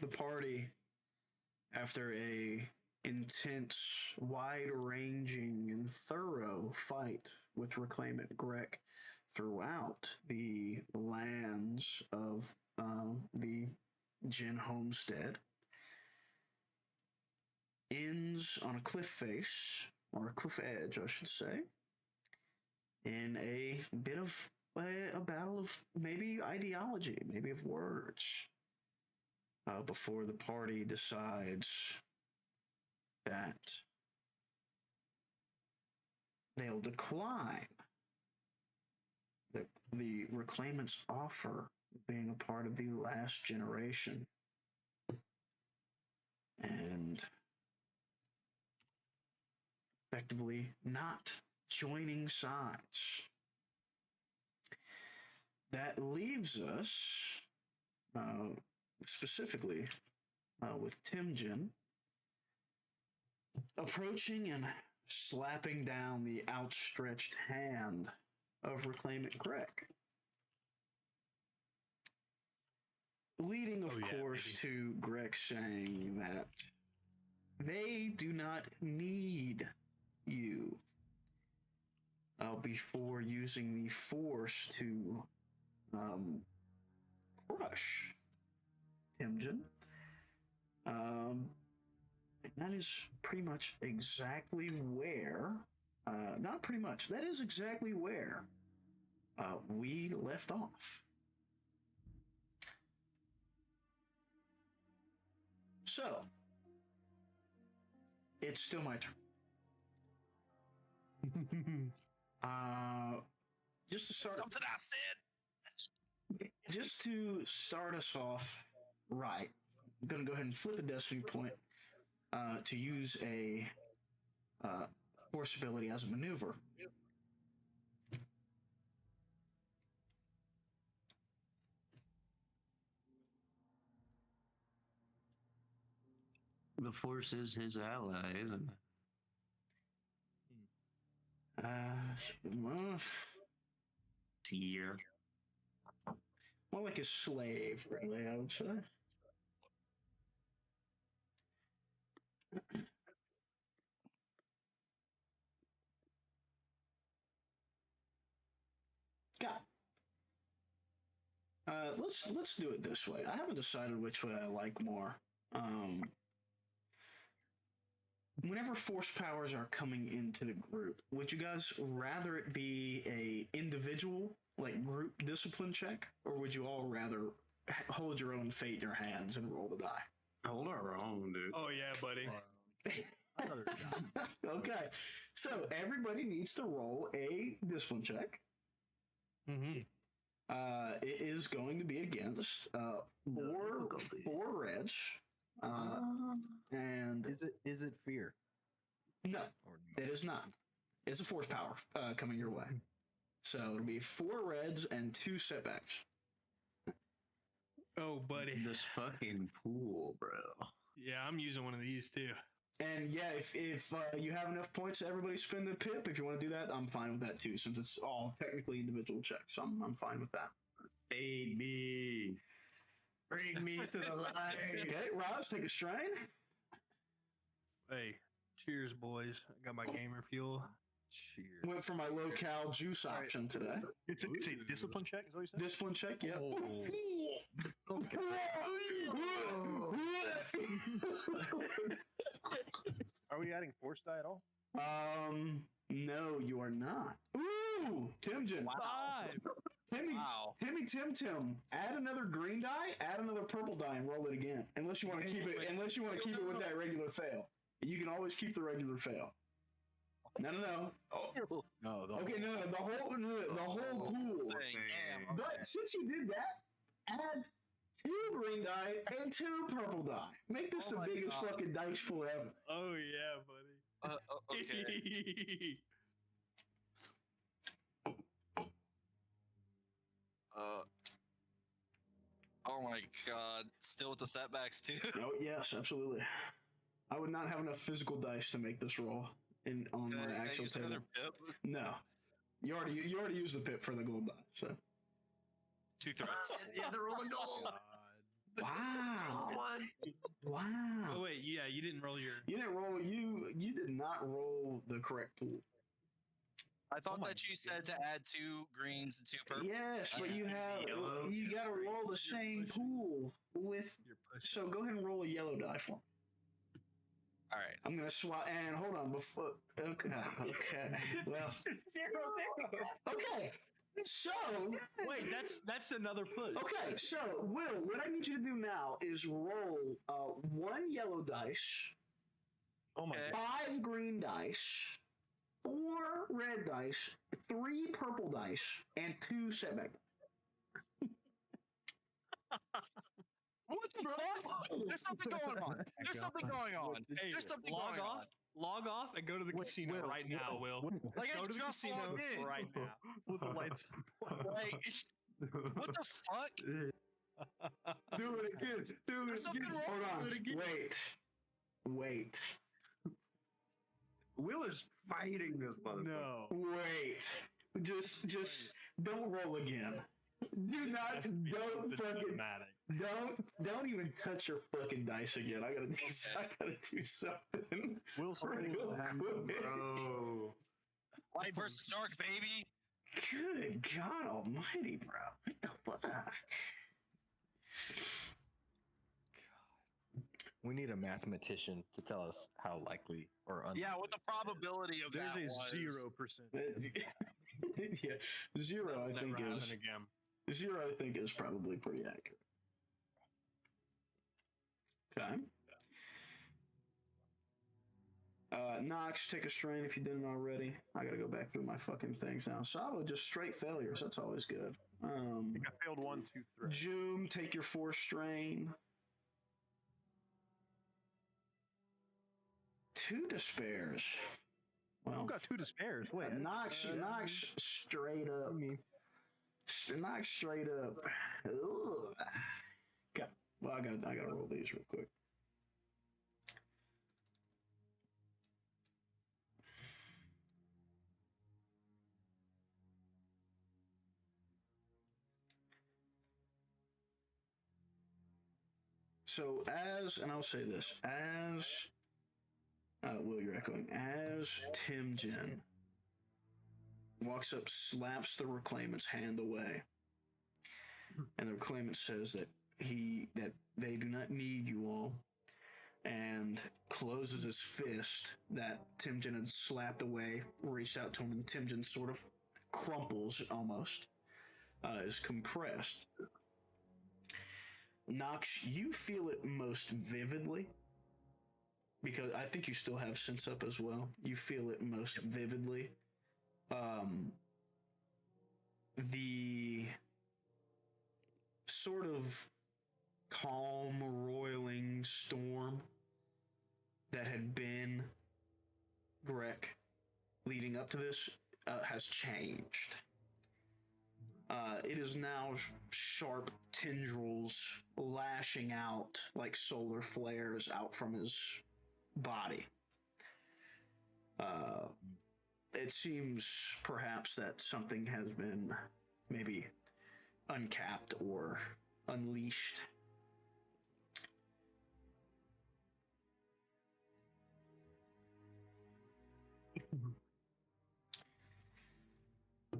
the party, after a intense, wide-ranging, and thorough fight with Reclaimant Grek throughout the lands of the Jin homestead, ends on a cliff face, or a cliff edge, I should say, in a bit of a battle of maybe ideology, maybe of words, before the party decides that they'll decline the Reclaimant's offer of being a part of the last generation, and effectively not joining sides. That leaves us specifically with Timjin approaching and slapping down the outstretched hand of Reclaimant Grek. Leading, of course, to Grek saying that they do not need you before using the Force to crush Timjin. That is pretty much exactly where, not pretty much, that is exactly where we left off. So, it's still my turn. Just to start... Something I said! Just to start us off right, I'm going to go ahead and flip a destiny point to use a force ability as a maneuver. The Force is his ally, isn't it? Well, Here. more like a slave, really, I would say. Yeah. Let's do it this way. I haven't decided which way I like more. Whenever force powers are coming into the group, would you guys rather it be a individual, like group discipline check, or would you all rather hold your own fate in your hands and roll the die? Hold our own, dude. Oh, yeah, buddy. Okay, so everybody needs to roll a discipline check. Mm-hmm. It is going to be against four reds. And is it fear? No, it is not. It's a force power coming your way. So it'll be 4 reds and 2 setbacks. Oh, buddy. This fucking pool, bro. Yeah, I'm using one of these too. And yeah, if you have enough points, everybody spend the pip. If you want to do that, I'm fine with that too, since it's all technically individual checks. So I'm fine with that. Fade me. Bring me to the light. Okay, Roz, take a strain. Hey, cheers, boys. I got my gamer fuel. Cheers. Went for my low-cal juice option today. It's a discipline check, is what you said? Discipline check, yeah. Are we adding force die at all? No, you are not. Ooh, Timjin. Wow. 5. Tim. Add another green die, add another purple die, and roll it again. Unless you want to keep it. Unless you want to keep it with that regular fail. You can always keep the regular fail. No. Oh. No. The whole pool. But since you did that, add 2 green die and 2 purple die. Make this the biggest fucking dice pool ever. Oh, yeah, buddy. Okay. Oh my god. Still with the setbacks too? Oh yes, absolutely. I would not have enough physical dice to make this roll on my actual table. Another pip? No. You already used the pip for the gold die, so. 2 threats. Yeah, they're rolling gold. Wow. Wow. Oh wait, yeah, you didn't roll your. You didn't roll. You did not roll the correct pool. I thought my that you said to add 2 greens and 2 purple. Yes, but you have Yellow. you got to roll the same pool with. Your push. So go ahead and roll a yellow die for me. All right. I'm gonna swap. And hold on, before. Okay. Well. 0-0. Okay. So. Wait, that's another push. Okay. So Will, what I need you to do now is roll 1 yellow dice, Oh my Okay. god. 5 green dice, 4 red dice, 3 purple dice, and 2 setback. What the fuck? There's something going on. There's something going on. Hey, There's something log going off. on. Log off and go to the casino right now, Will. Like I Go to the just casino logged in. right now. With the lights. Like, what the fuck? Do it again. Do it There's something again. wrong. Hold on. Do it again. Wait. Will is fighting this motherfucker. No. Wait. Just don't roll again. Do not. Don't fucking. Dramatic. Don't even touch your fucking dice again. I gotta do something. Will's Real quick. Bro. Light versus dark, baby. Good God Almighty, bro! What the fuck? We need a mathematician to tell us how likely or unlikely. Yeah, what the probability of There's that a was. 0%. Yeah, 0. I think Never is happen again. 0. I think is probably pretty accurate. Okay. Nox, take a strain if you didn't already. I gotta go back through my fucking things now. Sabo, just straight failures. That's always good. I think I failed 1, 2, 3. Joom, take your 4 strain. 2 despairs. Well, I've got 2 despairs. Wait. Nox straight up. Nox straight up. Ugh. Okay. Well, I gotta roll these real quick. So and I'll say this, Will, you're echoing, as Timjin walks up, slaps the Reclaimant's hand away, and the Reclaimant says that they do not need you all, and closes his fist that Timjin had slapped away, reached out to him, and Timjin sort of crumples almost, is compressed. Nox, you feel it most vividly, because I think you still have sense up as well. You feel it most vividly. The sort of calm, roiling storm that had been Grek leading up to this has changed. It is now sharp tendrils lashing out like solar flares out from his body. It seems perhaps that something has been maybe uncapped or unleashed.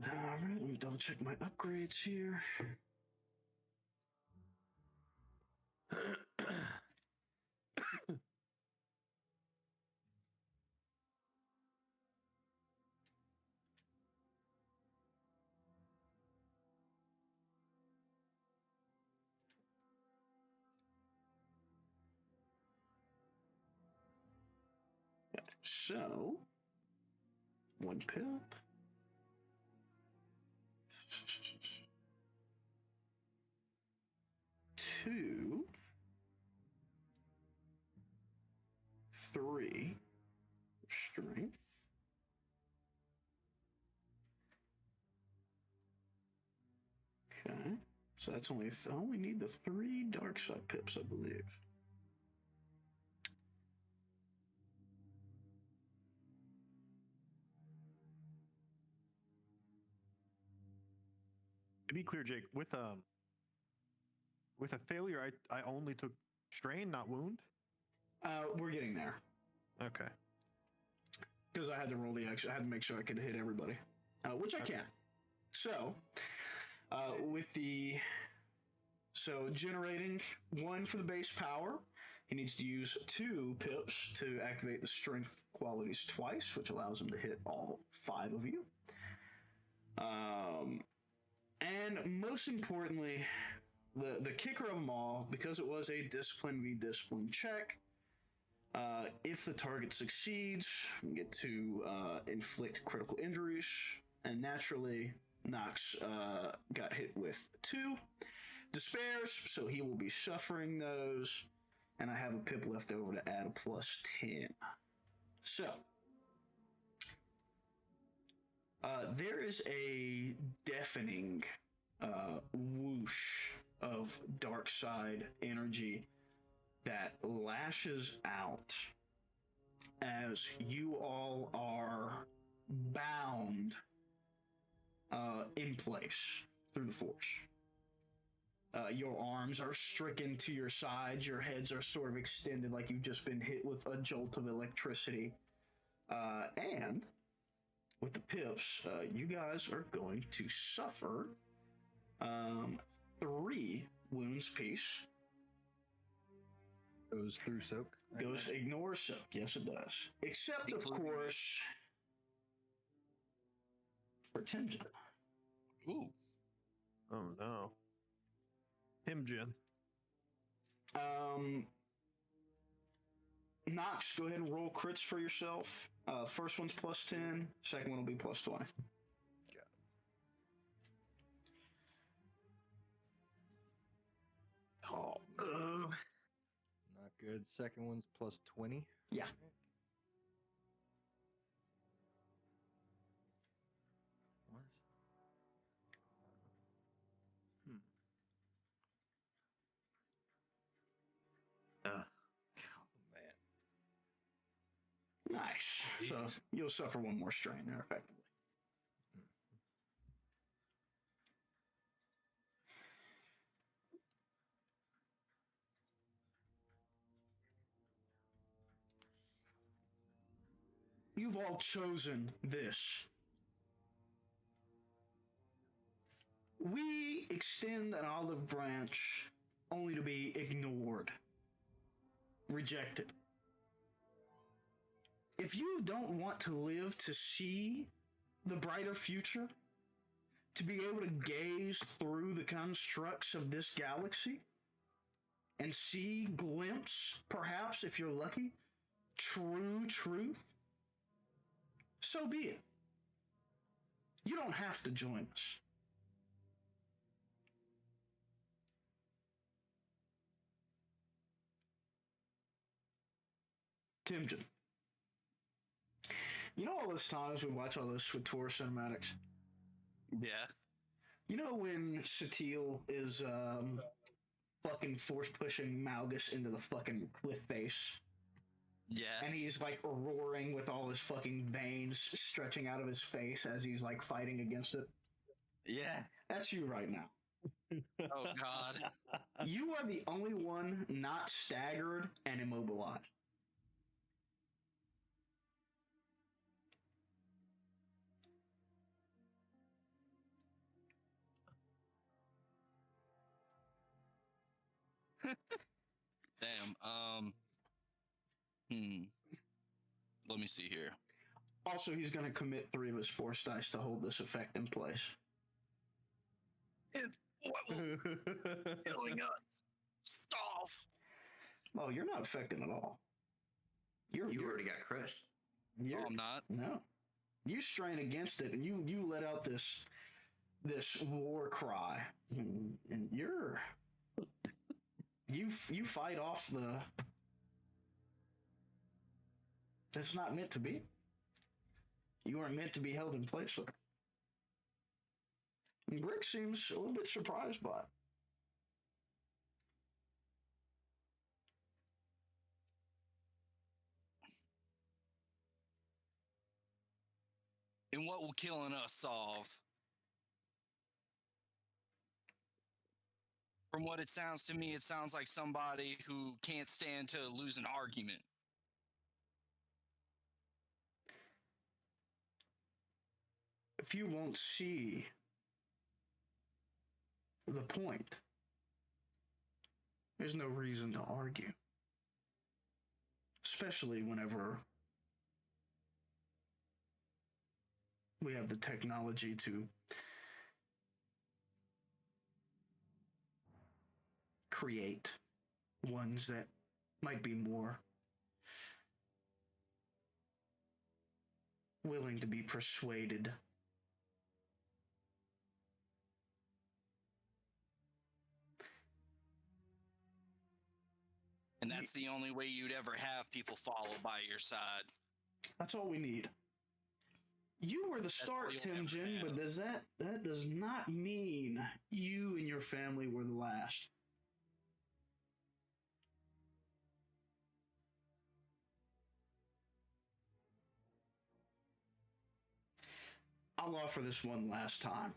Alright, let me double check my upgrades here. So, 1 pip. 2, 3 strength. Okay, so that's only I only need the 3 dark side pips, I believe. To be clear, Jake, with a failure, I only took strain, not wound. We're getting there Okay. because I had to roll the extra. I had to make sure I could hit everybody, which I can. So, with the generating 1 for the base power, he needs to use 2 pips to activate the strength qualities twice, which allows him to hit all 5 of you. And most importantly, the kicker of them all, because it was a discipline v discipline check, if the target succeeds, you get to inflict critical injuries, and naturally, Nox got hit with 2 despairs, so he will be suffering those, and I have a pip left over to add a +10. So, there is a deafening whoosh of dark side energy that lashes out as you all are bound in place through the force. Your arms are stricken to your sides, your heads are sort of extended like you've just been hit with a jolt of electricity. And with the pips, you guys are going to suffer 3 wounds apiece. Goes through soak. Ignore soak. Yes, it does. Except, of course, for Timjin. Ooh. Oh no. Timjin. Nox, go ahead and roll crits for yourself. First one's +10. Second one will be +20. Oh, not good. Second one's +20. Yeah. What? Uh, Oh, man. Nice. So you'll suffer 1 more strain there, effectively. You've all chosen this. We extend an olive branch only to be ignored, rejected. If you don't want to live to see the brighter future, to be able to gaze through the constructs of this galaxy and see, glimpse, perhaps if you're lucky, true truth, so be it. You don't have to join us. Timjin. You know all those times we watch all those Tour cinematics? Yeah. You know when Satil is fucking force pushing Malgus into the fucking cliff face? Yeah. And he's like roaring with all his fucking veins stretching out of his face as he's like fighting against it? Yeah. That's you right now. Oh God. You are the only one not staggered and immobilized. Damn. Let me see here. Also, he's going to commit 3 of his force dice to hold this effect in place. What will killing us? Stop. Oh, you're not affected at all. you already got crushed. No, I'm not. No. You strain against it, and you let out this war cry, and you fight off the. That's not meant to be. You aren't meant to be held in place, sir. And Greg seems a little bit surprised by it. And what will killing us solve? From what it sounds to me, it sounds like somebody who can't stand to lose an argument. If you won't see the point, there's no reason to argue. Especially whenever we have the technology to create ones that might be more willing to be persuaded. And that's the only way you'd ever have people follow by your side. That's all we need. You were the start, all you'll Tim ever Jin, have. but that does not mean you and your family were the last. I'll offer this one last time.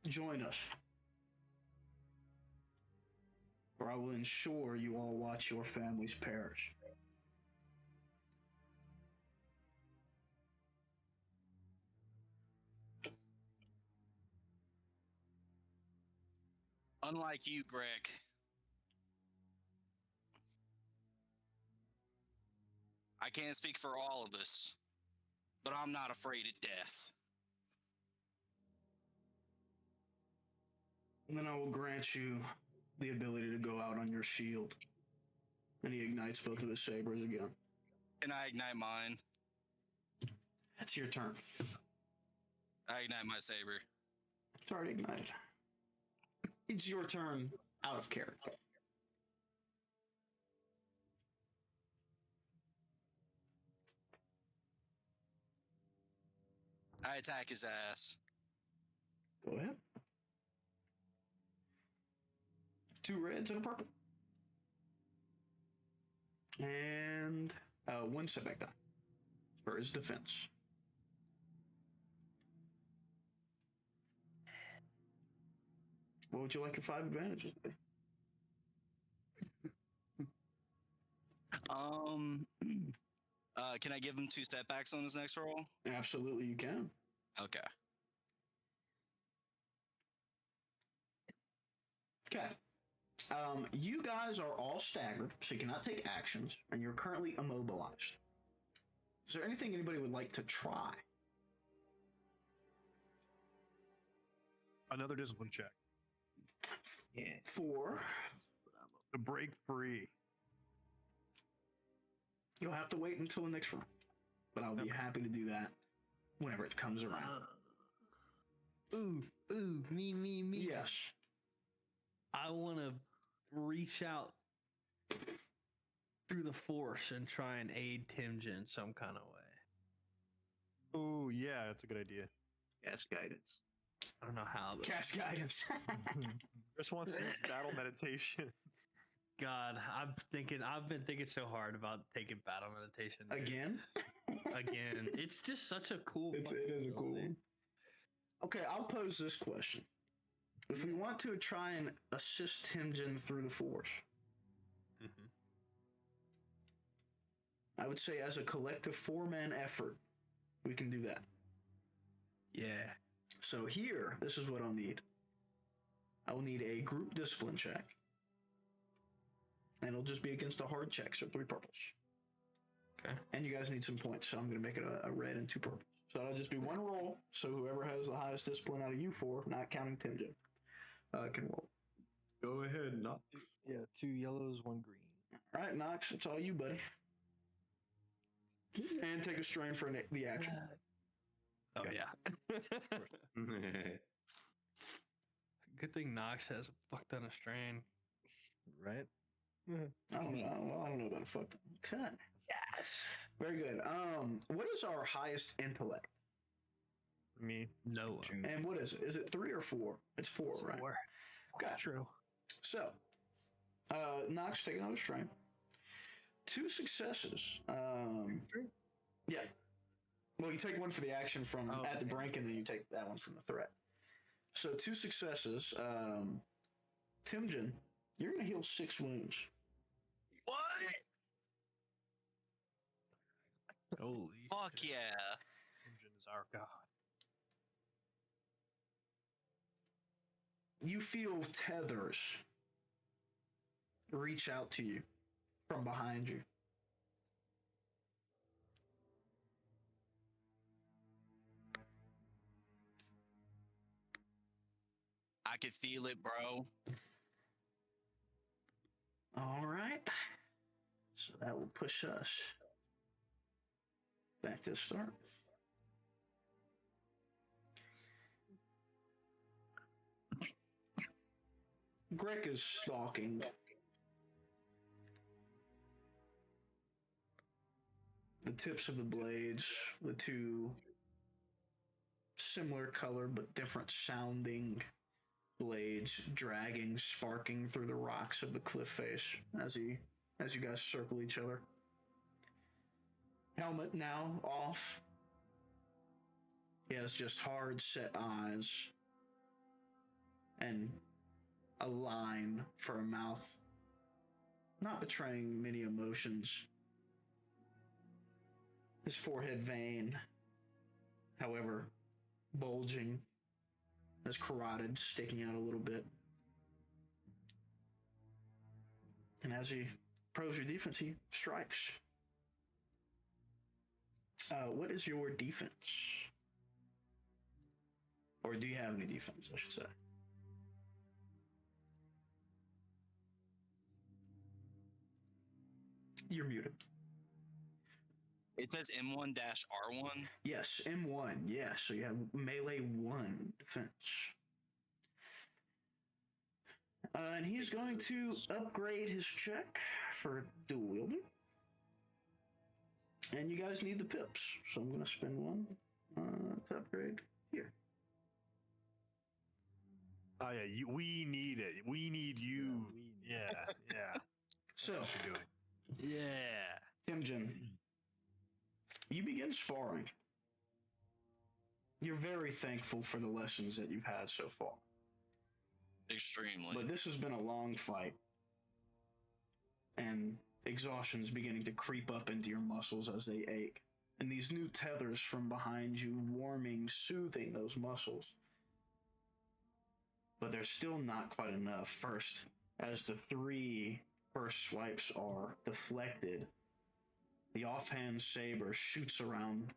Join us, or I will ensure you all watch your families perish. Unlike you, Greg, I can't speak for all of us, but I'm not afraid of death. And then I will grant you the ability to go out on your shield. And he ignites both of his sabers again. And I ignite mine. That's your turn. I ignite my saber. It's already ignited. It's your turn out of character. I attack his ass. Go ahead. 2 reds and a purple. And 1 setback die for his defense. What would you like your 5 advantages to be? Can I give him 2 setbacks on his next roll? Absolutely, you can. Okay. Okay. You guys are all staggered, so you cannot take actions, and you're currently immobilized. Is there anything anybody would like to try? Another discipline check. Yeah. 4. To break free. You'll have to wait until the next round, but I'll be happy to do that whenever it comes around. Ooh, me. Yes. I want to reach out through the force and try and aid Timjin some kind of way. Oh, yeah, that's a good idea. Yes, guidance. I don't know how, but Cast guidance. Chris wants to use battle meditation. God, I've been thinking so hard about taking battle meditation Again? Again, it's just such a cool. It is a cool one. Okay, I'll pose this question. If we want to try and assist Timjin through the force, I would say as a collective 4-man effort, we can do that. Yeah. So here, this is what I'll need. I will need a group discipline check. And it'll just be against a hard check, so 3 purples. Okay. And you guys need some points, so I'm going to make it a red and 2 purples. So that'll just be 1 roll, so whoever has the highest discipline out of you 4, not counting Timjin, can roll. Go ahead, not. Yeah, 2 yellows, 1 green. All right, Knox, it's all you, buddy. And take a strain for the action. Oh yeah. Good thing Nox has a fuck ton of strain. Right? I don't know about a fuck. Okay. Yes. Very good. What is our highest intellect? Me. No. And what is it? Is it 3 or 4? It's 4, right? 4. Okay. True. So, Knox, take another strain. 2 successes. Yeah. Well, you take one for the action from at the brink, and then you take that one from the threat. So 2 successes. Timjin, you're gonna heal 6 wounds. What? Holy Fuck shit. yeah. Engine is our god. You feel tethers reach out to you from behind you. I could feel it, bro. All right. So that will push us back to the start. Grek is stalking. The tips of the blades, the 2 similar color but different sounding blades dragging, sparking through the rocks of the cliff face as you guys circle each other. Helmet now off. He has just hard set eyes and a line for a mouth, not betraying many emotions. His forehead vein, however, bulging, his carotid sticking out a little bit. And as he pros your defense, he strikes. What is your defense? Or do you have any defense, I should say? You're muted. It says M1-R1. Yes, M1. Yes, so you have melee 1 defense. And he's going to upgrade his check for dual wielding. And you guys need the pips, so I'm going to spend 1 to upgrade here. Oh yeah, we need it. We need you. Yeah, yeah. So, That's what you're doing. Yeah. Timjin, you begin sparring. You're very thankful for the lessons that you've had so far. Extremely. But this has been a long fight. And exhaustion's beginning to creep up into your muscles as they ache. And these new tethers from behind you, warming, soothing those muscles. But they're still not quite enough. First, as the 3 first swipes are deflected, the offhand saber shoots around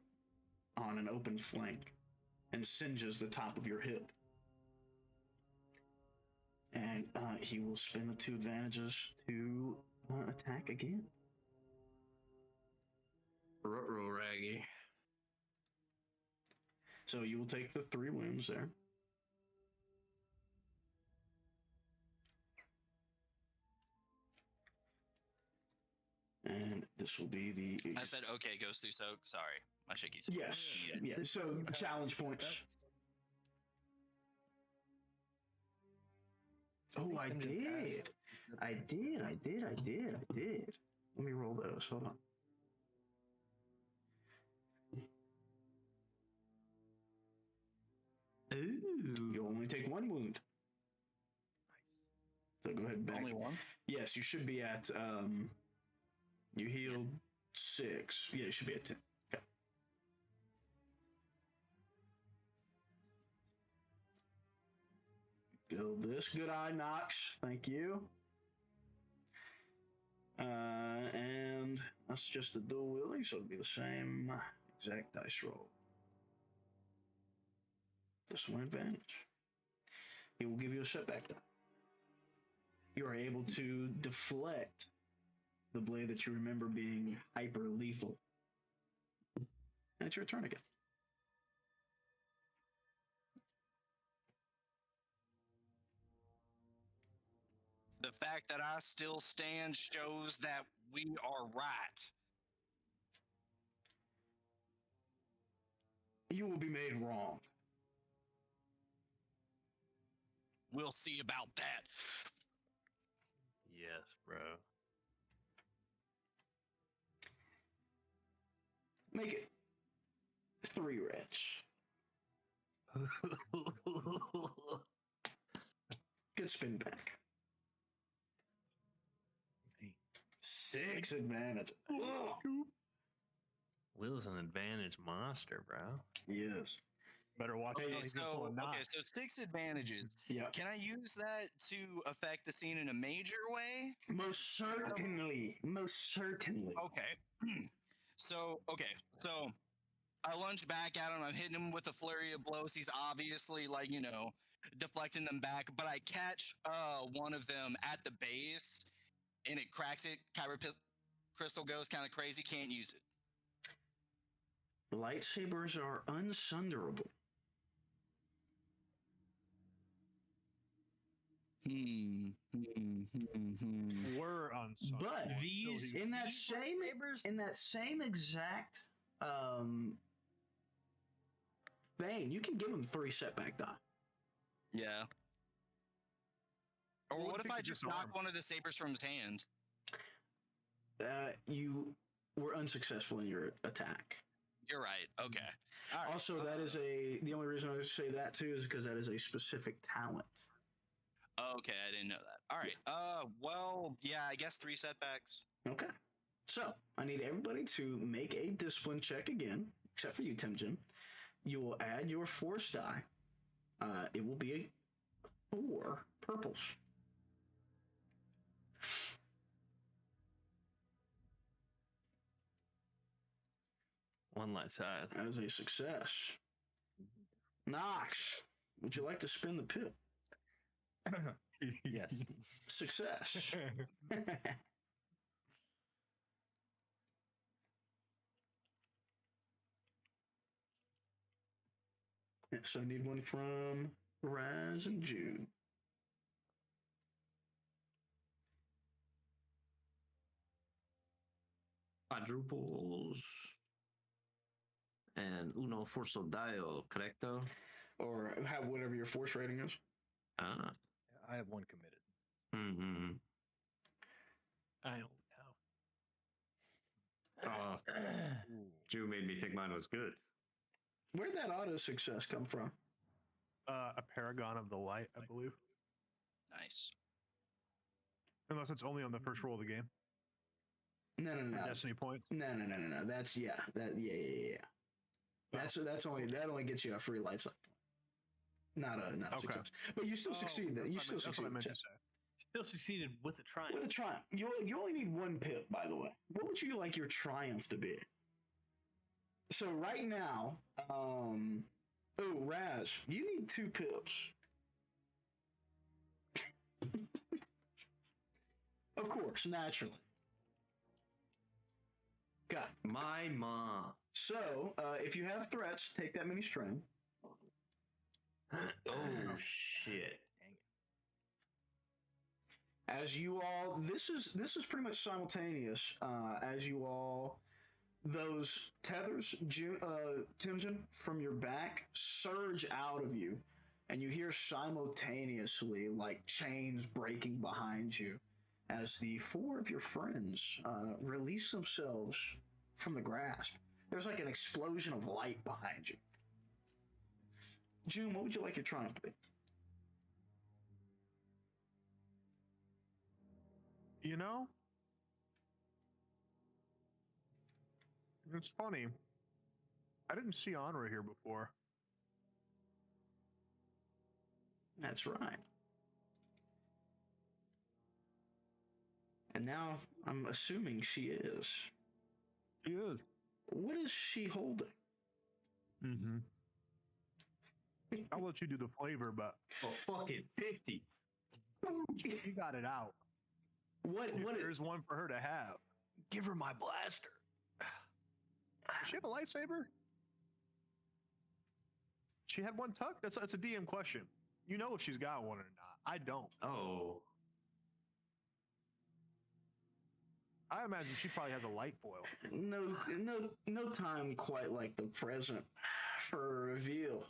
on an open flank and singes the top of your hip. And he will spend the 2 advantages to attack again. Ruh-roh, Raggy. So you will take the 3 wounds there. And this will be the... I said, okay, goes through soak. Sorry. My shit keeps Yes. Yeah. So challenge points. Oh, I did. I did. Let me roll those. Hold on. Ooh. You'll only take 1 wound. So go ahead and back. Only 1? Yes, you should be at you healed 6. Yeah, you should be at 10. Okay. Build this. Good eye, Nox. Thank you. And that's just a dual wielding, so it'll be the same exact dice roll. This one advantage. It will give you a setback die. You are able to deflect the blade that you remember being hyper lethal. And it's your turn again. The fact that I still stand shows that we are right. You will be made wrong. We'll see about that. Yes, bro. Make it 3 reds. Good spin back. 6 advantage. Will's an advantage monster, bro. Yes. Better watch Okay, out. He's gonna pull a knot. so 6 advantages. Yeah. Can I use that to affect the scene in a major way? Most certainly. Most certainly. Okay. So I lunge back at him. I'm hitting him with a flurry of blows. He's obviously like, deflecting them back, but I catch one of them at the base and it cracks it. Kyber crystal goes kind of crazy, can't use it. Lightsabers are unsunderable. We're on. But These in that same exact vein, you can give him 3 setback die. Yeah. Or Well, what if I could just disarm. knock one of the sabers from his hand? You were unsuccessful in your attack. You're right. Okay. All right. Also, that is the only reason I would say that too is because that is a specific talent. Okay, I didn't know that. All right. Well, yeah, I guess 3 setbacks. Okay. So I need everybody to make a discipline check again, except for you, Timjin. You will add your force die. It will be 4 purples. One less side. That is a success. Knox, would you like to spin the pip? Yes. Success. So I need one from Raz and June. Quadruples and uno for soldado, correcto? Or have whatever your force rating is. Ah. I have one committed. Mm-hmm. I don't know. Drew made me think mine was good. Where'd that auto success come from? A paragon of the light, I believe. Nice. Unless it's only on the first roll of the game. No. Destiny points. No. That's yeah. That's only that only gets you a free light cycle. Not a Okay. success. But you still succeed. You still That's what I succeed. meant to say. Still succeeded with a triumph. With a triumph, you only need 1 pip, by the way. What would you like your triumph to be? So right now, Raz, you need 2 pips. Of course, naturally. Got it. My mom. So, if you have threats, take that many strain. Oh shit. As you all, this is pretty much simultaneous. As you all, those tethers, Timjin, from your back surge out of you, and you hear simultaneously like chains breaking behind you, as the 4 of your friends release themselves from the grasp. There's like an explosion of light behind you. June, what would you like your triumph to be? You know? It's funny. I didn't see Honor here before. That's right. And now I'm assuming she is. She is. What is she holding? Mm-hmm. I'll let you do the flavor, but Oh, fucking 50. you got it out. What There's one for her to have. Give her my blaster. Does she have a lightsaber? She had one tucked? That's a DM question. You know if she's got one or not. I don't. Oh. I imagine she probably has a light foil. No time quite like the present for a reveal.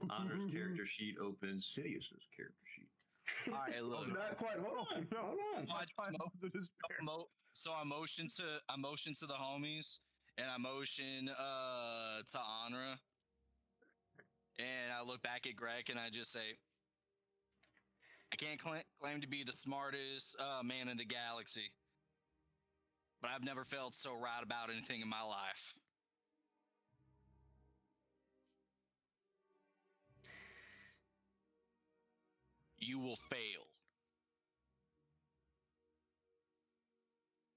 Honor's character sheet opens. Sidious's character sheet. All right, look. Not quite. Hold on. So I motion to the homies, and I motion to Anra, and I look back at Greg, and I just say, I can't claim to be the smartest man in the galaxy, but I've never felt so right about anything in my life. You will fail.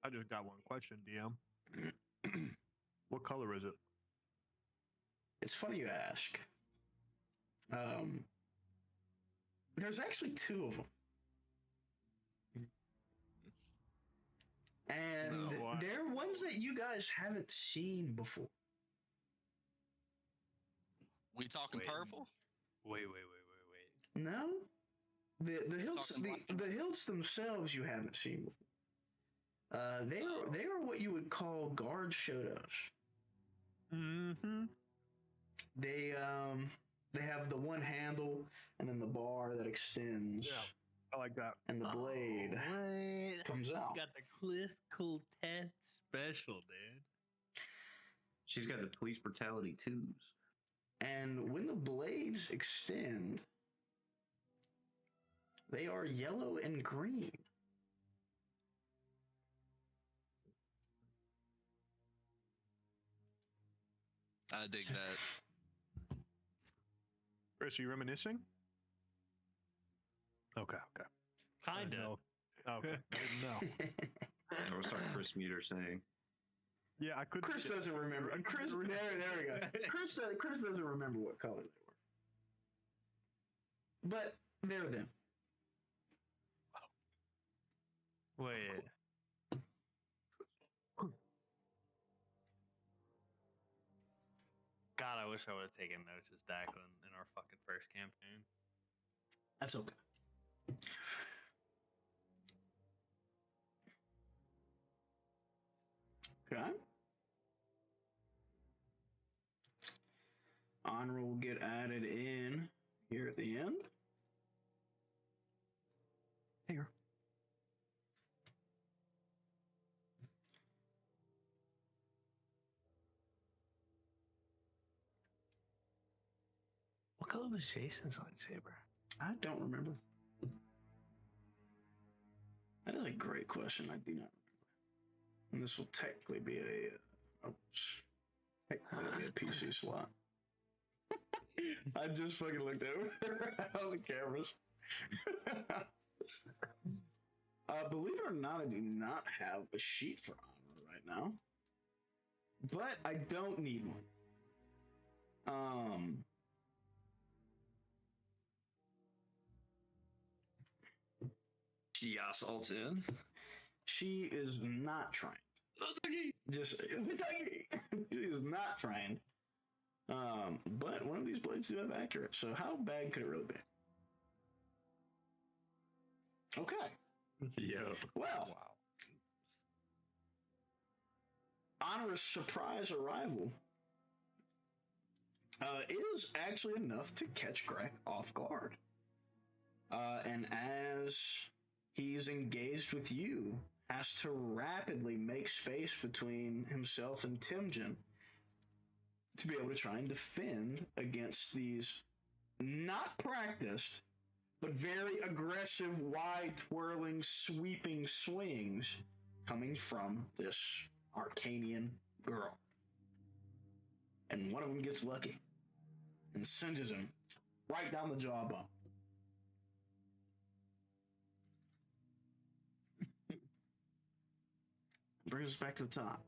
I just got one question, DM. What color is it? It's funny you ask. There's actually two of them. And No, they're ones that you guys haven't seen before. We talking Wait. purple? Wait. No? The hilts Talking black. the hilts themselves you haven't seen before. They are what you would call guard shotos. Mm-hmm. They have the one handle and then the bar that extends. Yeah. I like that. And the blade What? comes out. You got the Cliff Coltet special, dude. She's got the police brutality twos. And when the blades extend, they are yellow and green. I dig that. Chris, are you reminiscing? Okay. Kinda. No. Okay. I didn't know. And we'll start Chris Meter saying. Yeah, I couldn't. Chris doesn't remember. Chris, there we go. Chris doesn't remember what color they were. But they're them. Wait. God, I wish I would have taken notes as Declan in our fucking first campaign. That's okay. Okay. Honor will get added in here at the end. Here. What color was Jason's lightsaber? I don't remember. That is a great question. I do not remember. And this will technically be technically be a PC slot. I just fucking looked over on the cameras. Believe it or not, I do not have a sheet for honor right now, but I don't need one. Yas alt in. She is not trained. Just she is not trained. But one of these blades do have accurate. So how bad could it really be? Okay. Yo. Well, Honor's surprise arrival is actually enough to catch Grek off guard. And as he's engaged with you, has to rapidly make space between himself and Tim'Jin to be able to try and defend against these not practiced, but very aggressive, wide, twirling, sweeping swings coming from this Arcanian girl. And one of them gets lucky and singes him right down the jawbone. Brings us back to the top.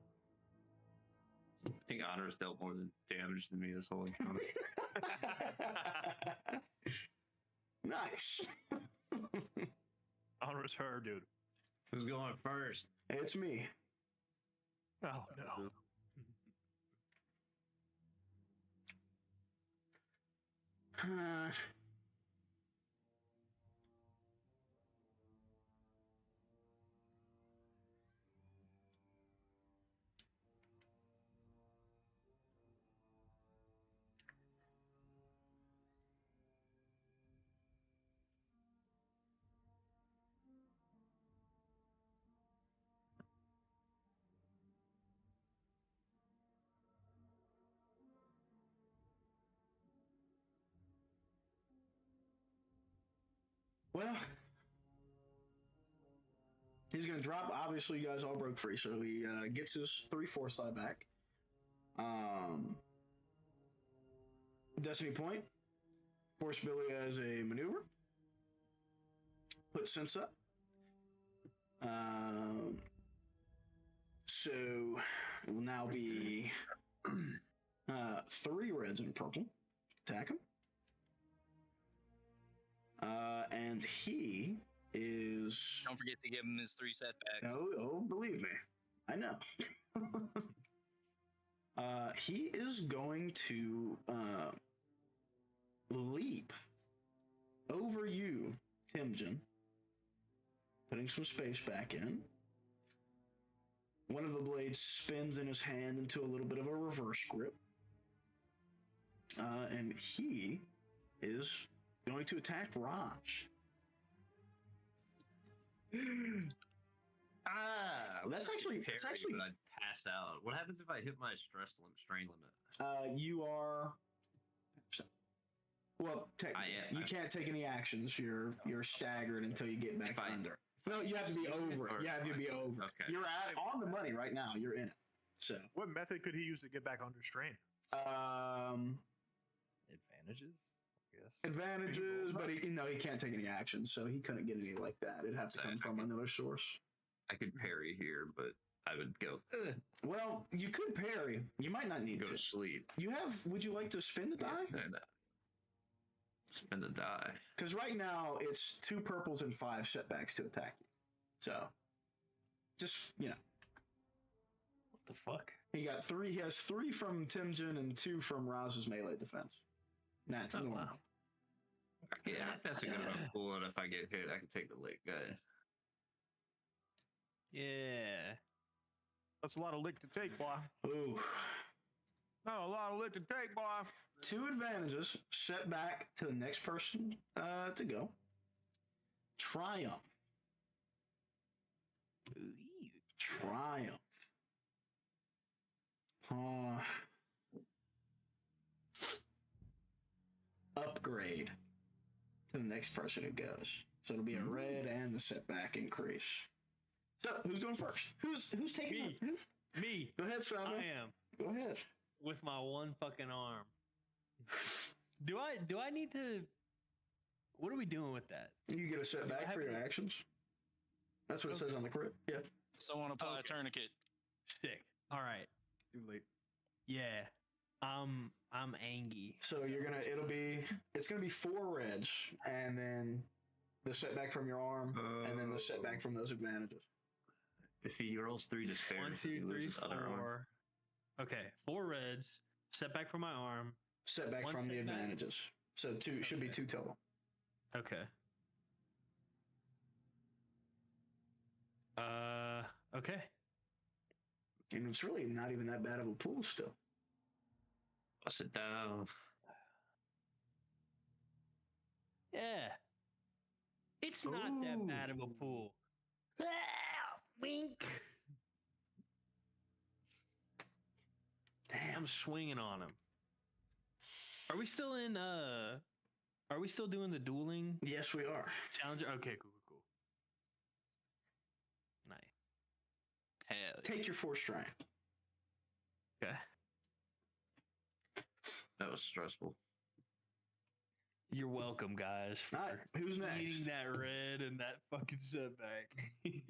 I think Honor's dealt more than damage than me this whole encounter. Nice. Honor's her, dude. Who's going first? It's me. Oh no. Well, he's gonna drop. Obviously, you guys all broke free, so he gets his 3/4 side back. Destiny point. Force Billy as a maneuver. Put sense up. So it will now be 3 reds and purple. Attack him. And he is. Don't forget to give him his 3 setbacks. Oh, believe me, I know. He is going to leap over you, Timjan, putting some space back in. One of the blades spins in his hand into a little bit of a reverse grip. And he is going to attack Raj. That's actually But I'd pass out. What happens if I hit my strain limit? you are. Well, I you can't take any actions. You're staggered until you get back If I- under. No, you have to be over it. You have to be over it. Okay. You're on the money right now. You're in it. So, What method could he use to get back under strain? Advantages, I guess. advantages, but he can't take any actions, so he couldn't get any like that. It'd have to come from another source. I could parry here, but I would go Well, you could parry. You might not need go to to. sleep. You have. Would you like to spin the die? No. Spin the die. Because right now it's 2 purples and 5 setbacks to attack you. So, just What the fuck? he got 3. He has 3 from Timjan and 2 from Raz's melee defense. Natural. Oh, wow. Yeah, that's a good enough pool. And if I get hit, I can take the lick, guys. Yeah. That's a lot of lick to take, boy. Ooh. No, a lot of lick to take, boy. 2 advantages. Set back to the next person to go. Triumph. Triumph. Upgrade to the next person who goes. So it'll be a red and the setback increase. So who's going first? Who's taking Me. it? Me. Go ahead, Sabo. I am. Go ahead. With my one fucking arm. Do I need to? What are we doing with that? You get a setback for your actions. That's what it says on the crit. Yeah. Someone apply a tourniquet. Sick. All right. Too late. Yeah. I'm angry. So it's gonna be 4 reds, and then the setback from your arm, and then the setback from those advantages. If he rolls 3 despair, 1, 2, 3, 4. Okay, 4 reds. Setback from my arm. Setback One from the setback. advantages. So 2 should be 2 total. Okay. Okay. And it's really not even that bad of a pool still. Bust it down. Yeah. It's not that bad of a pool. Ah, wink. Damn. I'm swinging on him. Are we still in? Are we still doing the dueling Yes, we are. challenger? Okay, cool. Nice. Hell. Take your 4 strength. Okay. That was stressful. You're welcome, guys, for All right, who's next? eating that red and that fucking setback. You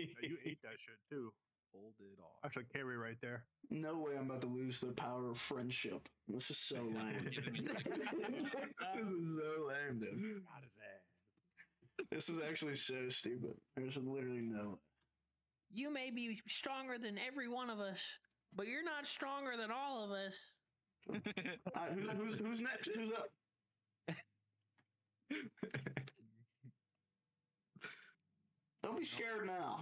ate that shit too. Hold it off. That's a carry right there. No way I'm about to lose the power of friendship. This is so lame. This is so lame, dude. Got his ass. This is actually so stupid. There's literally no. You may be stronger than every one of us, but you're not stronger than all of us. Who's next? Who's up? Don't be scared now.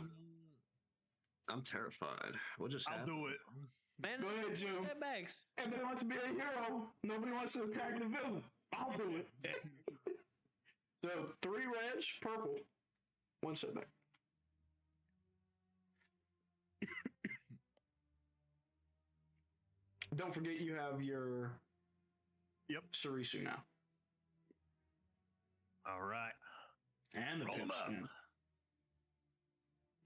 I'm terrified. What just I'll happened? do it. Man, Go ahead, Jim. setbacks. Everybody wants to be a hero. Nobody wants to attack the villain. I'll do it. So 3 reds, purple, 1 setback. Don't forget you have your Yep. Sarisu now. All right. And the Roll 'em pimp up. spin.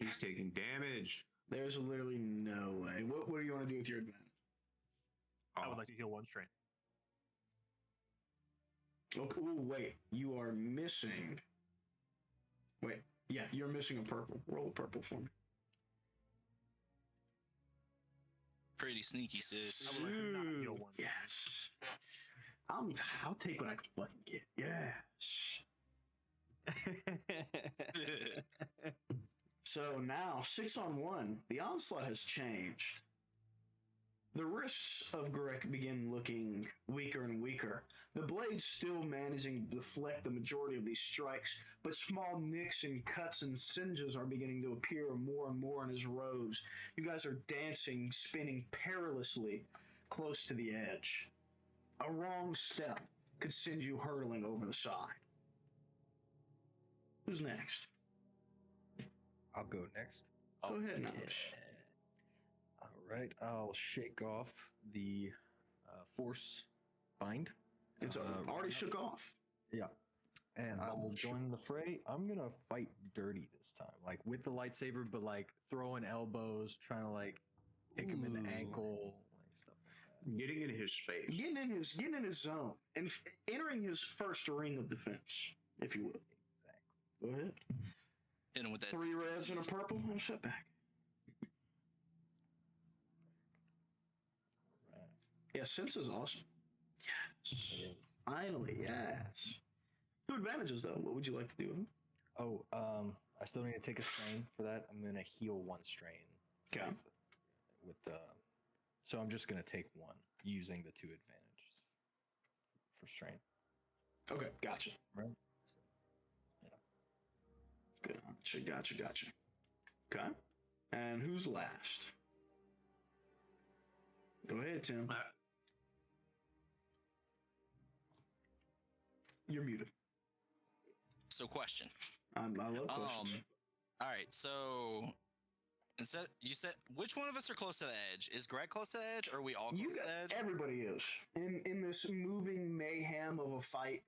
He's taking damage. There's literally no way. What do you want to do with your advantage? I would like to heal 1 strain. Okay. Ooh, wait. You are missing. Wait. Yeah, you're missing a purple. Roll a purple for me. Pretty sneaky, sis. I would like to not heal 1. Yes. I'll take what I can fucking get. Yes. So now, 6-on-1, the onslaught has changed. The wrists of Grek begin looking weaker and weaker. The blade's still managing to deflect the majority of these strikes, but small nicks and cuts and singes are beginning to appear more and more in his robes. You guys are dancing, spinning perilously close to the edge. A wrong step could send you hurtling over the side. Who's next? I'll go next. Go ahead, Notch. All right, I'll shake off the force bind. It's already shook off. Yeah, and I will join the fray. I'm gonna fight dirty this time, like with the lightsaber, but like throwing elbows, trying to like kick him in the ankle, like stuff like that. Getting in his space. Getting in his zone and entering his first ring of defense, if you will. Exactly. Go ahead. Hit him with that. 3 reds and a purple and a setback. Right. Yeah, sense is awesome. Yes. It is. Finally, yes. 2 advantages though. What would you like to do? Oh, I still need to take a strain for that. I'm gonna heal 1 strain. Okay. With the, so I'm just gonna take 1 using the 2 advantages for strain. Okay, gotcha. Right. Gotcha. Okay. And who's last? Go ahead, Tim. You're muted. So, question. I love questions. All right. So, instead, you said which one of us are close to the edge? Is Greg close to the edge, or are we all close to the edge? Everybody is in this moving mayhem of a fight.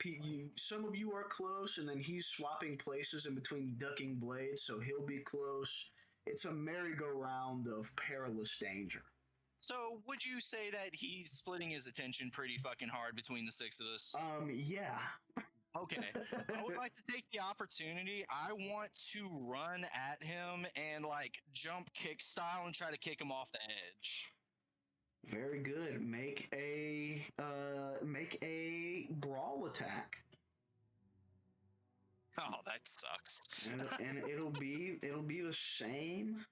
Some of you are close, and then he's swapping places in between ducking blades, so he'll be close. It's a merry-go-round of perilous danger. So, would you say that he's splitting his attention pretty fucking hard between the 6 of us? Yeah. Okay. I would like to take the opportunity. I want to run at him and like jump kick style and try to kick him off the edge. Very good. Make a brawl attack. Oh, that sucks. And it'll be the same.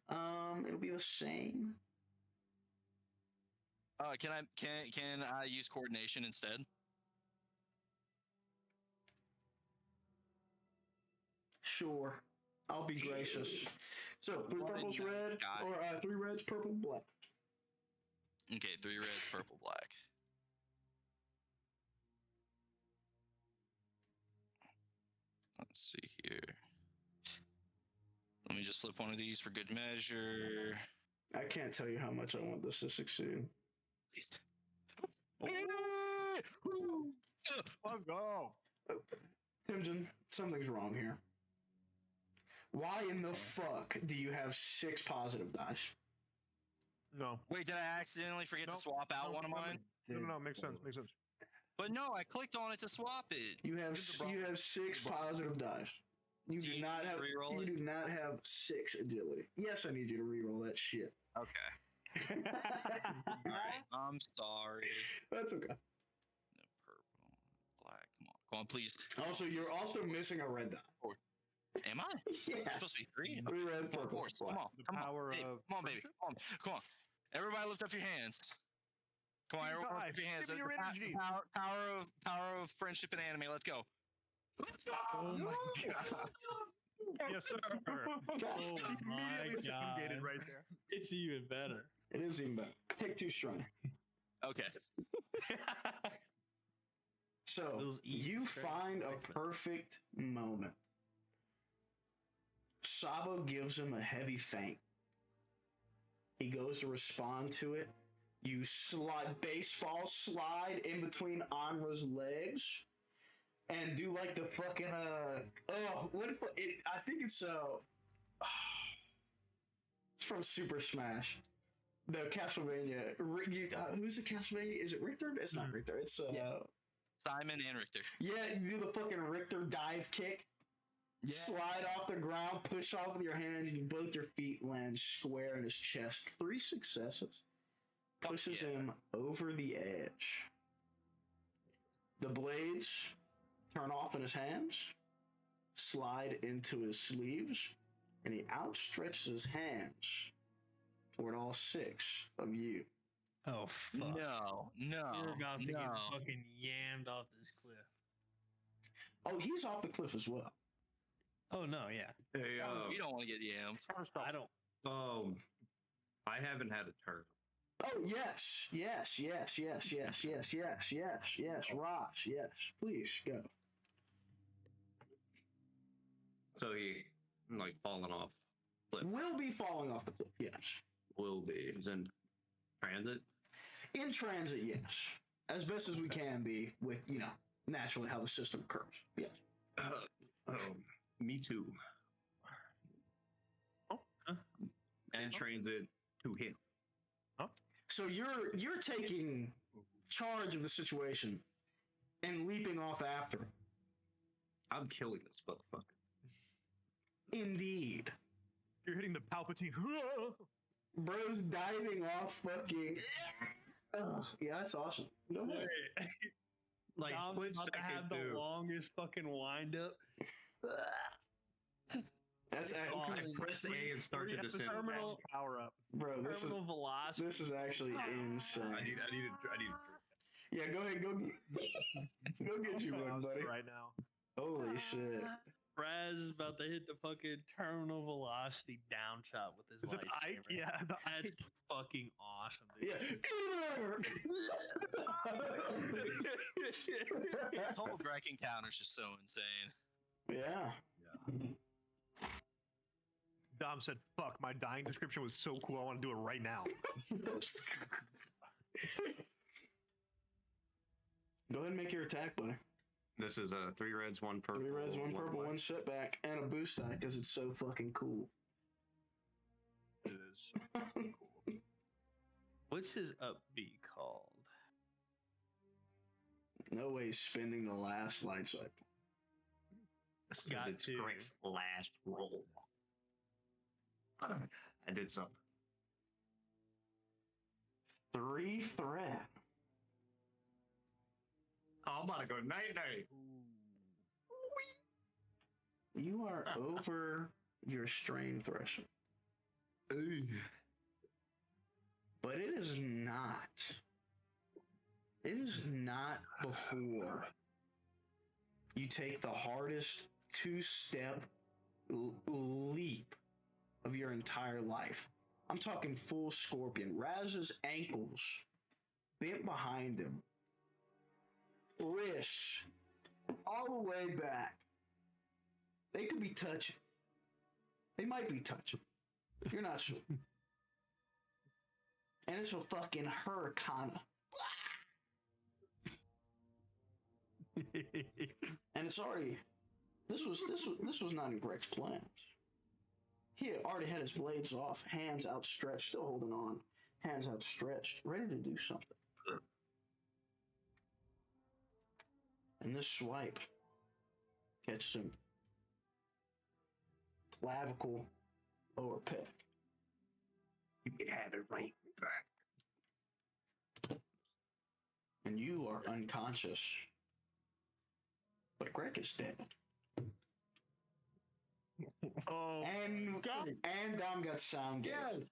It'll be the same. Can I use coordination instead? Sure. I'll be gracious. So 3 What a purples, nice red, guy. or 3 reds, purple, black. Okay, 3 reds, purple, black. Let's see here. Let me just flip one of these for good measure. I can't tell you how much I want this to succeed. Please. Let's go. Timjen, something's wrong here. Why in the fuck do you have 6 positive dice? No. Wait, did I accidentally forget to Nope. swap out one of No, mine? No, makes sense. Makes sense. But no, I clicked on it to swap it. You have Hit the bottom. 6 positive dice. You Do do you not need to have reroll you it? do not have 6 agility. Yes, I need you to reroll that shit. Okay. Alright. I'm sorry. That's okay. No, purple, black. Come on, please. Also, you're also missing a red die. Am I? It's Yes. supposed to be 3. 3 red, Of purple, course. black. Come on. The Come power on. Babe. of Come on, baby. Come on. Everybody lift up your hands. Come on, everyone lift up your hands. Give me your The energy. power of friendship and anime. Let's go. Oh my god. Yes, sir. Oh my Immediately god. gated right there. It's even better. It is even better. Take 2 strong. Okay. So Those eat you straight find a quickly. perfect moment. Sabo gives him a heavy feint. He goes to respond to it. You baseball slide in between Anra's legs. and do like the fucking what if it? I think it's it's from Super Smash. No, Castlevania. Who's the Castlevania? Is it Richter? It's not Richter. It's Simon and Richter. Yeah, you do the fucking Richter dive kick. Yeah. Slide off the ground, push off with your hands, and both your feet land square in his chest. 3 successes. Pushes him over the edge. The blades turn off in his hands, slide into his sleeves, and he outstretches his hands toward all 6 of you. Oh fuck! No. We're about to get fucking yammed off this cliff. Oh, he's off the cliff as well. Oh no, yeah. Hey, You don't want to get yammed. I don't. I haven't had a turn. Oh yes, Ross, yes. Please go. So he like falling off. Cliff. Will be falling off the cliff. Yes. Will be. Is in transit. In transit, yes. As best as we can be with, naturally how the system occurs. Yes. Me too. And Uh-huh. transit to him. So you're taking charge of the situation and leaping off after him. I'm killing this motherfucker. Indeed. You're hitting the Palpatine. Bro's diving off fucking... Ugh, yeah, that's awesome. Go ahead. Like Dom's Dom's about to second, have the too. longest fucking wind up. That's I actually... press A and start to descend. Terminal power up. Bro, Terminal velocity. this is actually insane. I need a drink. Yeah, go ahead, go get you one, buddy. Right now. Holy shit. Raz is about to hit the fucking terminal velocity down shot with his Is it lightsaber. Ike? Yeah. The That's Ike. fucking awesome, dude. Yeah. This whole Grek encounter is just so insane. Yeah. Dom said, "Fuck, my dying description was so cool. I want to do it right now." Go ahead and make your attack, buddy. This is 3 reds, 1 purple. 3 reds, 1 purple, white. 1 setback, and a boost die because it's so fucking cool. It is so fucking cool. What's his up B called? No way he's spending the last light cycle. This is Got its to. Greg's last roll. I did something. 3 threat. Oh, I'm about to go night-night. You are over your strain threshold. But it is not. It is not before you take the hardest 2-step leap of your entire life. I'm talking full scorpion. Raz's ankles bent behind him. Wrists all the way back. They could be touching. They might be touching. You're not sure. And it's a fucking hurricane. And it's already this was not in Greg's plans. He had already had his blades off, hands outstretched, still holding on, hands outstretched, ready to do something. And this swipe catches him clavicle, lower pec. You can have it right back. And you are unconscious. But Greg is dead. Oh, And Dom got sound gate.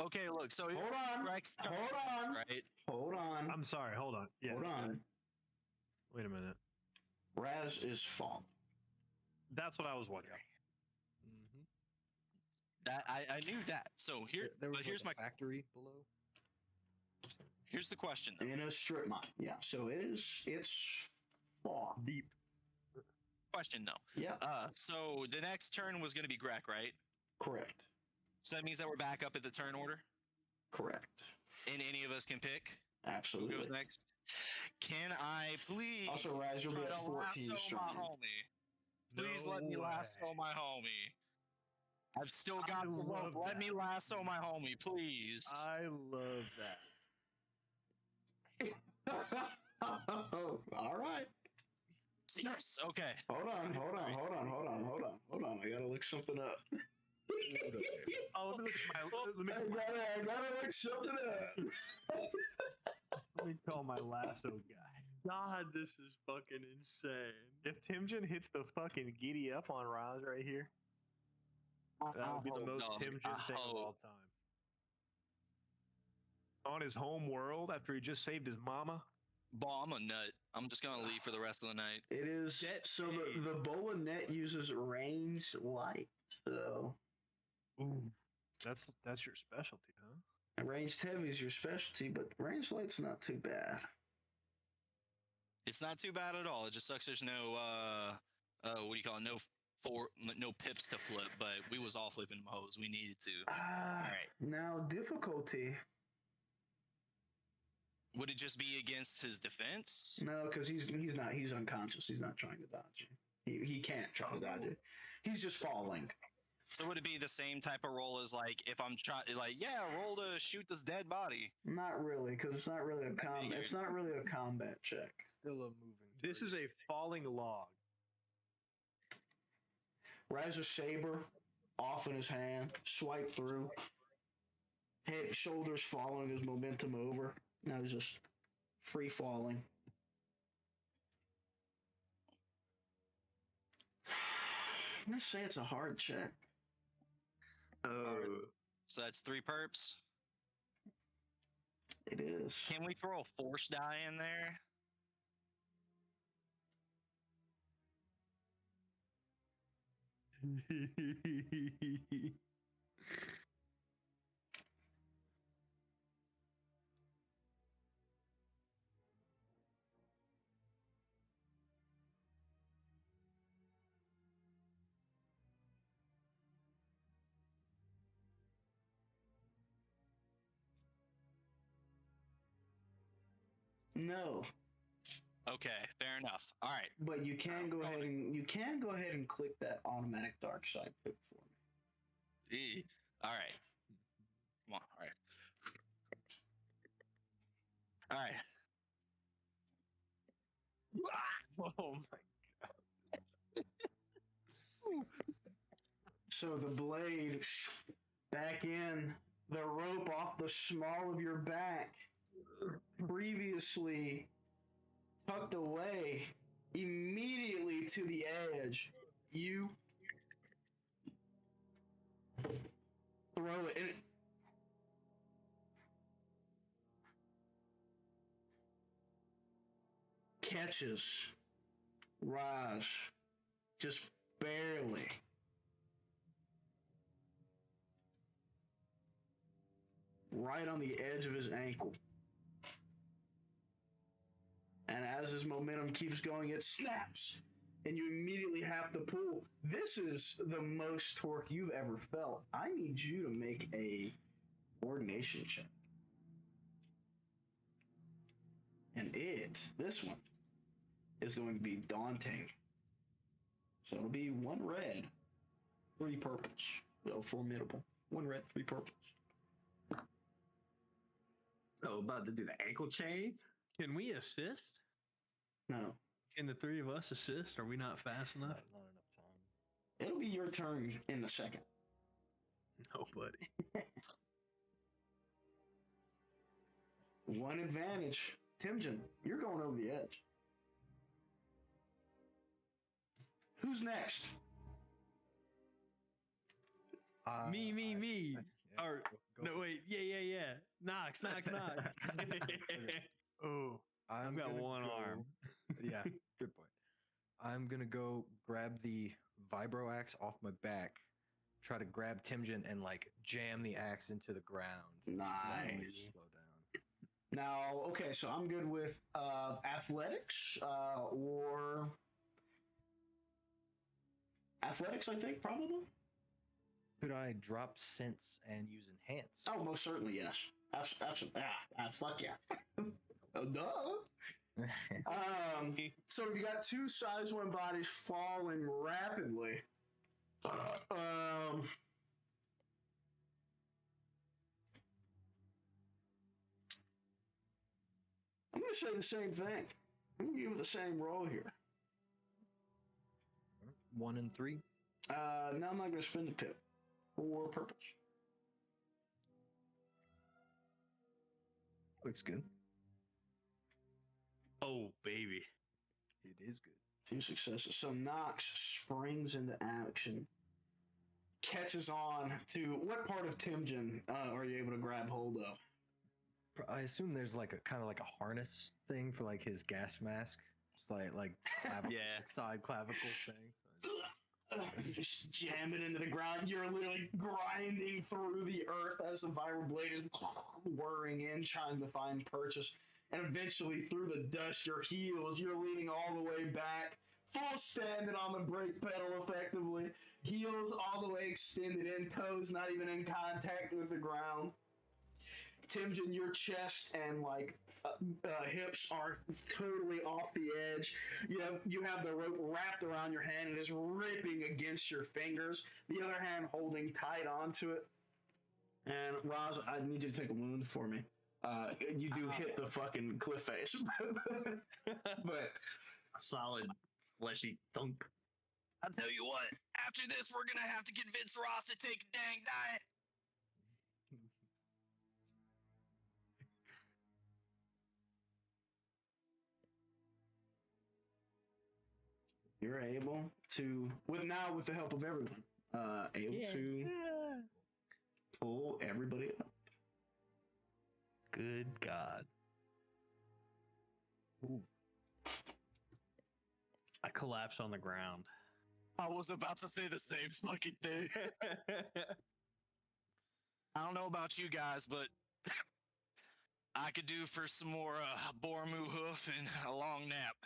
Okay, look. So Hold on. Grek's Hold on. right? Hold on. I'm sorry. Hold on. Yeah. Hold on. Wait a minute. Raz is falling. That's what I was wondering. That I knew that. So here, There was but here's my like a factory below. here's the question. Though. In a strip mine. Yeah. So it's far. Deep. Question though. Yeah. So the next turn was going to be Grek, right? Correct. So that means that we're back up at the turn order, Correct. and any of us can pick. Absolutely. Who goes next? Can I please Also, Raz, you'll be try at to 14 lasso strong. my homie? Please let me No lasso way. my homie. I've still I got the rope. love Let me that. lasso my homie, please. I love that. All right. Yes. Okay. Hold on. I gotta look something up. Oh, let me look at my. I gotta look something up. Let me call my lasso guy. God, this is fucking insane. If Timjin hits the fucking giddy up on Raz right here, that would be the most Timjin thing of all time. On his home world after he just saved his mama. Ball, I'm a nut. I'm just gonna leave for the rest of the night. It is Get so paid. the bola net uses ranged light. So Ooh, that's your specialty, huh? and ranged heavy is your specialty, but ranged light's not too bad. It's not too bad at all. It just sucks there's no what do you call it? No pips to flip, but we was all flipping them hoes. We needed to. Right. Now difficulty. Would it just be against his defense? No, because he's unconscious. He's not trying to dodge you. He can't try to dodge it. He's just falling. So would it be the same type of roll as like if I'm trying roll to shoot this dead body? Not really, because it's not really a figured. It's not really a combat check. Still a moving. This is a falling log. Razor saber off in his hand, swipe through. Head, shoulders following his momentum over. Now he's just free falling. I'm gonna say it's a hard check. So that's 3 perps. It is. Can we throw a force die in there? No, Okay, fair enough. All right. but you can go ahead and click that automatic dark side pick for me. All right. Come on. All right. Oh my! So the blade back in, the rope off the small of your back, previously tucked away, immediately to the edge. You throw it, and it catches Raj just barely. Right on the edge of his ankle. And as his momentum keeps going, it snaps. And you immediately have to pull. This is the most torque you've ever felt. I need you to make a coordination check. And this one, is going to be daunting. So it'll be 1 red, 3 purples. So formidable. 1 red, 3 purples. Oh, about to do the ankle chain? Can we assist? No. Can the 3 of us assist? Are we not fast enough? Not enough time. It'll be your turn in a second. No, buddy. 1 advantage. Timjin, you're going over the edge. Who's next? Me. Yeah, Or go no, for it. wait. Yeah. Knox. Oh, I've got gonna 1 go- arm. Yeah, good point. I'm gonna go grab the vibro axe off my back, try to grab Timjin and like jam the axe into the ground. Nice. Slow down. Now, okay, so I'm good with athletics or athletics, I think, probably. Could I drop sense and use enhance? Oh, most certainly, yes. Fuck yeah. Duh. So we got two size 1 bodies falling rapidly. I'm gonna say the same thing. I'm gonna give it the same roll here. 1 and 3. Now I'm not gonna spend the pip for purpose. Looks good. Oh, baby. It is good. 2 successes. So Nox springs into action, catches on to what part of Timjin are you able to grab hold of? I assume there's like a kind of like a harness thing for like his gas mask. It's like clavicle, Yeah. side clavicle thing. So Just jam it into the ground. You're literally grinding through the earth as the viral blade is whirring in, trying to find purchase. And eventually, through the dust, your heels, you're leaning all the way back, full standing on the brake pedal effectively. Heels all the way extended in, toes not even in contact with the ground. Timjin, your chest and hips are totally off the edge. You have the rope wrapped around your hand and is ripping against your fingers. The other hand holding tight onto it. And Roz, I need you to take a wound for me. You do hit the fucking cliff face, but A solid fleshy thunk. I'll tell you what. After this, we're gonna have to convince Ross to take a dang diet. you're able to, with the help of everyone, to pull everybody up. Good God. Ooh. I collapse on the ground. I was about to say the same fucking thing. I don't know about you guys, but I could do for some more Bormu hoof and a long nap.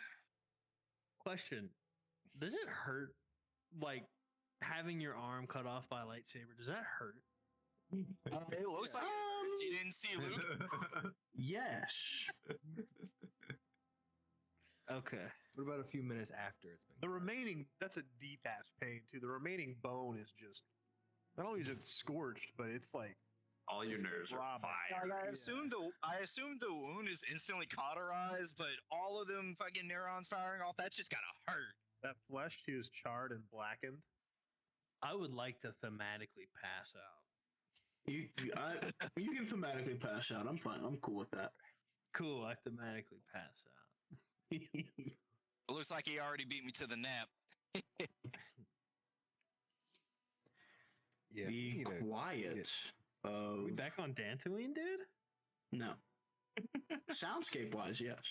Question. Does it hurt, like, having your arm cut off by a lightsaber? Does that hurt? It looks like you didn't see Luke. Yes. Okay. What about a few minutes after it's been? The remaining, that's a deep ass pain too. The remaining bone is just, not only is it scorched, but it's like All your nerves are Rob, fired. I assume the wound is instantly cauterized, but all of them fucking neurons firing off, that's just gotta hurt. that flesh too is charred and blackened. I would like to thematically pass out. You can thematically pass out. I'm fine. I'm cool with that. Cool, I thematically pass out. It looks like he already beat me to the nap. Yeah. The we need to quiet get- of We back on Dantooine, dude? no. Soundscape wise, yes.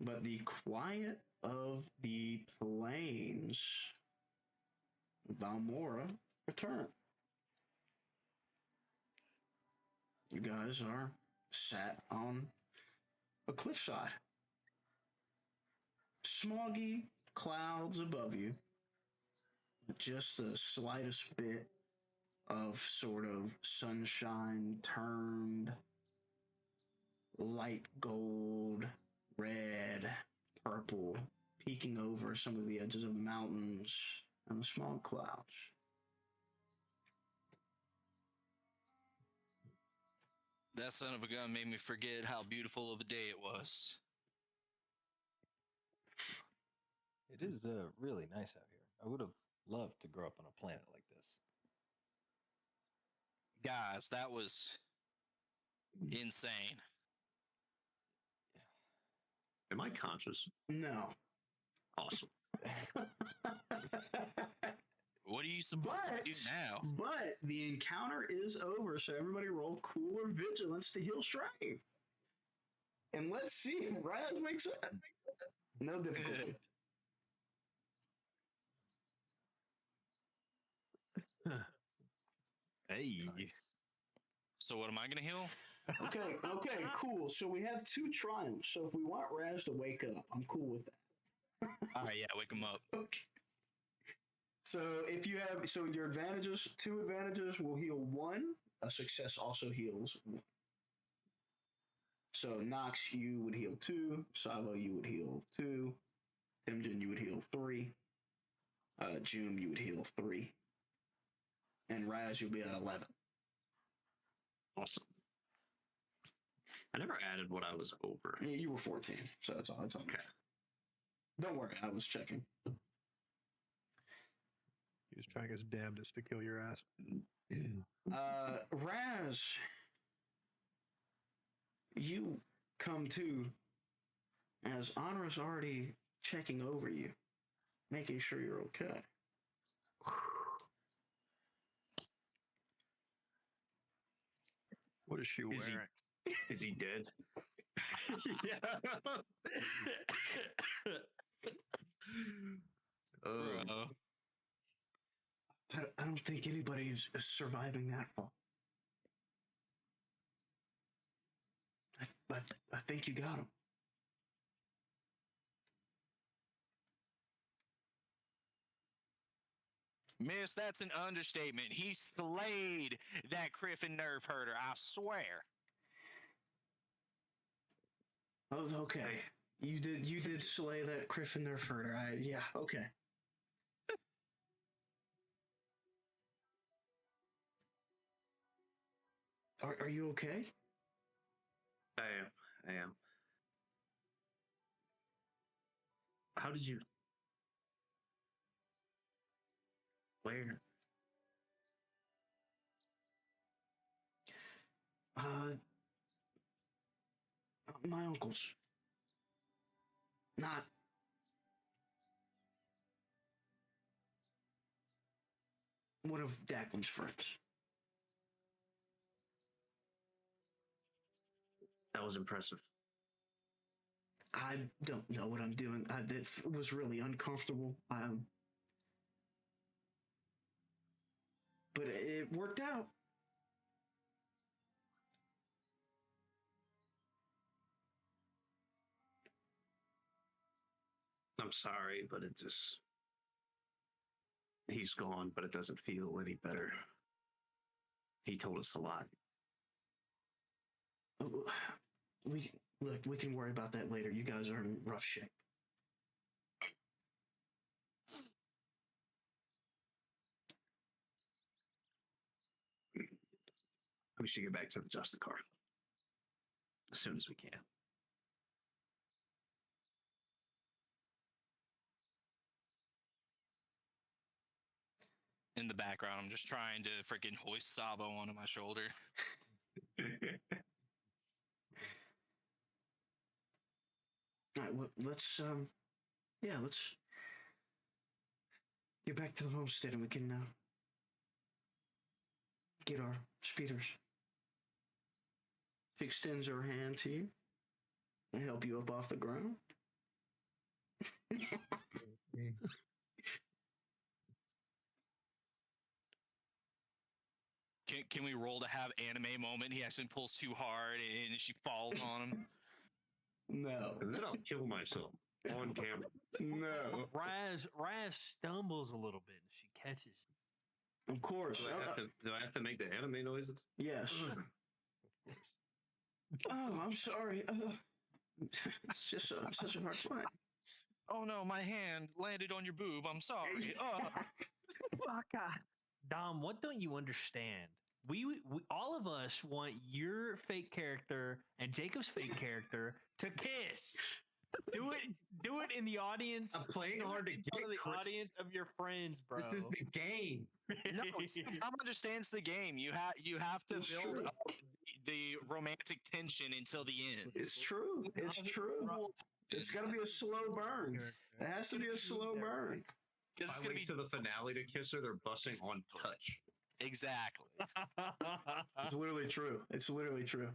But the quiet of the plains, Balmora, return. You guys are sat on a cliffside. Smoggy clouds above you. Just the slightest bit of sort of sunshine turned light gold, red, purple, peeking over some of the edges of the mountains and the small clouds. That son of a gun made me forget how beautiful of a day it was. It is really nice out here. I would have loved to grow up on a planet like this. Guys, that was insane. Am I conscious? No. Awesome. What are you supposed to do now? But the encounter is over, so everybody roll cooler vigilance to heal Shrine. And let's see if Raz makes it. No difficulty. Hey. Nice. So what am I gonna heal? Okay, cool. So we have 2 triumphs. So if we want Raz to wake up, I'm cool with that. All right, yeah, wake him up. Okay. So if you have, your advantages, 2 advantages will heal 1 a success also heals 1. So Nox, you would heal 2. Savo, you would heal 2. Timjin, you would heal 3. June, you would heal 3. And Raz, you'll be at 11. Awesome. I never added what I was over. Yeah, you were 14, so that's all. It's all. Okay. Don't worry, I was checking. He was trying his damnedest to kill your ass. Raz, you come to as Honor's already checking over you, making sure you're okay. What is she Is he- wearing? Is he dead? Yeah. Bro. I don't think anybody is surviving that far. I think you got him. Miss, that's an understatement. He slayed that Griffin nerve herder, I swear. Oh, okay. You did slay that Griffin nerf herder. Yeah, okay. Are you okay? I am. How did you? Where? My uncle's. Not. One of Dacklin's friends. That was impressive. I don't know what I'm doing. That was really uncomfortable. But it worked out. I'm sorry, but it just. He's gone, but it doesn't feel any better. He told us a lot. We can worry about that later. You guys are in rough shape. We should get back to the Justicar as soon as we can. In the background, I'm just trying to freaking hoist Sabo onto my shoulder. All right, well, let's get back to the homestead and we can get our speeders. She extends her hand to you and help you up off the ground. Can we roll to have anime moment? He actually pulls too hard and she falls on him. No. And then I'll kill myself on camera. No. Raz stumbles a little bit and she catches him. Of course. Do I have to make the anime noises? Yes. Oh, I'm sorry. It's just such a hard fight. Oh no, my hand landed on your boob. I'm sorry. Dom, what don't you understand? We all of us want your fake character and Jacob's fake character to kiss. Do it in the audience. I'm playing hard to in get front of the Chris. audience of your friends, bro. This is the game. No, Tom understands the game. You have to It's build true. up the romantic tension until the end. It's true. It's true. It's got to be a slow burn. It has to be a slow burn. Because it's I gonna wait be to the finale to kiss her. They're busting on touch. exactly. It's literally true. It's literally true.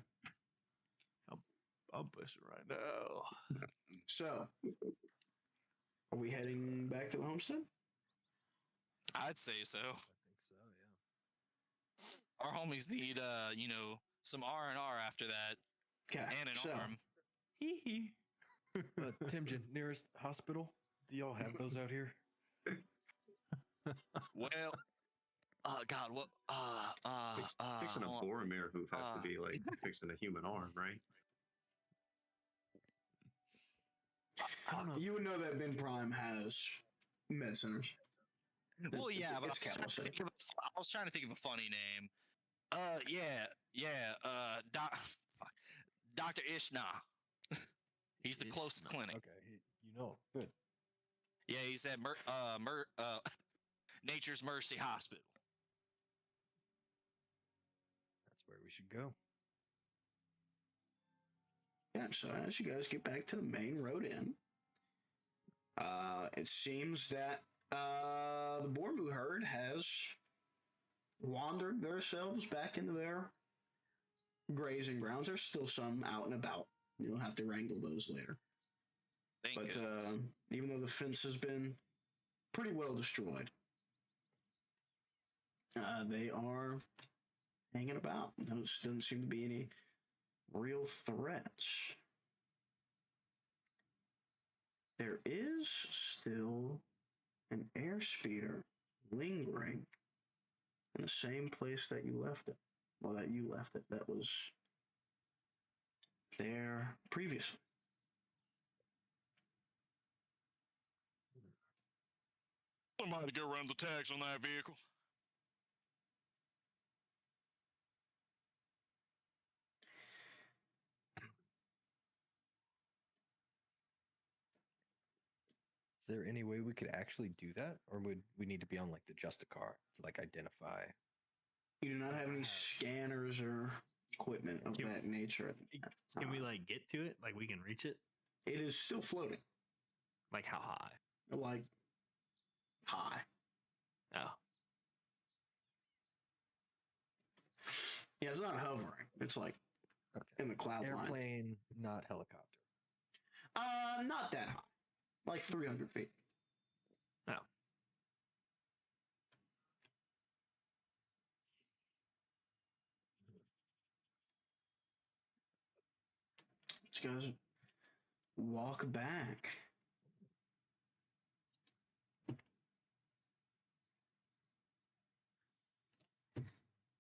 I'm pushing right now. So, are we heading back to the homestead? I'd say so. I think so, yeah. Our homies need some R&R after that Okay. and an so, arm. Timjin, nearest hospital. Do y'all have those out here? Well, God, what? Fixing a hold on. Boromir hoof has to be like fixing a human arm, right? I don't know. You would know that Ben Prime has med centers. Well, It's- yeah, but it's capital city. I was trying to think of a funny name. Yeah. Dr. Ishna. He's the closest clinic. Okay, you know, good. Yeah, he's at Nature's Mercy Hospital. That's where we should go. Yeah, so as you guys get back to the main road in, it seems that the Bormu herd has wandered themselves back into their grazing grounds. There's still some out and about. You'll have to wrangle those later. Thank But goodness. even though the fence has been pretty well destroyed, they are hanging about. Those doesn't seem to be any real threats. There is still an airspeeder lingering in the same place that you left it. Well, that you left it. That was there previously. Somebody go run the tags on that vehicle. Is there any way we could actually do that, or would we need to be on like the Justicar to like identify? You do not have any scanners or equipment of Can- that nature. Can we like get to it? Like we can reach it? It is still floating, Like how high? like high. Oh. Yeah, it's not hovering. It's like Okay. in the cloud line. Airplane, not helicopter. Not that high. Like 300 feet. Oh. You guys walk back.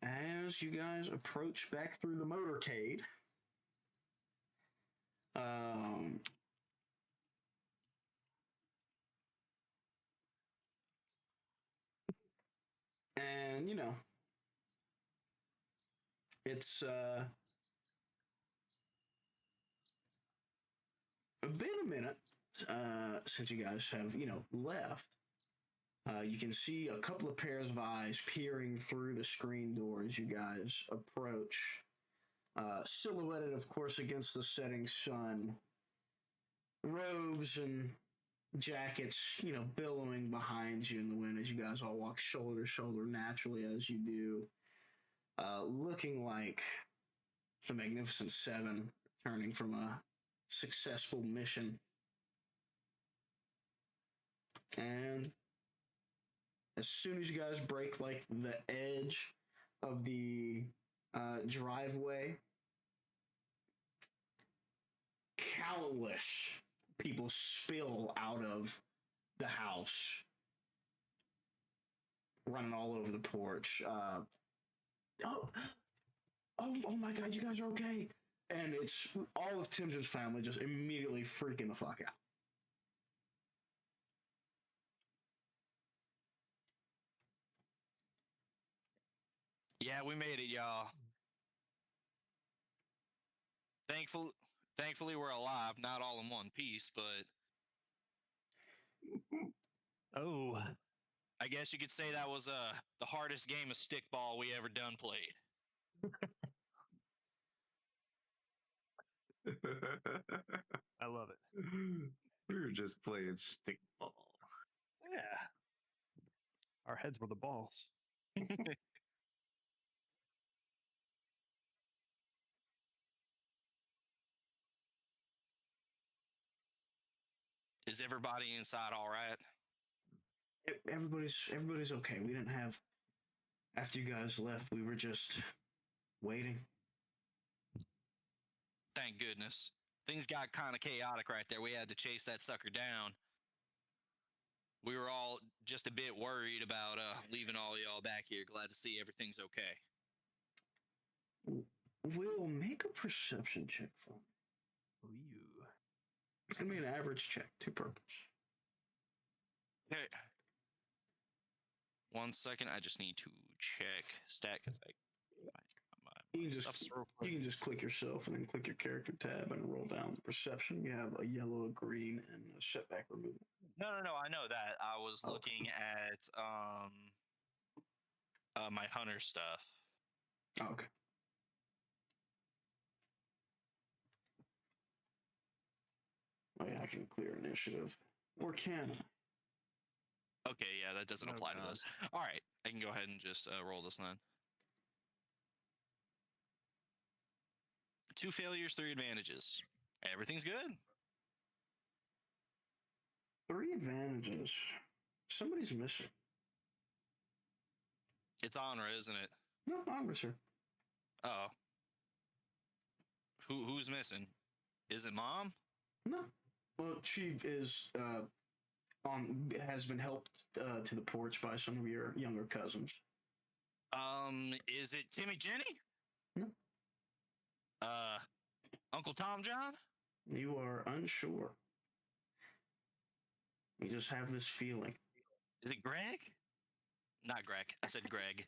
As you guys approach back through the motorcade, and you know, it's been a minute since you guys have left. You can see a couple of pairs of eyes peering through the screen door as you guys approach. Silhouetted, of course, against the setting sun. Robes and jackets, billowing behind you in the wind as you guys all walk shoulder to shoulder naturally as you do. Looking like the Magnificent Seven returning from a successful mission. And as soon as you guys break like the edge of the driveway, countless people spill out of the house, running all over the porch. Oh my God, you guys are okay. And it's all of Tim's family just immediately freaking the fuck out. Yeah, we made it, y'all. Thankfully, we're alive. Not all in one piece, but Oh. I guess you could say that was the hardest game of stickball we ever done played. I love it. We were just playing stickball. Yeah. Our heads were the balls. Is everybody inside all right? Everybody's okay. We didn't have, after you guys left, we were just waiting. Thank goodness. Things got kind of chaotic right there. We had to chase that sucker down. we were all just a bit worried about leaving all y'all back here. Glad to see everything's okay. Will make a perception check for me. Ooh. It's gonna be an average check, 2 purples. Okay. 1 second, I just need to check stat because You can just click yourself and then click your character tab and roll down the perception. You have a yellow, a green, and a setback removal. No, I know that. I was looking at my hunter stuff. Okay. Oh yeah, I can clear initiative. Or can I? Okay, yeah, that doesn't Oh, apply to God. this. All right, I can go ahead and just roll this then. 2 failures, 3 advantages. Everything's good. 3 advantages. Somebody's missing. It's Honor, isn't it? No, I'm missing. Oh. Who's missing? Is it Mom? No. Well, she is has been helped to the porch by some of your younger cousins. Is it Timmy Jenny? No. Uncle Tom John? You are unsure. You just have this feeling. Is it Greg? Not Greg. I said Greg.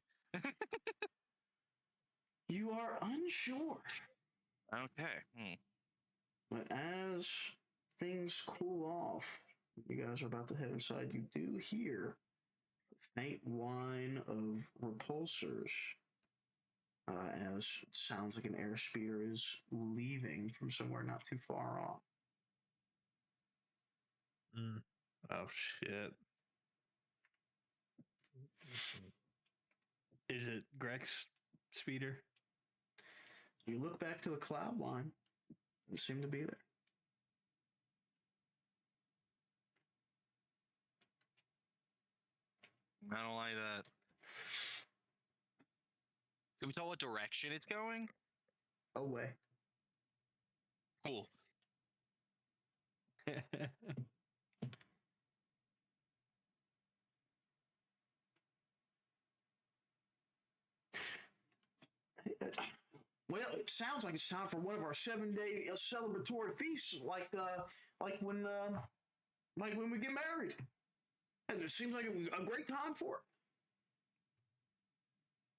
You are unsure. Okay. But as things cool off, you guys are about to head inside. You do hear the faint whine of repulsors as it sounds like an airspeeder is leaving from somewhere not too far off. Oh shit! Is it Greg's speeder? You look back to the cloud line. It seemed to be there. I don't like that. Can we tell what direction it's going? Away. Cool. Well, it sounds like it's time for one of our 7-day celebratory feasts, like when we get married. And it seems like a great time for it.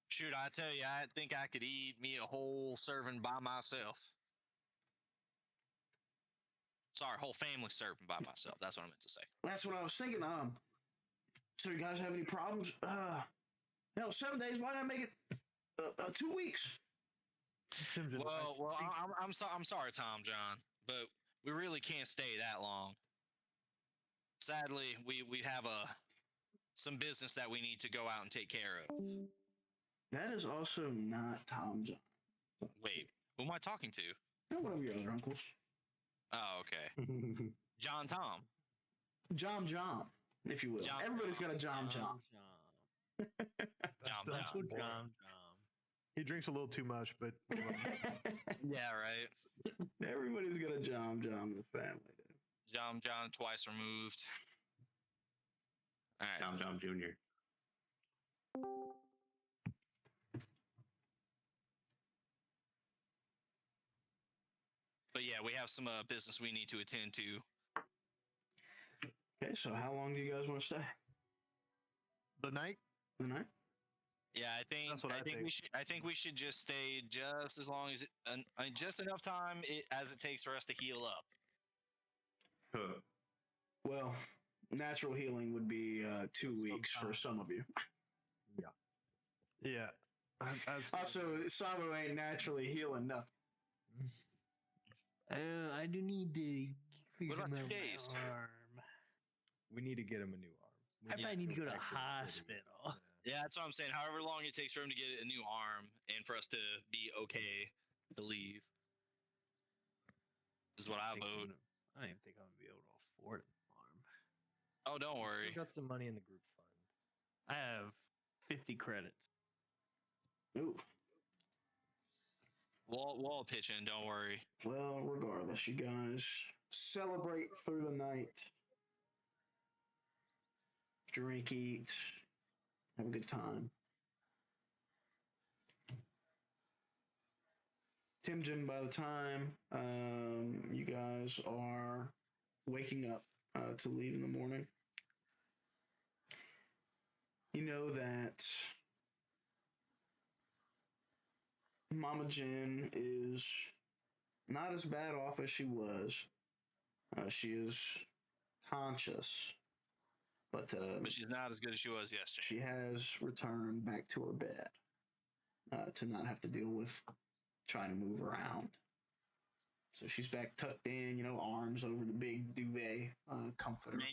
Shoot, I tell you, I think I could eat me a whole serving by myself. Sorry, whole family serving by myself. That's what I meant to say. That's what I was thinking. So you guys have any problems? 7 days. Why not make it 2 weeks? Well, I'm sorry, Tom John, but we really can't stay that long. Sadly, we have some business that we need to go out and take care of. That is also not Tom John. Wait, who am I talking to? Not one of your other uncles. Oh, okay. John Tom. John, if you will. John Everybody's got a John. John. He drinks a little too much, but Yeah, right. Everybody's got a John in the family. Dude. John twice removed. All right. Tom Jr. But yeah, we have some business we need to attend to. Okay, so how long do you guys want to stay? the night. The night? Yeah, I think That's what I think. we should. I think we should just stay just as long as just enough time as it takes for us to heal up. Huh. Well, natural healing would be 2 weeks for some of you. Yeah. Also, Samu ain't naturally healing nothing. I do need to figure What about out 2 my days? arm. We need to get him a new arm. We I need probably need to go to back the the city. hospital. Yeah, that's what I'm saying. However long it takes for him to get a new arm and for us to be okay to leave is what I vote. I don't even think I'm gonna be able to afford an arm. Oh, don't worry. Still got some money in the group fund. I have 50 credits. Ooh. We'll all pitch in. Don't worry. Well, regardless, you guys celebrate through the night. drink, eat, have a good time. Timjen, by the time you guys are waking up to leave in the morning, you know that Mama Jen is not as bad off as she was. She is conscious, but she's not as good as she was yesterday. she has returned back to her bed to not have to deal with trying to move around. So she's back tucked in, arms over the big duvet comforter. Man,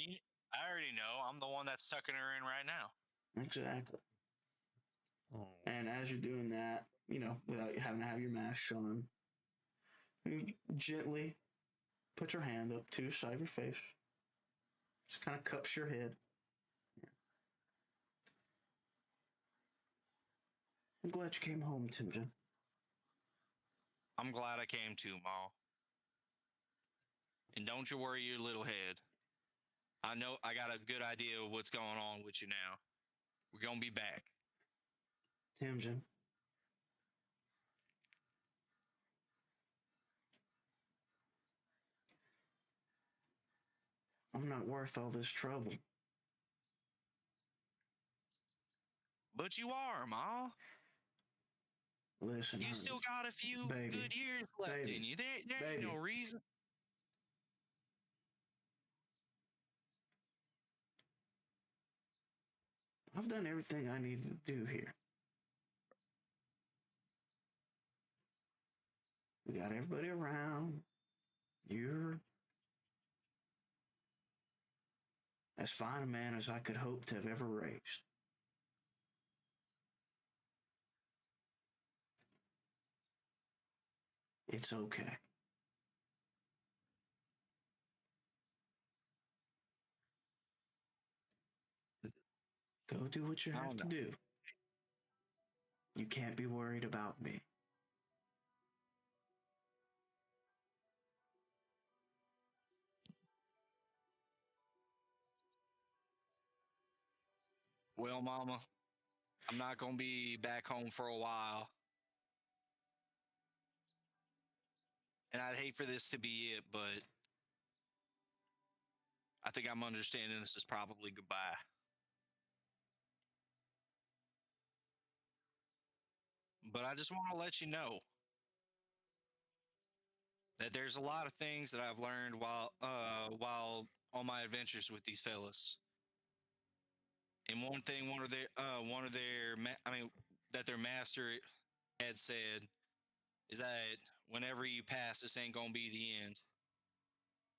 I already know. I'm the one that's tucking her in right now. Exactly. Oh. And as you're doing that, without having to have your mask on, you gently put your hand up to the side of your face. Just kind of cups your head. I'm glad you came home, Timjen. I'm glad I came too, Ma. And don't you worry your little head. I know I got a good idea of what's going on with you now. We're going to be back. Timjen. I'm not worth all this trouble. But you are, Ma. Listen, You Ernest, still got a few baby, good years left baby, in you. There ain't baby. no reason. I've done everything I need to do here. We got everybody around. You're as fine a man as I could hope to have ever raised. It's okay. Go do what you have to do. You can't be worried about me. Well, Mama, I'm not going to be back home for a while. And I'd hate for this to be it, but I think I'm understanding this is probably goodbye. But I just want to let you know that there's a lot of things that I've learned while on my adventures with these fellas. And one thing, that their master had said is that whenever you pass, this ain't gonna be the end.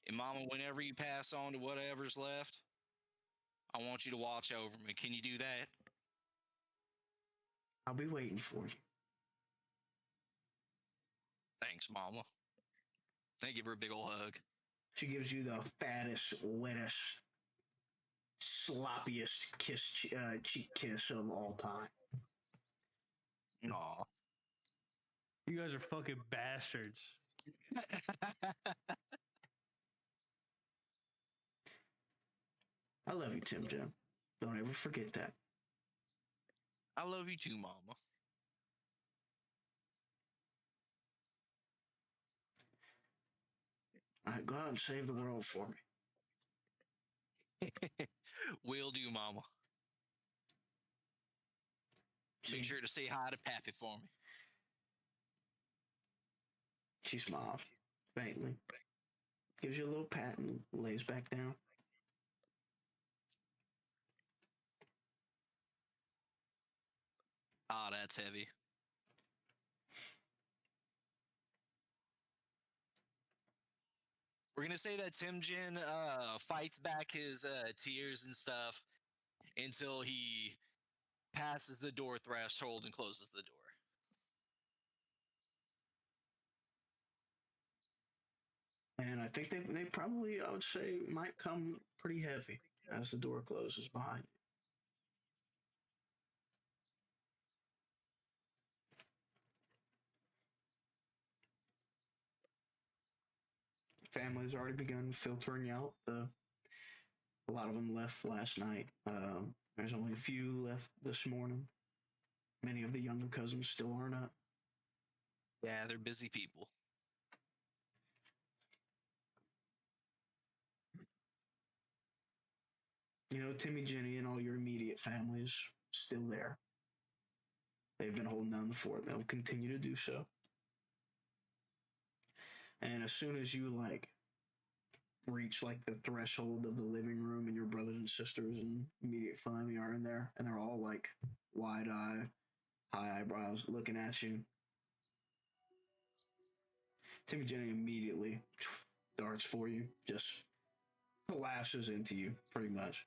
And Mama, whenever you pass on to whatever's left, I want you to watch over me. Can you do that? I'll be waiting for you. Thanks, Mama. I give her a big old hug. She gives you the fattest, wettest, sloppiest cheek kiss of all time. Aw. You guys are fucking bastards. I love you, Timjen. Don't ever forget that. I love you too, Mama. All right, go out and save the world for me. Will do, Mama. Make sure to say hi to Pappy for me. She smiles faintly, gives you a little pat and lays back down. Ah, that's heavy. We're gonna say that Timjen fights back his tears and stuff until he passes the door threshold and closes the door. And I think they probably, I would say, might come pretty heavy as the door closes behind you. Family's already begun filtering out the A lot of them left last night. There's only a few left this morning. Many of the younger cousins still aren't up. Yeah, they're busy people. You know, Timmy, Jenny, and all your immediate families still there. They've been holding down the fort. They'll continue to do so. And as soon as you reach the threshold of the living room, and your brothers and sisters and immediate family are in there, and they're all wide eye, high eyebrows, looking at you. Timmy Jenny immediately darts for you, just collapses into you, pretty much.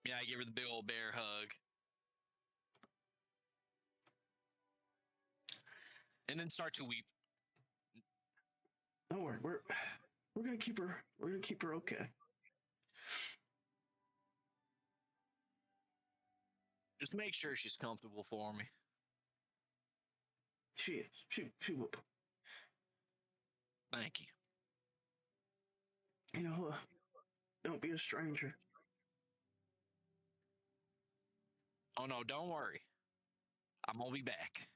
Yeah, I give her the big old bear hug. And then start to weep. Don't worry, we're gonna keep her. We're gonna keep her okay. Just make sure she's comfortable for me. She is. She will. Thank you. You know, don't be a stranger. Oh no, don't worry. I'm gonna be back.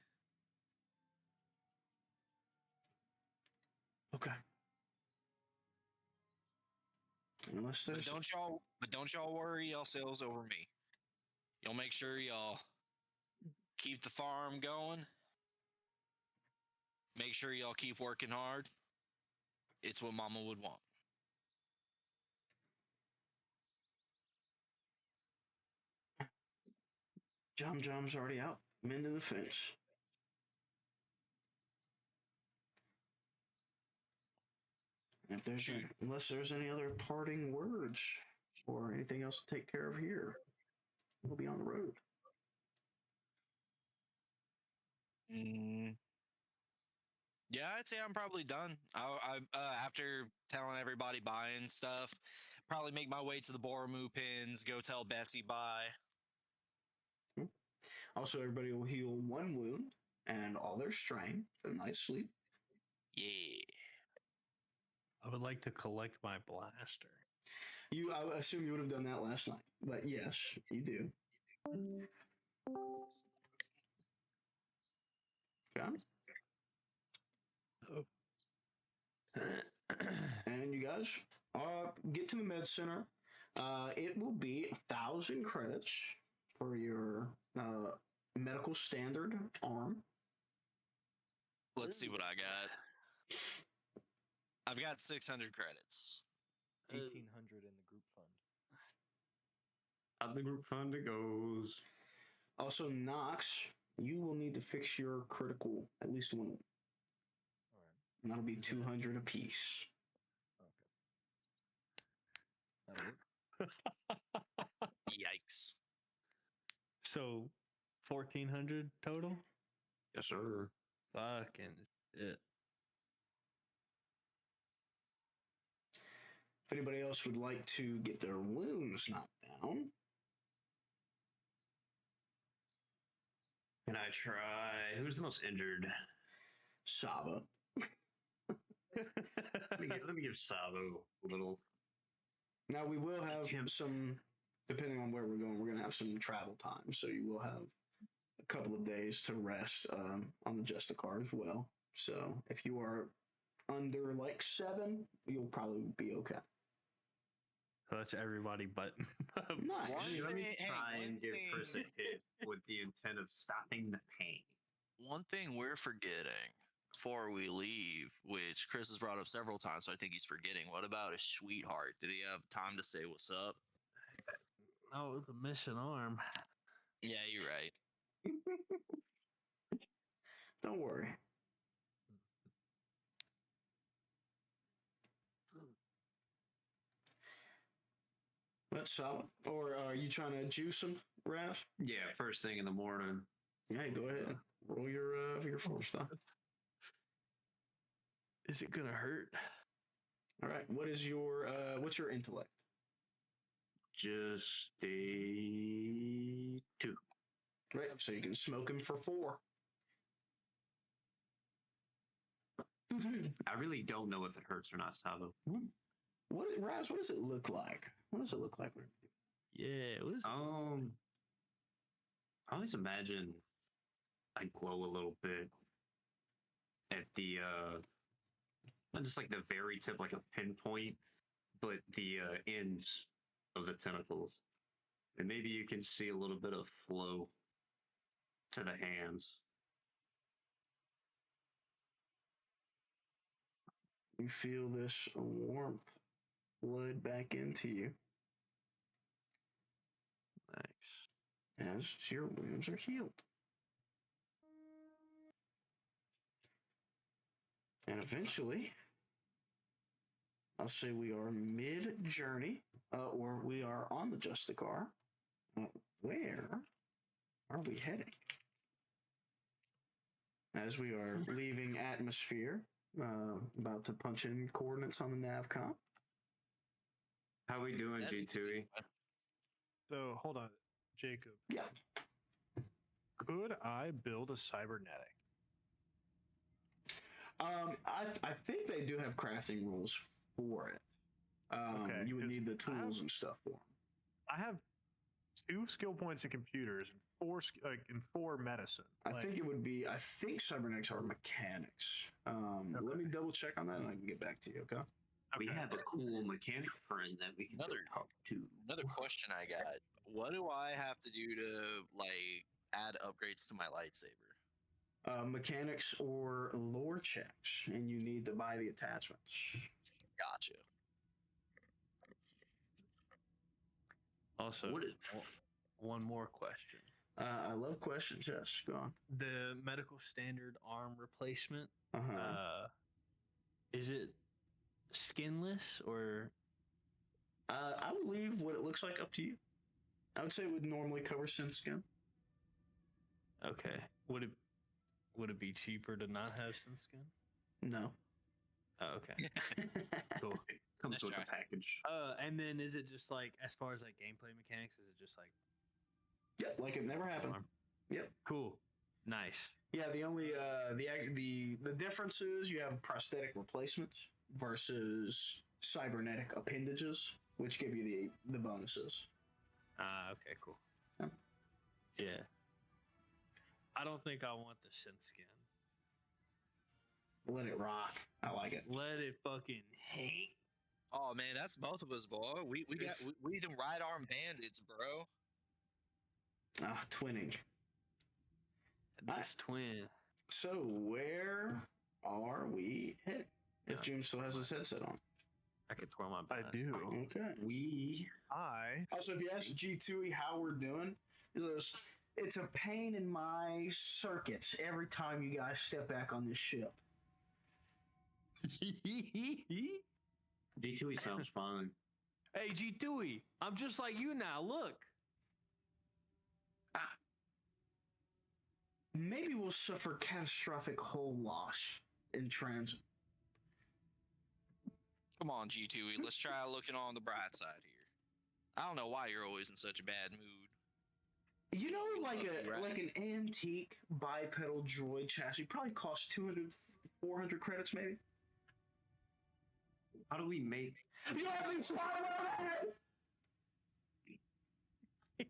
Okay. Unless But there's don't y'all worry yourselves over me. Y'all make sure y'all keep the farm going. Make sure y'all keep working hard. It's what Mama would want. Jom's already out, mending the fence. And if there's unless there's any other parting words or anything else to take care of here, we'll be on the road. Yeah, I'd say I'm probably done. I after telling everybody bye and stuff, probably make my way to the Boromu pins, go tell Bessie bye. Also, everybody will heal one wound and all their strain for the night's sleep. Yeah. I would like to collect my blaster. I assume you would have done that last night, but yes, you do. Okay. Oh. And you guys get to the med center. It will be 1,000 credits for your medical standard arm. Let's see what I got. I've got 600 credits. 1,800 in the group fund. Out the group fund it goes. Also, Knox, you will need to fix your critical at least one. All right. And that'll be Is that- 200 apiece. Okay. That'll work. Yikes. So, 1,400 total? Yes, sir. Fucking shit. If anybody else would like to get their wounds knocked down, Can I try? Who's the most injured? Saba. Let me give Sabo a little. Now we will have Attempt. some, depending on where we're going, we're going to have some travel time. So you will have a couple of days to rest on the Justicar as well. So if you are under 7, you'll probably be okay. So that's everybody but. Nice. One Let me thing- try hey, and one give thing- Chris a hit with the intent of stopping the pain. One thing we're forgetting before we leave, which Chris has brought up several times, so I think he's forgetting. What about his sweetheart? Did he have time to say what's up? Oh, it was a missing arm. Yeah, you're right. Don't worry. That's solid. Or are you trying to juice them, Raz? Yeah, first thing in the morning. Yeah, go ahead. Roll your force die. Is it gonna hurt? All right. What's your intellect? Just a 2. Right. So you can smoke him for 4. I really don't know if it hurts or not, Savo. What, Raz? What does it look like? What does it look like? Yeah. What is I always imagine I glow a little bit at the not just like the very tip, like a pinpoint, but the ends of the tentacles, and maybe you can see a little bit of flow to the hands. You feel this warmth flood back into you nice? as your wounds are healed. And eventually, I'll say we are mid-journey, or we are on the Justicar. Where are we heading? As we are leaving atmosphere, about to punch in coordinates on the nav comp. How we doing, G2E? So hold on, Jacob. Yeah. Could I build a cybernetic? I think they do have crafting rules for it. Okay, You would 'cause need the I tools have- and stuff for them. I have 2 skill points in computers and 4 medicine. I think it would be. I think cybernetics are mechanics. Let me double check on that, and I can get back to you. Okay. We have a cool mechanic friend that we can go Another- talk to. Another question I got: what do I have to do to like add upgrades to my lightsaber? Mechanics or lore checks, and you need to buy the attachments. Gotcha. Also, What is one more question. I love questions. Yes, go on. The medical standard arm replacement, Uh-huh. is it skinless or I would leave what it looks like up to you. I would say it would normally cover sin skin. okay? Would it be cheaper to not have sin skin? No. Oh, okay, cool. comes Nice with try. the package. And then is it just like as far as like gameplay mechanics? Is it just like Yep, like it never happened. arm? Yep. Cool, nice. Yeah, the only the difference is you have prosthetic replacements versus cybernetic appendages, which give you the bonuses. Okay, cool. Yeah. Yeah. I don't think I want the sin skin. Let it rock. I like it. Let it fucking hang. Oh man, that's both of us, boy. We got It's- we them right arm bandits, bro. Twinning. This twin. So where are we heading? If June still has his headset on. I could throw my. I blast. do. Okay. I Also, if you ask G2E how we're doing, he goes, it's a pain in my circuits every time you guys step back on this ship. D2E sounds fun. Hey, G2E, I'm just like you now. Look. Maybe we'll suffer catastrophic hull loss in transit. Come on, G2E. Let's try looking on the bright side here. I don't know why you're always in such a bad mood. You know, like Right. like an antique bipedal droid chassis probably costs 200, 400 credits, maybe. How do we make? You haven't swallowed it!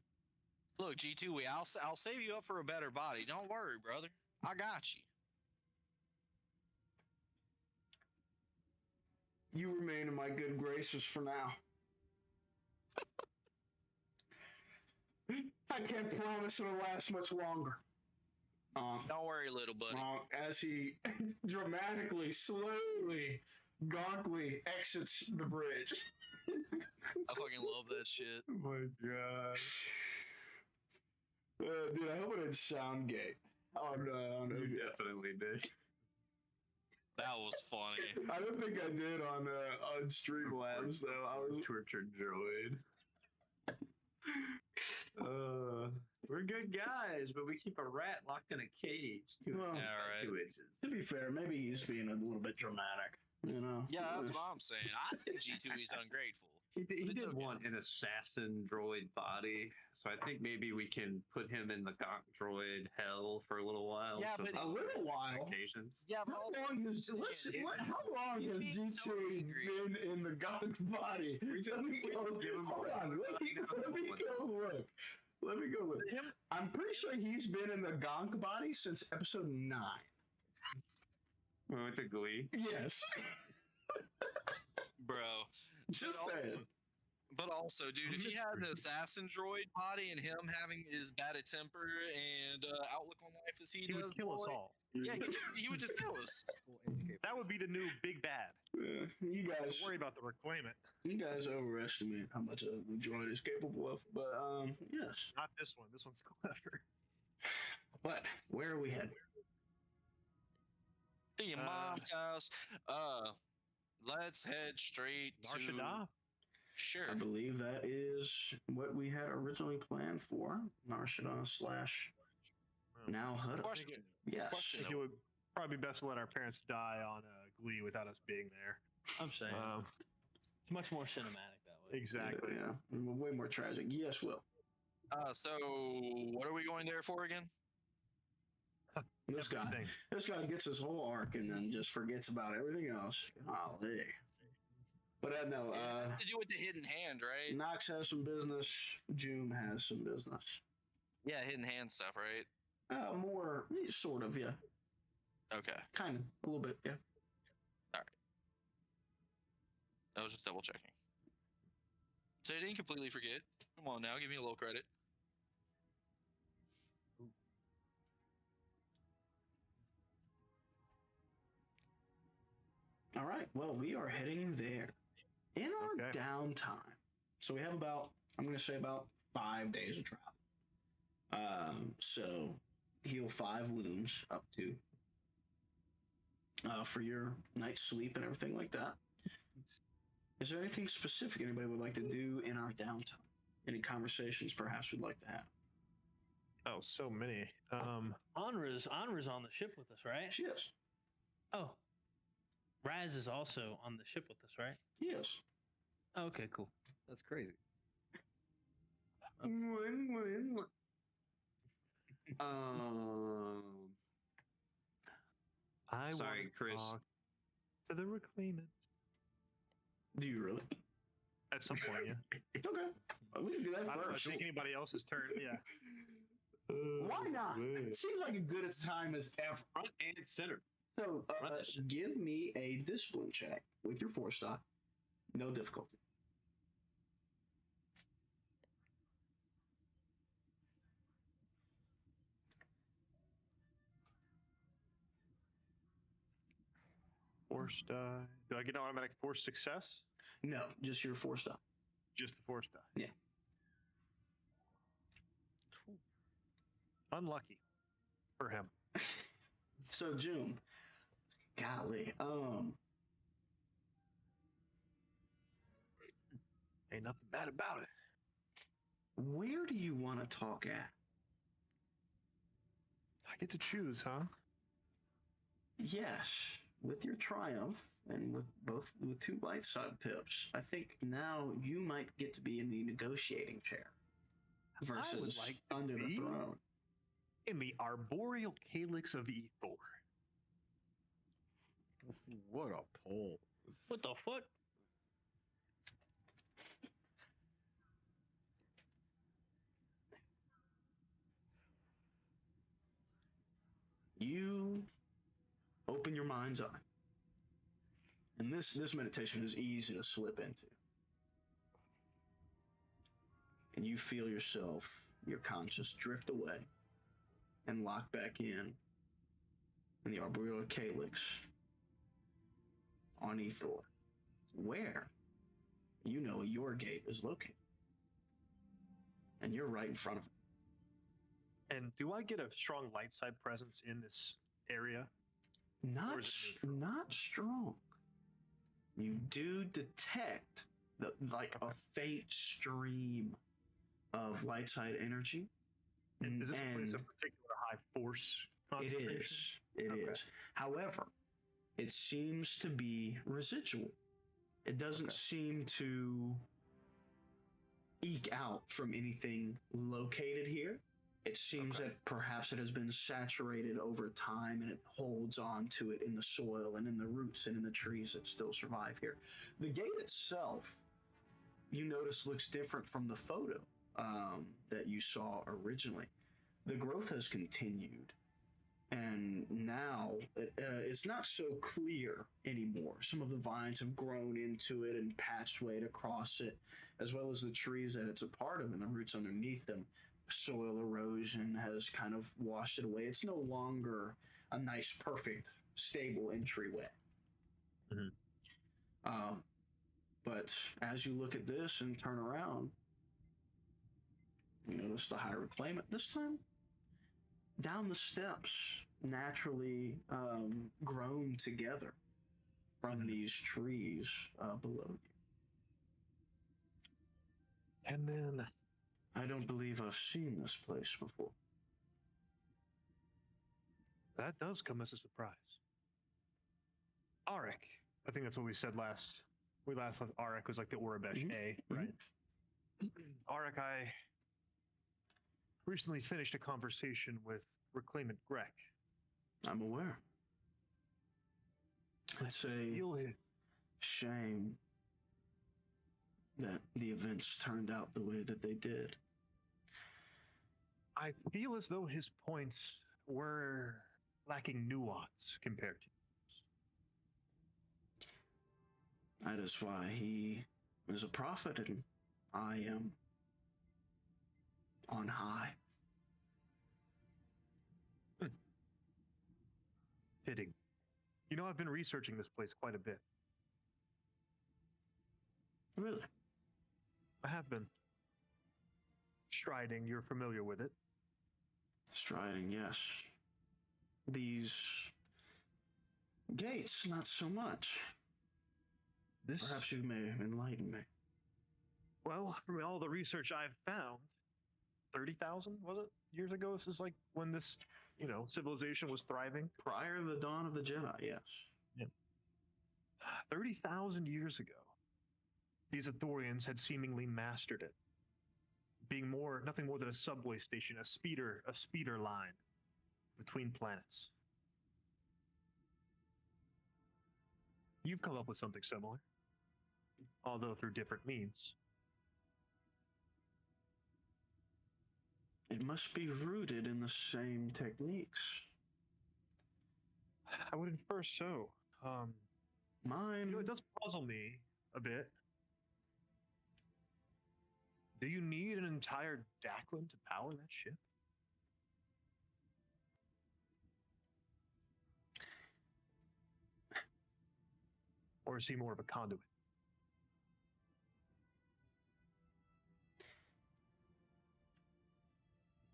Look, G2E, I'll save you up for a better body. Don't worry, brother. I got you. You remain in my good graces for now. I can't promise it'll last much longer. Don't worry, little buddy. As he dramatically, slowly, gauntly exits the bridge. I fucking love that shit. Oh my god. Dude, I hope it didn't sound gay. On You definitely did. That was funny. I don't think I did on Streamlabs though. I was Tortured droid. We're good guys, but we keep a rat locked in a cage. Well, All right. 2 inches. to be fair, maybe he's being a little bit dramatic. You know. Yeah, that's what I'm saying. I think G2E's ungrateful. He It's did okay. want an assassin droid body, So I think maybe we can put him in the Gok droid hell for a little while. Yeah, so but- that A little while. expectations. Yeah, but How also, long has how long He's has being so G2 angry. been in the Gok's body? Let me go. Hold on. Let me go look. Let me go look. him, I'm pretty sure he's been in the Gonk body since episode 9. We went to Glee. Yes. bro. Just But also- saying. But also, dude, if he had an assassin droid body and him having as bad a temper and outlook on life as he He does, would kill us boy, all. Yeah, he would just kill us. That would be the new big bad. You Don't guys, worry about the Reclaimant. you guys overestimate how much a droid is capable of. But yes. Not this one. This one's clever. But where are we heading? To your mom's house. Let's head straight to. Narshada? Sure. I believe that is what we had originally planned for. Narshada / now Huda. Question. Yes. I Question. think it would probably be best to let our parents die on Glee without us being there. I'm saying it's much more cinematic that way. Exactly. Yeah. Way more tragic. Yes, Will. So what are we going there for again? This guy. Everything. This guy gets his whole arc and then just forgets about everything else. Golly. But no, It has to do with the hidden hand, right? Knox has some business. Joom has some business. Yeah, hidden hand stuff, right? More, sort of, yeah. Okay. Kind of, a little bit, yeah. I was just double checking. So you didn't completely forget. Come on now, give me a little credit. All right, well, we are heading there in our Okay. downtime. So we have about, I'm going to say about 5 days of travel. So heal 5 wounds up to for your night's sleep and everything like that. Is there anything specific anybody would like to do in our downtime? Any conversations perhaps we'd like to have? Oh, so many. Anra's on the ship with us, right? She is. Oh, Raz is also on the ship with us, right? Yes. Okay, cool. That's crazy. I Sorry, wanna Chris. talk to the Reclaimant. Do you really? At some point, yeah. Okay. We can do that I don't know. first. Take anybody else's turn. Yeah. Why not? It seems like a good as time as ever. Front and center. So, Run this shit. give me a discipline check with your 4-star. No difficulty. Forced die. Do I get an automatic forced success? No, just your 4-star. Just the forced die. Yeah. Unlucky for him. So, June. Golly. Ain't nothing bad about it. Where do you want to talk at? I get to choose, huh? Yes, with your triumph and with 2 light side pips, I think now you might get to be in the negotiating chair versus like to under the be throne. In the arboreal calyx of Ethor. What a pull. What the fuck? You open your mind's eye. And this meditation is easy to slip into. And you feel yourself, your conscious drift away and lock back in the arboreal calyx on Ethor, where you know your gate is located. And you're right in front of it. And do I get a strong light side presence in this area? Not, Or is it neutral? not strong. You do detect like a faint stream of light side energy. Is this place and a particular high force it concentration? is. It is. Okay. However, it seems to be residual. It doesn't Okay. seem to eke out from anything located here. It seems that perhaps it has been saturated over time and it holds on to it in the soil and in the roots and in the trees that still survive here. The gate itself, you notice, looks different from the photo that you saw originally. The growth has continued, and now it's not so clear anymore. Some of the vines have grown into it and patched way across it, as well as the trees that it's a part of and the roots underneath them. Soil erosion has kind of washed it away. It's no longer a nice, perfect, stable entryway. But as you look at this and turn around, you notice the high reclaimant. This time, down the steps, naturally grown together from these trees below you. And then I don't believe I've seen this place before. that does come as a surprise. Arik, I think that's what we said last. We last left Arik was like the Urabesh A, right? Arik, I recently finished a conversation with Reclaimant Grek. I'm aware. It's a shame that the events turned out the way that they did. I feel as though his points were lacking nuance compared to yours. That is why he is a prophet and I am on high. Fitting. You know, I've been researching this place quite a bit. Really? I have been. Striding, you're familiar with it. Striding, yes. These gates, not so much. This, Perhaps you may enlighten me. well, from all the research I've found, 30,000, was it, years ago? This is like when this, civilization was thriving. Prior to the dawn of the Jedi, yes. 30,000 years ago, these Athorians had seemingly mastered it, being nothing more than a subway station, a speeder line between planets. You've come up with something similar, although through different means. It must be rooted in the same techniques. I would infer so. Mine. It does puzzle me a bit. Do you need an entire Daclin to power that ship? Or is he more of a conduit?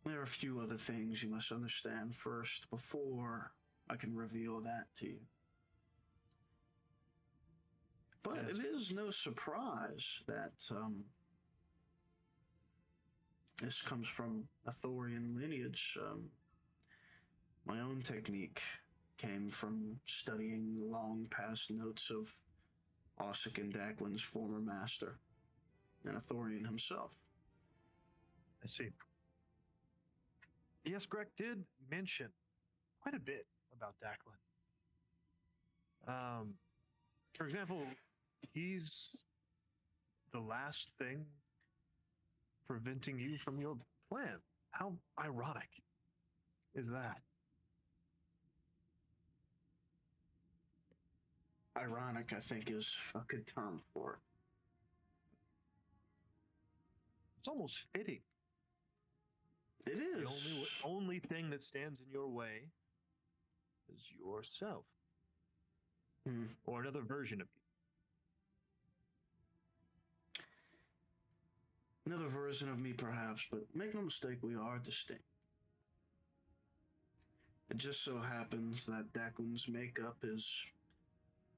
There are a few other things you must understand first before I can reveal that to you. But Yes. it is no surprise that this comes from a Thorian lineage. My own technique came from studying long past notes of Ossic and Daklin's former master, and a Thorian himself. I see. Yes, Greg did mention quite a bit about Daclin. For example, he's the last thing preventing you from your plan. How ironic is that? Ironic, I think, is a good term for it. It's almost fitting. It The is. only thing that stands in your way is yourself. Or another version of you. Another version of me, perhaps, but make no mistake, we are distinct. It just so happens that Daklin's makeup is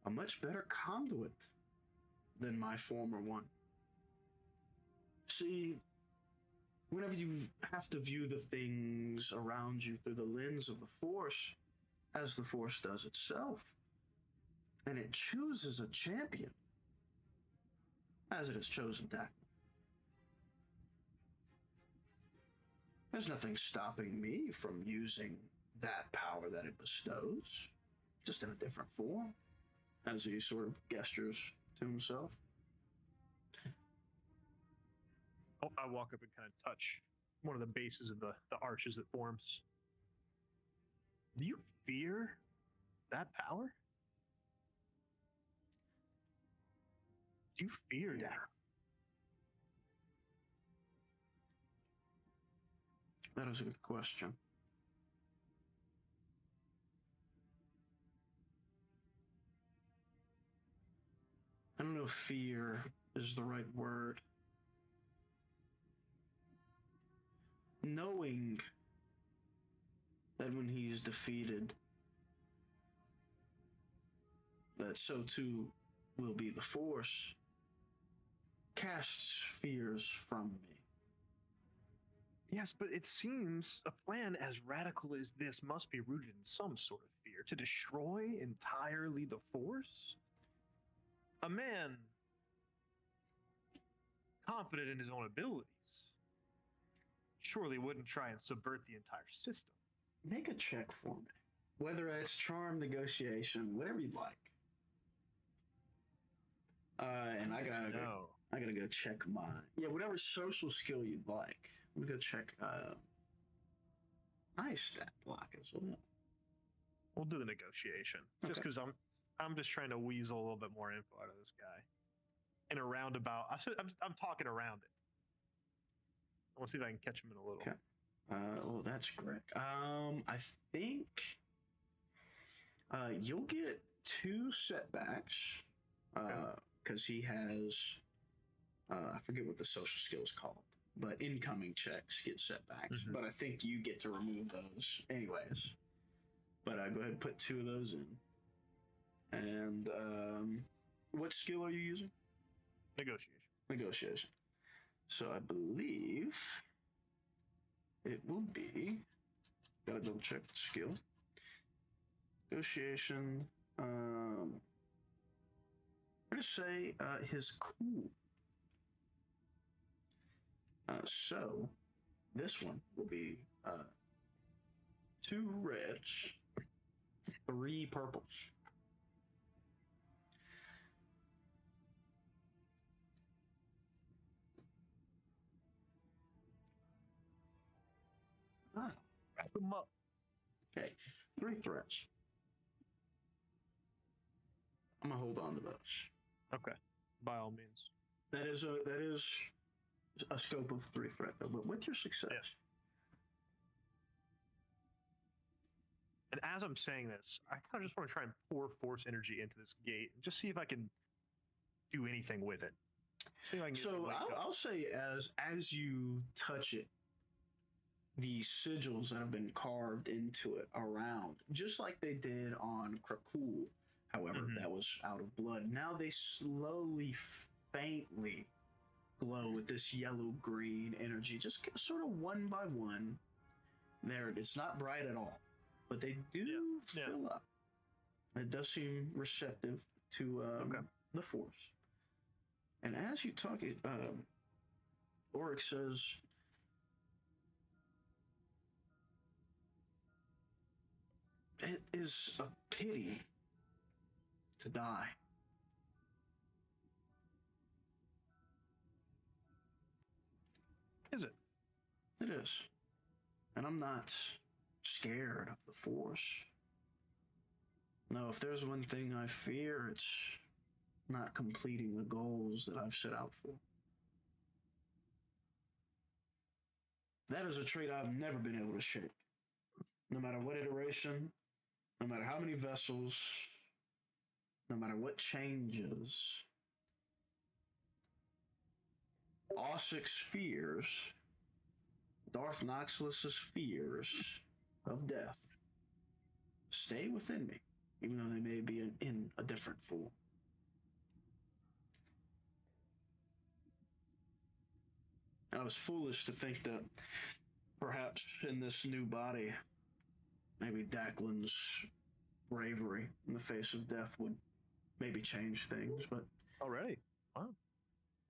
a much better conduit than my former one. See, whenever you have to view the things around you through the lens of the Force, as the Force does itself, and it chooses a champion, as it has chosen Daklin, There's nothing stopping me from using that power that it bestows, just in a different form, as he sort of gestures to himself. I walk up and kind of touch one of the bases of the arches that forms. Do you fear that power? Do you fear that? That is a good question. I don't know if fear is the right word. Knowing that when he's defeated, that so too will be the Force, casts fears from me. Yes, but it seems a plan as radical as this must be rooted in some sort of fear. To destroy entirely the Force? A man confident in his own abilities surely wouldn't try and subvert the entire system. Make a check for me. Whether it's charm, negotiation, whatever you'd like. And I gotta go check mine. Yeah, whatever social skill you'd like. Let me go check my stat block as well. We'll do the negotiation. Just Okay. because I'm just trying to weasel a little bit more info out of this guy. In a roundabout. I'm talking around it. I want to see if I can catch him in a little. Okay. Oh, that's Greg. I think you'll get 2 setbacks because he has I forget what the social skill is called, but incoming checks get setbacks. Mhm. But I think you get to remove those anyways. But go ahead and put 2 of those in. And what skill are you using? Negotiation. Negotiation. So I believe it will be. Gotta double check the skill. Negotiation. I'm gonna say his cool. So this one will be 2 reds, 3 purples. Ah, Wrap him up. okay, 3 threats. I'm gonna hold on to those. Okay. By all means. That is a scope of 3 threat though, but with your success. Yes. And as I'm saying this, I kind of just want to try and pour force energy into this gate and just see if I can do anything with it. See if I can get it to So wake up. I'll say as you touch it, the sigils that have been carved into it around, just like they did on Krakul, however, Mhm. that was out of blood. Now they slowly, faintly glow with this yellow-green energy, just sort of one by one. There, it's not bright at all, but they do Yeah. fill up. It does seem receptive to Okay. the Force. And as you talk, Oryx says, "It is a pity to die. Is it? It is. And I'm not scared of the Force. No, if there's one thing I fear, it's not completing the goals that I've set out for. That is a trait I've never been able to shake. No matter what iteration, no matter how many vessels, no matter what changes, Ossic's fears, Darth Noxlus's fears of death stay within me, even though they may be in a different form. I was foolish to think that perhaps in this new body, maybe Daklin's bravery in the face of death would maybe change things, but Already? Wow.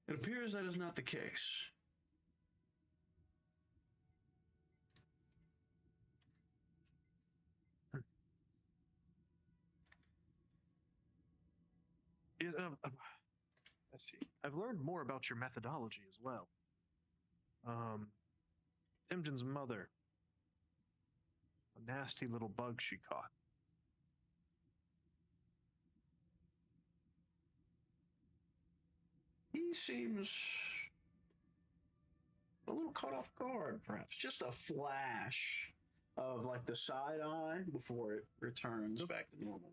it appears that is not the case. let's see. I've learned more about your methodology as well. Timjen's mother, a nasty little bug she caught. He seems a little caught off guard, perhaps. Just a flash of like the side eye before it returns back to normal.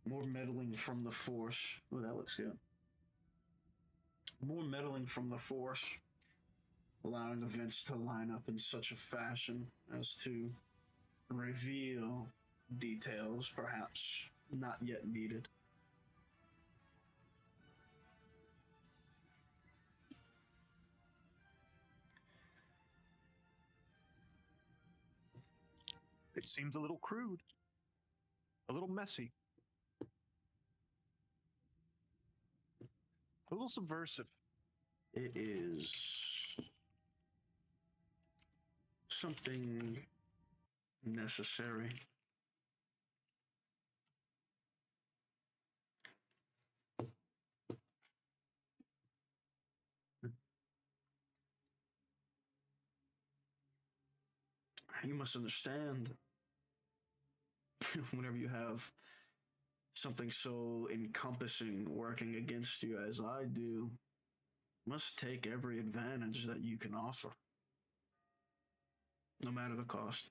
More meddling from the Force. Oh, that looks good. More meddling from the Force, allowing events to line up in such a fashion as to reveal details perhaps not yet needed. It seems a little crude, a little messy, a little subversive. It is something necessary. You must understand, whenever you have something so encompassing working against you as I do, must take every advantage that you can offer, no matter the cost.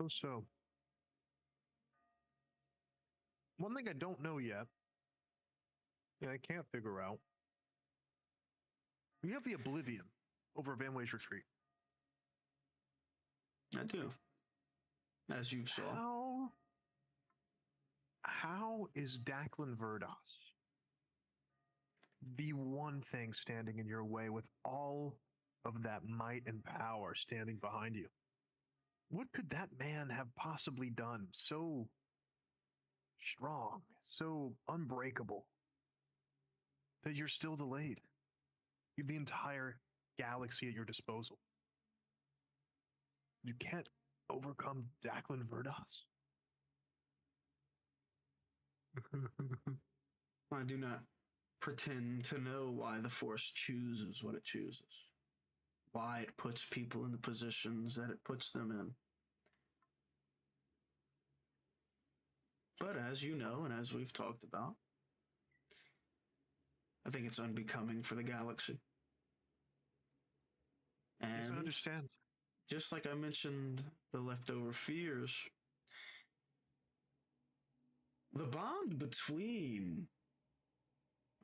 Oh, so. One thing I don't know yet, and I can't figure out, you have the Oblivion over Van Way's Retreat. I do. As you've saw. How is Daklin Verdos the one thing standing in your way with all of that might and power standing behind you? What could that man have possibly done so strong, so unbreakable, that you're still delayed? You have the entire galaxy at your disposal. You can't overcome Daklin Verdos. I do not pretend to know why the Force chooses what it chooses, why it puts people in the positions that it puts them in. But as you know, and as we've talked about, I think it's unbecoming for the galaxy. Yes, I And understand. just like I mentioned the leftover fears, the bond between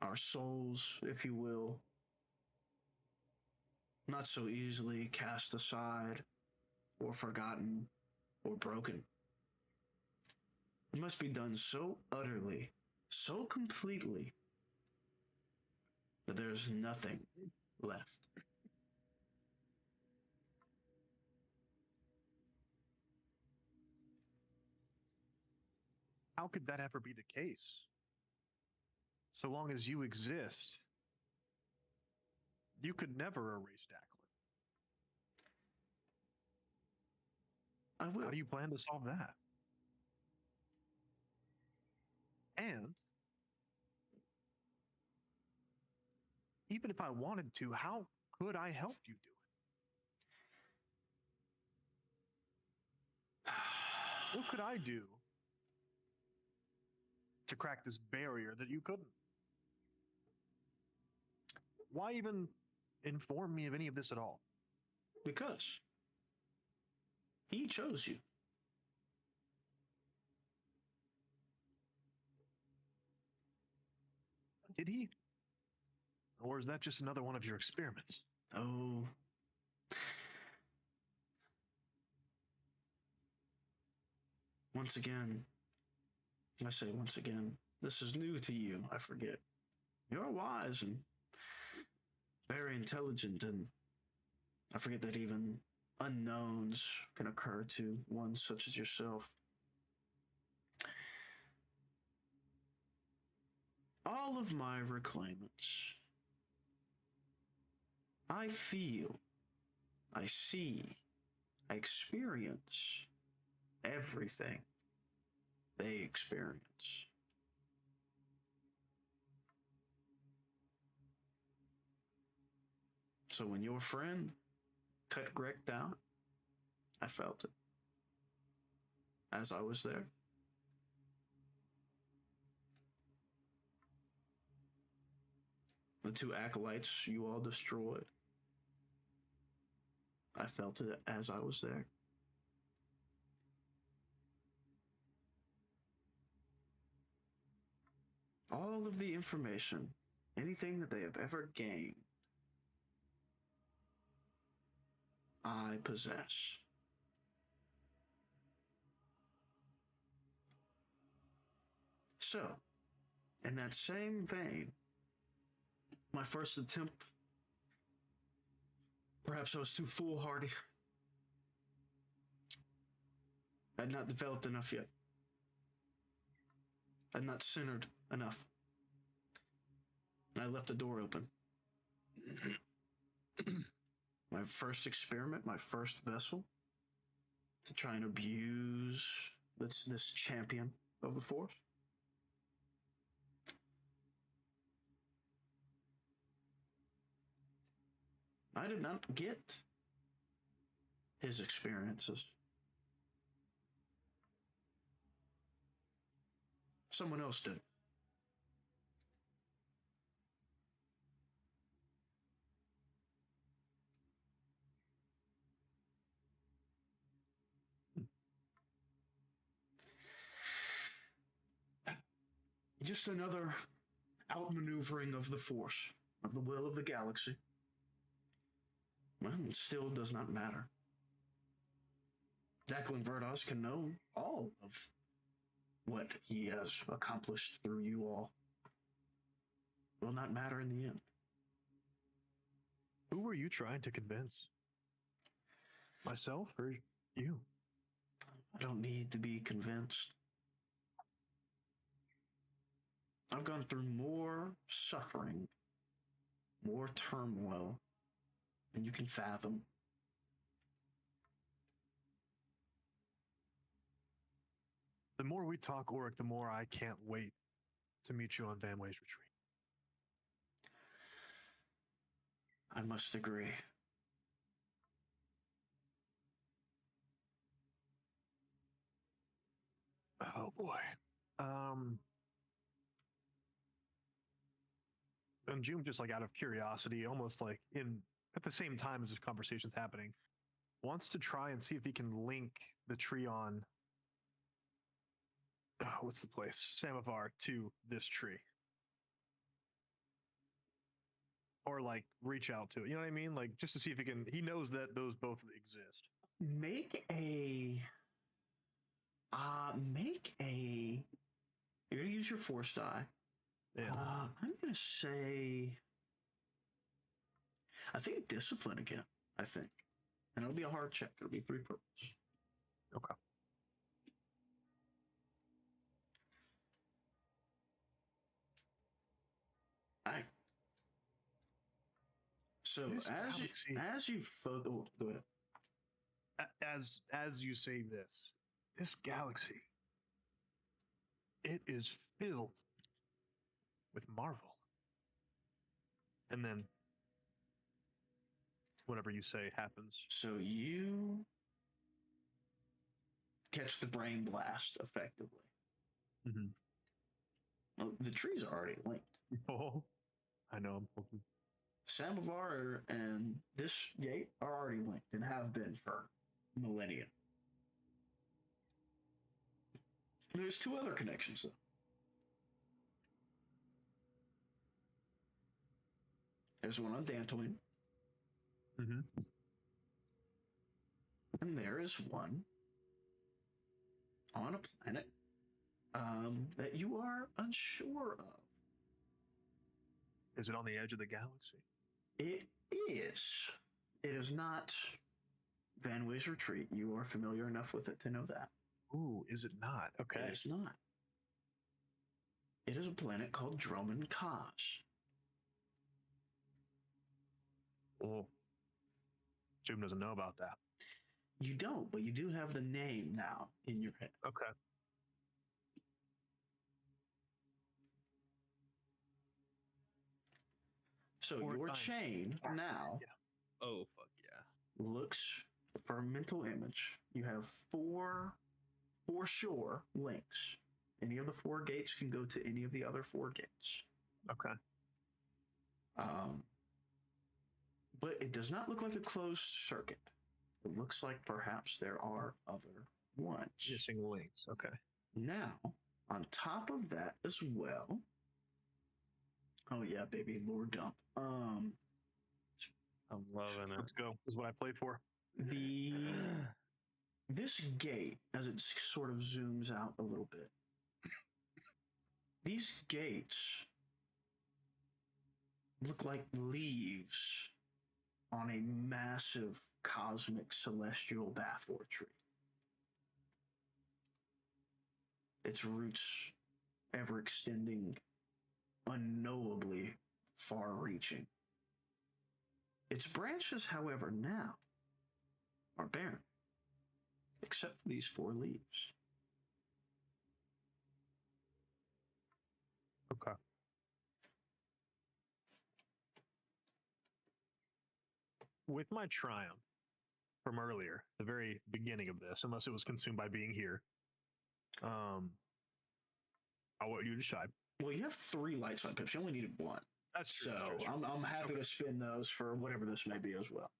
our souls, if you will, not so easily cast aside or forgotten or broken. It must be done so utterly, so completely, that there's nothing left. How could that ever be the case? So long as you exist, you could never erase Daklin. I will. How do you plan to solve that? And even if I wanted to, how could I help you do it? What could I do to crack this barrier that you couldn't? Why even inform me of any of this at all? Because he chose you. Did he? Or is that just another one of your experiments? Oh. Once again, I say once again, this is new to you, I forget. You're wise and very intelligent, and I forget that even unknowns can occur to one such as yourself. All of my reclaimants, I feel, I see, I experience everything they experience. So when your friend cut Grek down, I felt it as I was there. The two acolytes you all destroyed, I felt it as I was there. All of the information, anything that they have ever gained, I possess. So, in that same vein, my first attempt, perhaps I was too foolhardy. I had not developed enough yet. I had not centered enough. And I left the door open. My first experiment, my first vessel, to try and abuse this champion of the Force. I did not get his experiences. Someone else did. Just another outmaneuvering of the Force, of the will of the galaxy. Well, it still does not matter. Declan Verdos can know all of what he has accomplished through you all. Will not matter in the end. Who were you trying to convince? Myself or you? I don't need to be convinced. I've gone through more suffering, more turmoil than you can fathom. The more we talk, Oric, the more I can't wait to meet you on Van Way's retreat. I must agree. Oh boy. And June, just like out of curiosity, almost like at the same time as this conversation's happening, wants to try and see if he can link the tree on what's the place? Samovar to this tree. Or like reach out to it. You know what I mean? Like just to see if he knows that those both exist. Make a you're gonna use your force die. Yeah. I'm gonna say, I think discipline again. I think, and it'll be a hard check. It'll be 3 purples. Okay. So This as galaxy- you go ahead. As you say this galaxy, it is filled with marvel. And then whatever you say happens. So you catch the brain blast effectively. Mm-hmm. Well, the trees are already linked. Oh, I know. Samovar and this gate are already linked and have been for millennia. There's 2 other connections though. There's one on Dantooine. Mm-hmm. And there is one on a planet that you are unsure of. Is it on the edge of the galaxy? It is. It is not Van Way's retreat. You are familiar enough with it to know that. Ooh, is it not? Okay. It is not. It is a planet called Droman Kaj. Oh. Zoom doesn't know about that. You don't, but you do have the name now in your head. Okay. So Or your time. chain now Oh fuck yeah! looks for a mental image. You have four for sure links. Any of the 4 gates can go to any of the other 4 gates. Okay. But it does not look like a closed circuit. It looks like perhaps there are other ones. Missing links. Okay. Now, on top of that as well. Oh yeah, baby, lore dump. I'm loving it. Let's go. This is what I played for. This gate, as it sort of zooms out a little bit, these gates look like leaves on a massive cosmic celestial bathor tree. Its roots ever extending, unknowably far reaching. Its branches, however, now are barren, except for these 4 leaves. Okay. With my triumph from earlier, the very beginning of this, unless it was consumed by being here, I'll let you decide. Well, you have 3 light side pips. You only needed 1. That's true. So that's true. I'm happy Okay. to spin those for whatever this may be as well.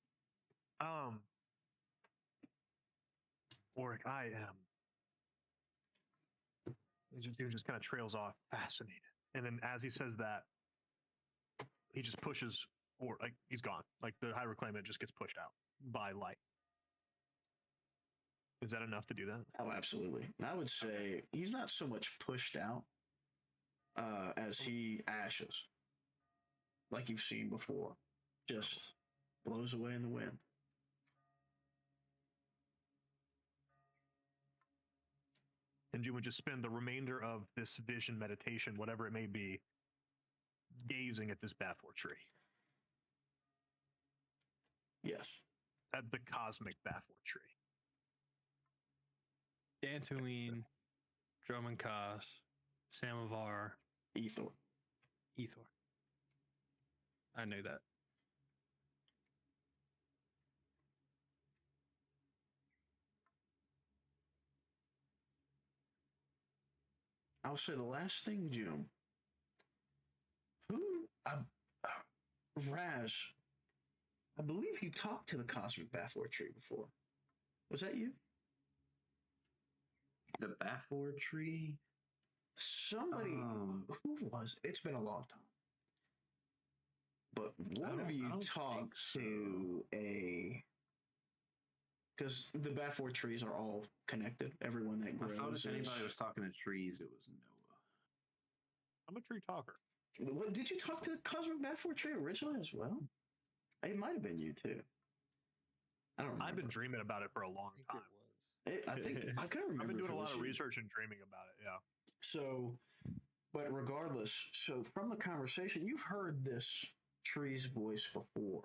Oric, I am. He just kind of trails off, fascinated. And then as he says that, he just pushes, or like he's gone. Like the high reclaimant just gets pushed out by light. Is that enough to do that? Oh, absolutely. And I would say he's not so much pushed out as he ashes, like you've seen before. Just blows away in the wind. And you would just spend the remainder of this vision meditation, whatever it may be, gazing at this bathor tree. Yes. At the cosmic bathor tree. Dantooine, Drummond Koss, Samovar, Ethor. Ethor. I knew that. I'll say the last thing, Jim. Raz, I believe you talked to the cosmic bathor tree before. Was that you? The Bathor tree? Somebody. Who was it? It's been a long time. But one of I you don't talked think so. to a. Because the bathor trees are all connected. Everyone that I grows. thought if anybody is- was talking to trees, it was Noah. I'm a tree talker. What, did you talk to the cosmic bathor tree originally as well? It might have been you too. I don't remember. I've been dreaming about it for a long time. I think I couldn't remember. I've been if doing it a lot was of you. research and dreaming about it. Yeah. So, but regardless, so from the conversation, you've heard this tree's voice before.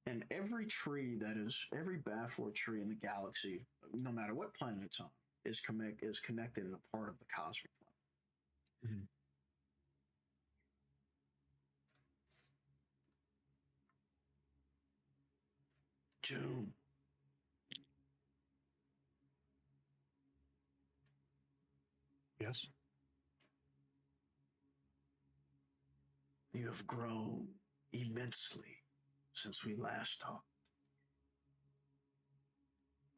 And every tree that is, every bathor tree in the galaxy, no matter what planet it's on, is connected and a part of the cosmic planet. Mhm. June. Yes. You have grown immensely since we last talked.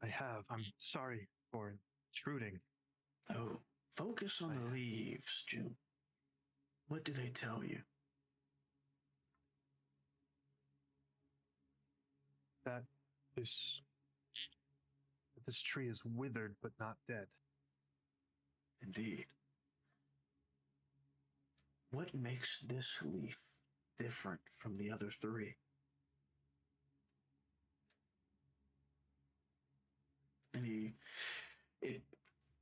I have. I'm sorry for intruding. Oh, focus on the leaves, June. What do they tell you? That this tree is withered but not dead. Indeed. What makes this leaf different from the other 3? And it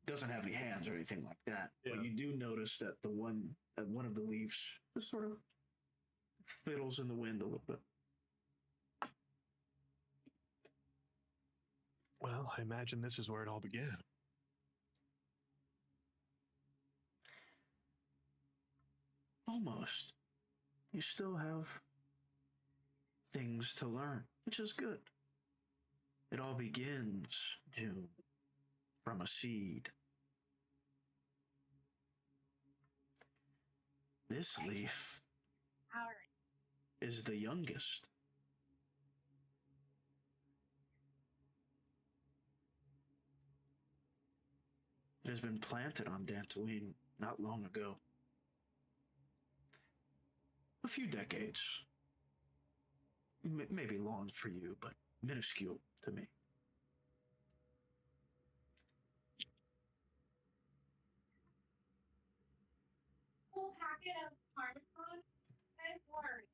doesn't have any hands or anything like that. Yeah. But you do notice that one of the leaves just sort of fiddles in the wind a little bit. Well, I imagine this is where it all began. Almost. You still have things to learn, which is good. It all begins, June, from a seed. This leaf is the youngest. It has been planted on Dantooine not long ago. A few decades. Maybe long for you, but minuscule to me. Full packet of Parmesan and words.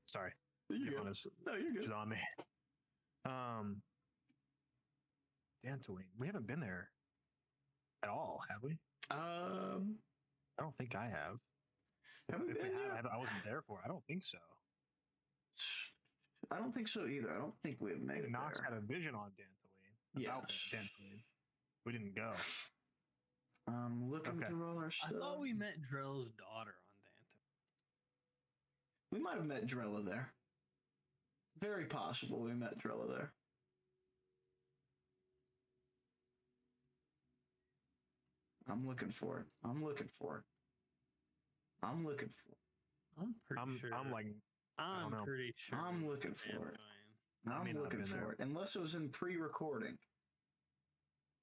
Sorry. You're good. Honest, No, you're good. she's on me. Dantooine. We haven't been there at all, have we? I don't think I have. Have we If we been have, there? I wasn't there for it. I don't think so. I don't think so either. I don't think we have made it Knox there. had a vision on Dantooine. About Yes. Dantooine. We didn't go. Looking Okay. through all our I stuff. thought we met Drell's daughter on Dantooine. We might have met Drella there. Very possible we met Drella there. I'm looking for it. I'm looking for it. I'm looking for it. I'm pretty sure. I'm like, I don't know. pretty sure. I'm we looking met for it. Dantooine. I'm may not have looking been for there. it. Unless it was in pre-recording.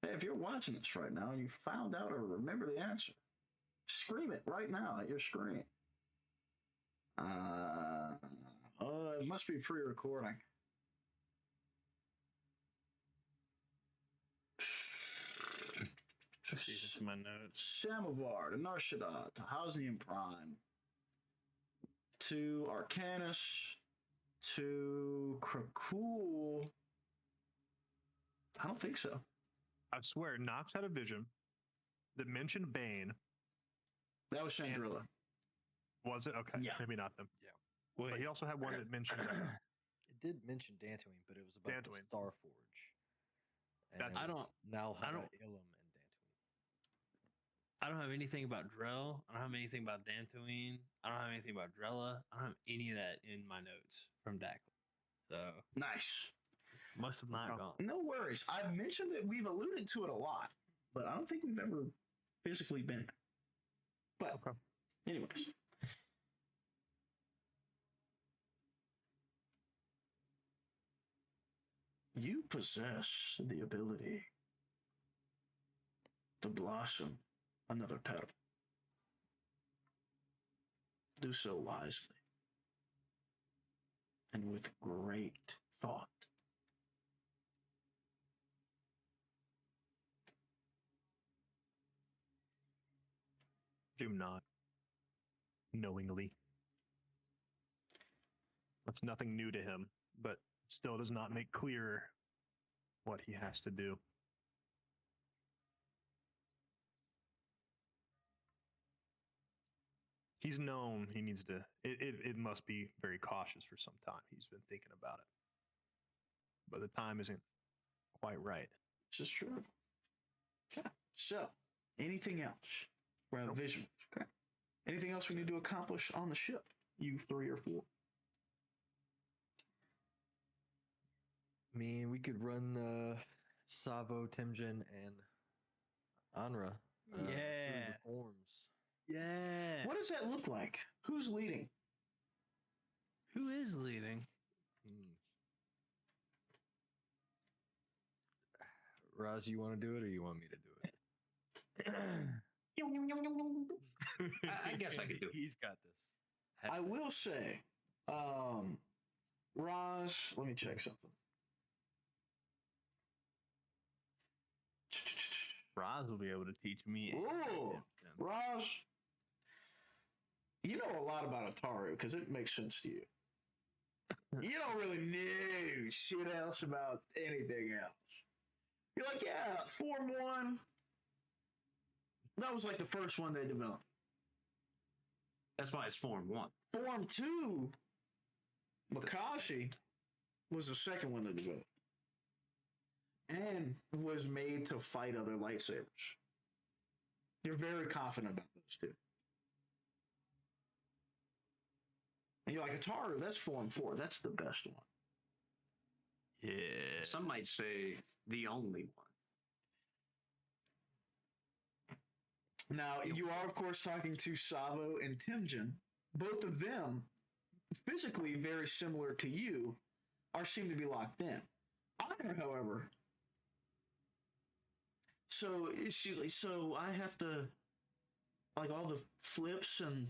Hey, if you're watching this right now and you found out or remember the answer, scream it right now at your screen. It must be pre-recording. Let's see this in my notes. Samovar to Narshada to Hosnian Prime to Arcanus to Krakul. I don't think so. I swear, Knox had a vision that mentioned Bane. That was Chandrilla. Was it? Okay. Yeah. Maybe not them. Wait, But he also had one that mentioned. It did mention Dantooine, but it was about Dantooine. the Starforge. And That's- it I don't- was Nalhara, I don't- Ilum, and Dantooine. I don't have anything about Drell. I don't have anything about Dantooine. I don't have anything about Drella. I don't have any of that in my notes from Dacley. So Nice. must have not gone. No worries. I've mentioned that we've alluded to it a lot, but I don't think we've ever physically been there. But, Okay. anyways. You possess the ability to blossom another petal. Do so wisely and with great thought. Do not. Knowingly. That's nothing new to him, but still does not make clear what he has to do. He's known he needs to. It must be very cautious for some time. He's been thinking about it, but the time isn't quite right. This is true. Okay. So, anything else? We're out of vision. Okay. Anything else we need to accomplish on the ship? You 3 or 4? I mean, we could run Savo, Temjin, and Anra through Yeah. the forms. Yeah. What does that look like? Who's leading? Who is leading? Hmm. Raz, you want to do it or you want me to do it? I guess I could do it. He's got this. I will say, Roz, let me check something. Roz will be able to teach me. Ooh, Roz, you know a lot about Ataru because it makes sense to you. You don't really know shit else about anything else. You're like, yeah, Form 1. That was like the first one they developed. That's why it's Form 1. Form 2 Makashi was the second one to develop and was made to fight other lightsabers. You're very confident about those two. And you're like, Ataru, that's Form 4. That's the best one. Yeah. Some might say the only one. Now, you are, of course, talking to Savo and Timjin. Both of them, physically very similar to you, seem to be locked in. Honor, however, so she's like, so I have to, like, all the flips and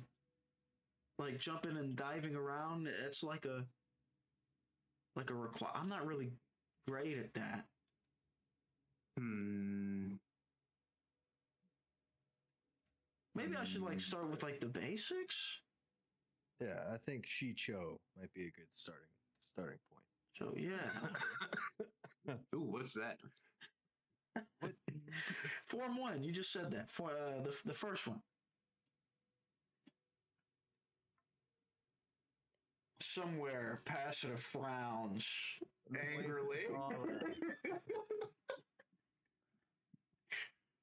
like jumping and diving around. It's like a require. I'm not really great at that. Maybe I should like start with like the basics. Yeah, I think Shicho might be a good starting point. So yeah, Ooh, what's that? Form 1. You just said that for the first one. Somewhere, Passida frowns angrily.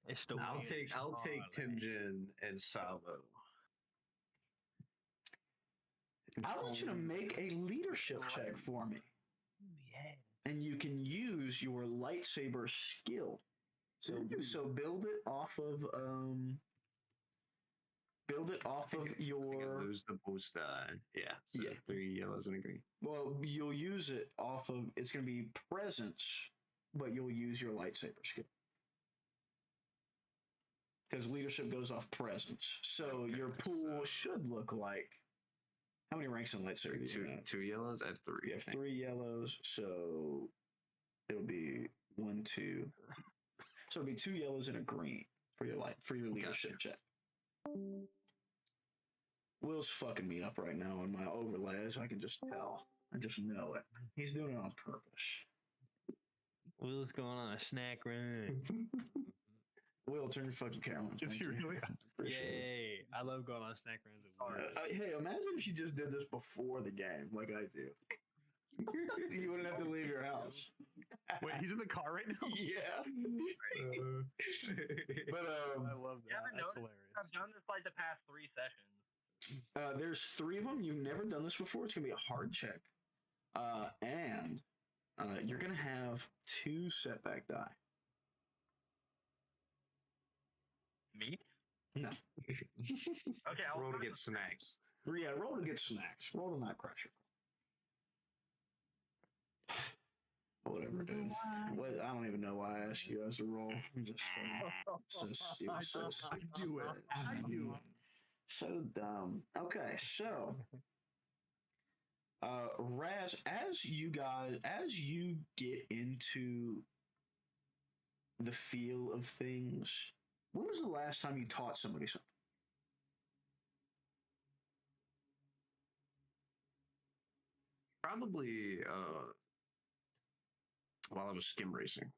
It's the I'll weird take Charlie. Timjin and Salvo. I want you to make a leadership check for me. Yeah. And you can use your lightsaber skill. So build it off of I think I your lose the boost. Yeah, so Yeah. 3 yellows and a green. well, you'll use it off of it's gonna be presence, but you'll use your lightsaber skill. Because leadership goes off presence. So Okay, your pool so- should look like how many ranks in lightsaber do you have? 2 yellows at 3. You have 3 yellows, so it'll be 1, 2. So it'll be 2 yellows and a green for your leadership check. Will's fucking me up right now on my overlays. I can just tell. I just know it. He's doing it on purpose. Will's going on a snack run. Will, turn your fucking camera on. Is Thank he you. really? Appreciate it. Yay! I love going on snack runs with Will. Hey, imagine if you just did this before the game, like I do. You wouldn't have to leave your house. Wait, he's in the car right now? Yeah. But I love You that. ever That's noticed hilarious. I've done this like the past 3 sessions. there's 3 of them. You've never done this before. It's gonna be a hard check, and you're gonna have 2 setback die. Me? No. Okay, I'll Roll to try get snacks. Yeah, roll to get snacks. Roll to not crash your car. Whatever, dude. What, I don't even know why I asked you as a roll. I'm just so stupid. So stupid. do it. I do it. So dumb. Okay, so Raz, as you get into the feel of things, when was the last time you taught somebody something? Probably while I was skim racing.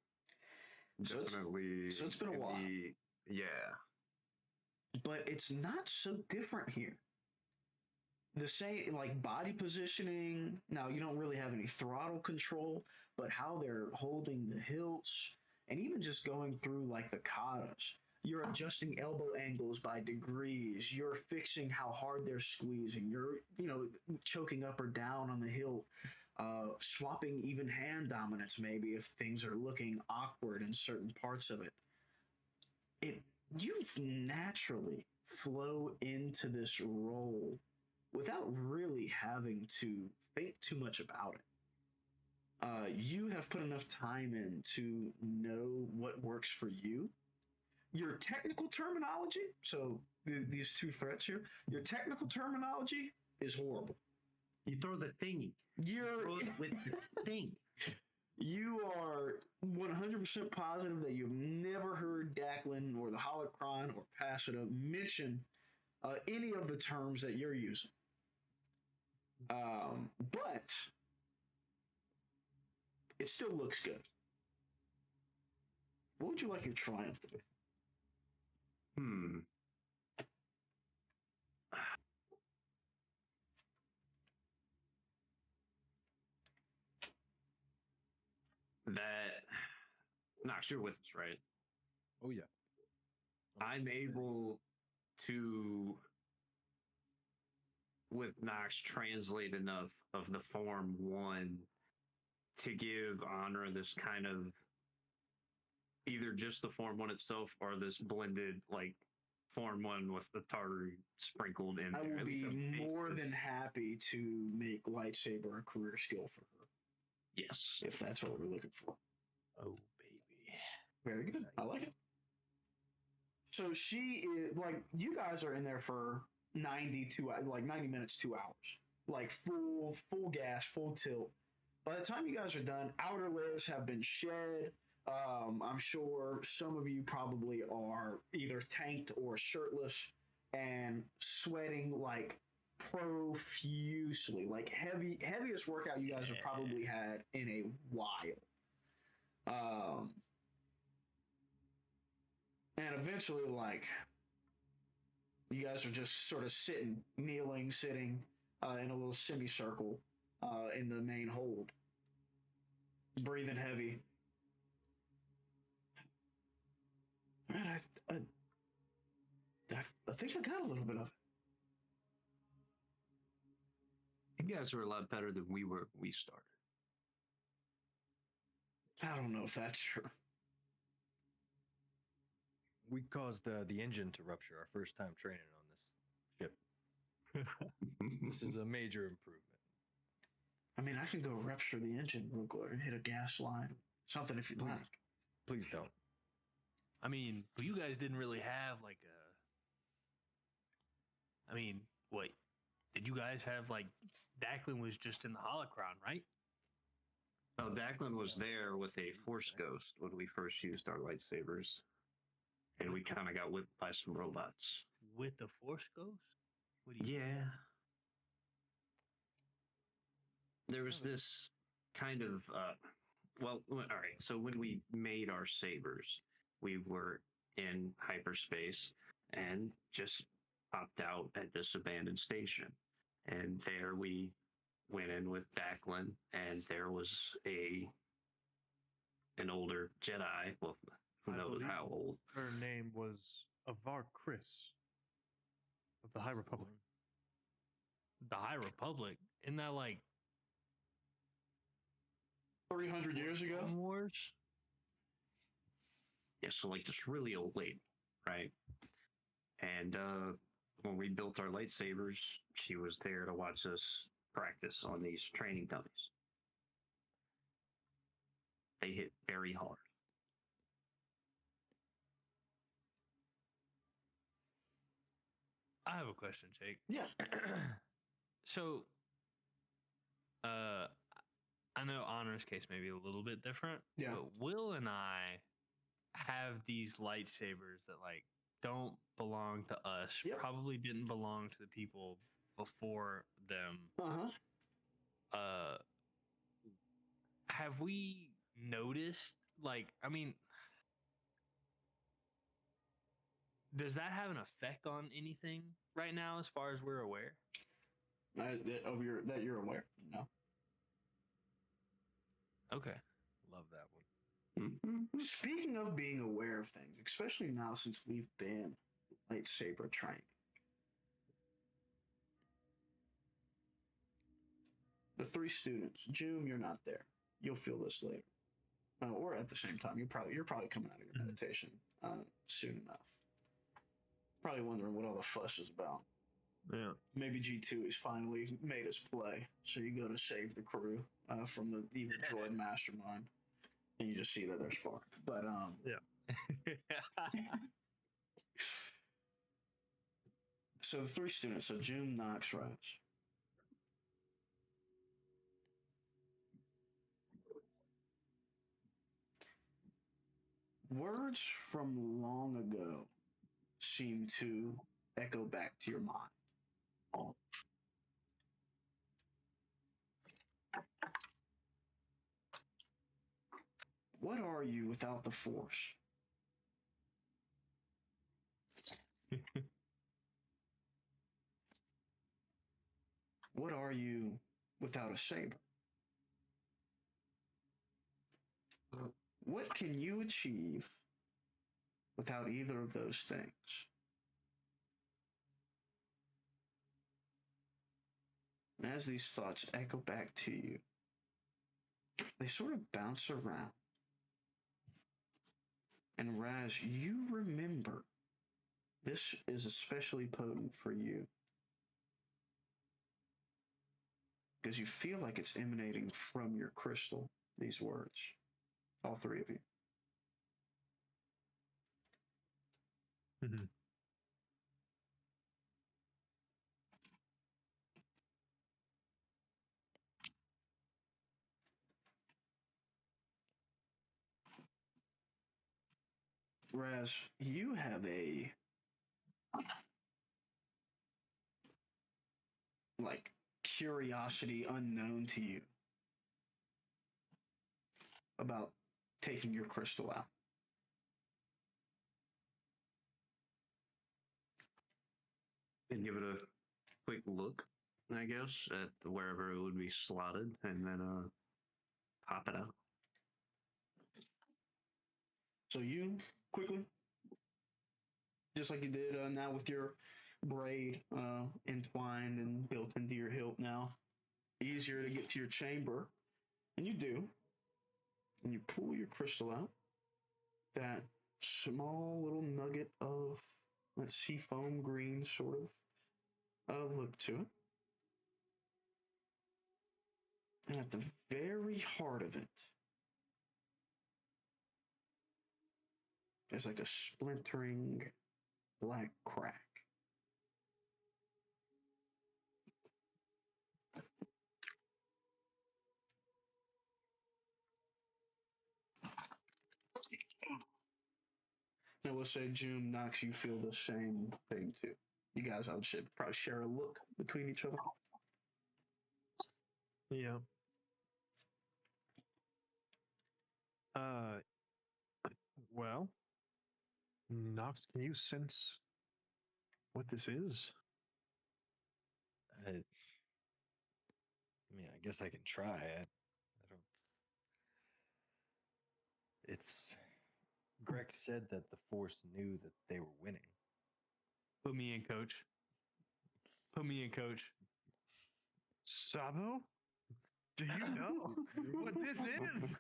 So it's- Definitely. so it's been a while. Yeah. But it's not so different here. The same, like body positioning. Now, you don't really have any throttle control, but how they're holding the hilts and even just going through like the katas. You're adjusting elbow angles by degrees. You're fixing how hard they're squeezing. You're, choking up or down on the hilt. Swapping even hand dominance, maybe if things are looking awkward in certain parts of it. You naturally flow into this role without really having to think too much about it. You have put enough time in to know what works for you. Your technical terminology, so these 2 threats here, your technical terminology is horrible. You throw the thingy. You're Throw it with the thing. You are 100% positive that you've never heard Declan or the Holocron or Passida mention any of the terms that you're using. But it still looks good. What would you like your triumph to be? Nox, you're with us, right? Oh yeah. I'm able to, with Nox, translate enough of the form 1 to give Honor this kind of either just the form 1 itself or this blended like form 1 with the tartar sprinkled in I there. will At least be some more than basis. happy to make lightsaber a career skill for her, Yes. if that's what we're looking for. Oh baby. Very good. I like it. So she is like, you guys are in there for 90 minutes, 2 hours, like full gas, full tilt. By the time you guys are done, outer layers have been shed. I'm sure some of you probably are either tanked or shirtless and sweating like profusely, like heaviest workout you guys have probably had in a while. And eventually, like, you guys are just sort of kneeling, sitting in a little semicircle in the main hold, breathing heavy. Man, I think I got a little bit of it. You guys were a lot better than we were when we started. I don't know if that's true. We caused the engine to rupture our first time training on this ship. This is a major improvement. I mean, I can go rupture the engine real quick and hit a gas line, something if you'd like. Please don't. I mean, but you guys didn't really have like a. I mean, wait, did you guys have like Declan was just in the holocron, right? Oh, Declan was there with a force ghost when we first used our lightsabers, and we kind of got whipped by some robots. With the force ghost? What do you Yeah. There was this kind of well, all right. So when we made our sabers, we were in hyperspace and just popped out at this abandoned station, and there we went in with Declan, and there was an older Jedi. Well, who I knows believe how old? Her name was Avar Chris of the High Republic. The High Republic? Isn't that like 300 years ago? Wars? Yeah, so like this really old lady, right? And when we built our lightsabers, she was there to watch us practice on these training dummies. They hit very hard. I have a question, Jake. Yeah. So, I know Honor's case may be a little bit different. Yeah. But Will and I have these lightsabers that like don't belong to us. Yep. Probably didn't belong to the people before them. Uh-huh. Have we noticed? Like, I mean, does that have an effect on anything right now, as far as we're aware? That you're aware? No. Okay. Love that one. Speaking of being aware of things, especially now since we've been lightsaber training, the 3 students. June, you're not there. You'll feel this later, or at the same time. You're probably coming out of your meditation soon enough. Probably wondering what all the fuss is about. Yeah. Maybe G2 has finally made us play, so you go to save the crew from the evil droid mastermind, and you just see that they're sparring. But so the 3 students. So June, Knox, Raj. Words from long ago seem to echo back to your mind. What are you without the Force? What are you without a saber? What can you achieve without either of those things? And as these thoughts echo back to you, they sort of bounce around. And Raz, you remember this is especially potent for you because you feel like it's emanating from your crystal, these words, all three of you. Mm-hmm. Raz, you have a like curiosity unknown to you about taking your crystal out. And give it a quick look, I guess, at wherever it would be slotted, and then pop it out. So you quickly, just like you did now with your braid entwined and built into your hilt now, easier to get to your chamber, and you do, and you pull your crystal out. That small little nugget of, let's see, foam green sort of look to it. And at the very heart of it, there's like a splintering black crack. I will say, June, Knox, you feel the same thing too. You guys, I would say, probably share a look between each other. Yeah. Well, Nox, can you sense what this is? I mean, I guess I can try. I don't. It's. Greg said that the Force knew that they were winning. Put me in, coach. Put me in, coach. Sabo? Do you know what this is?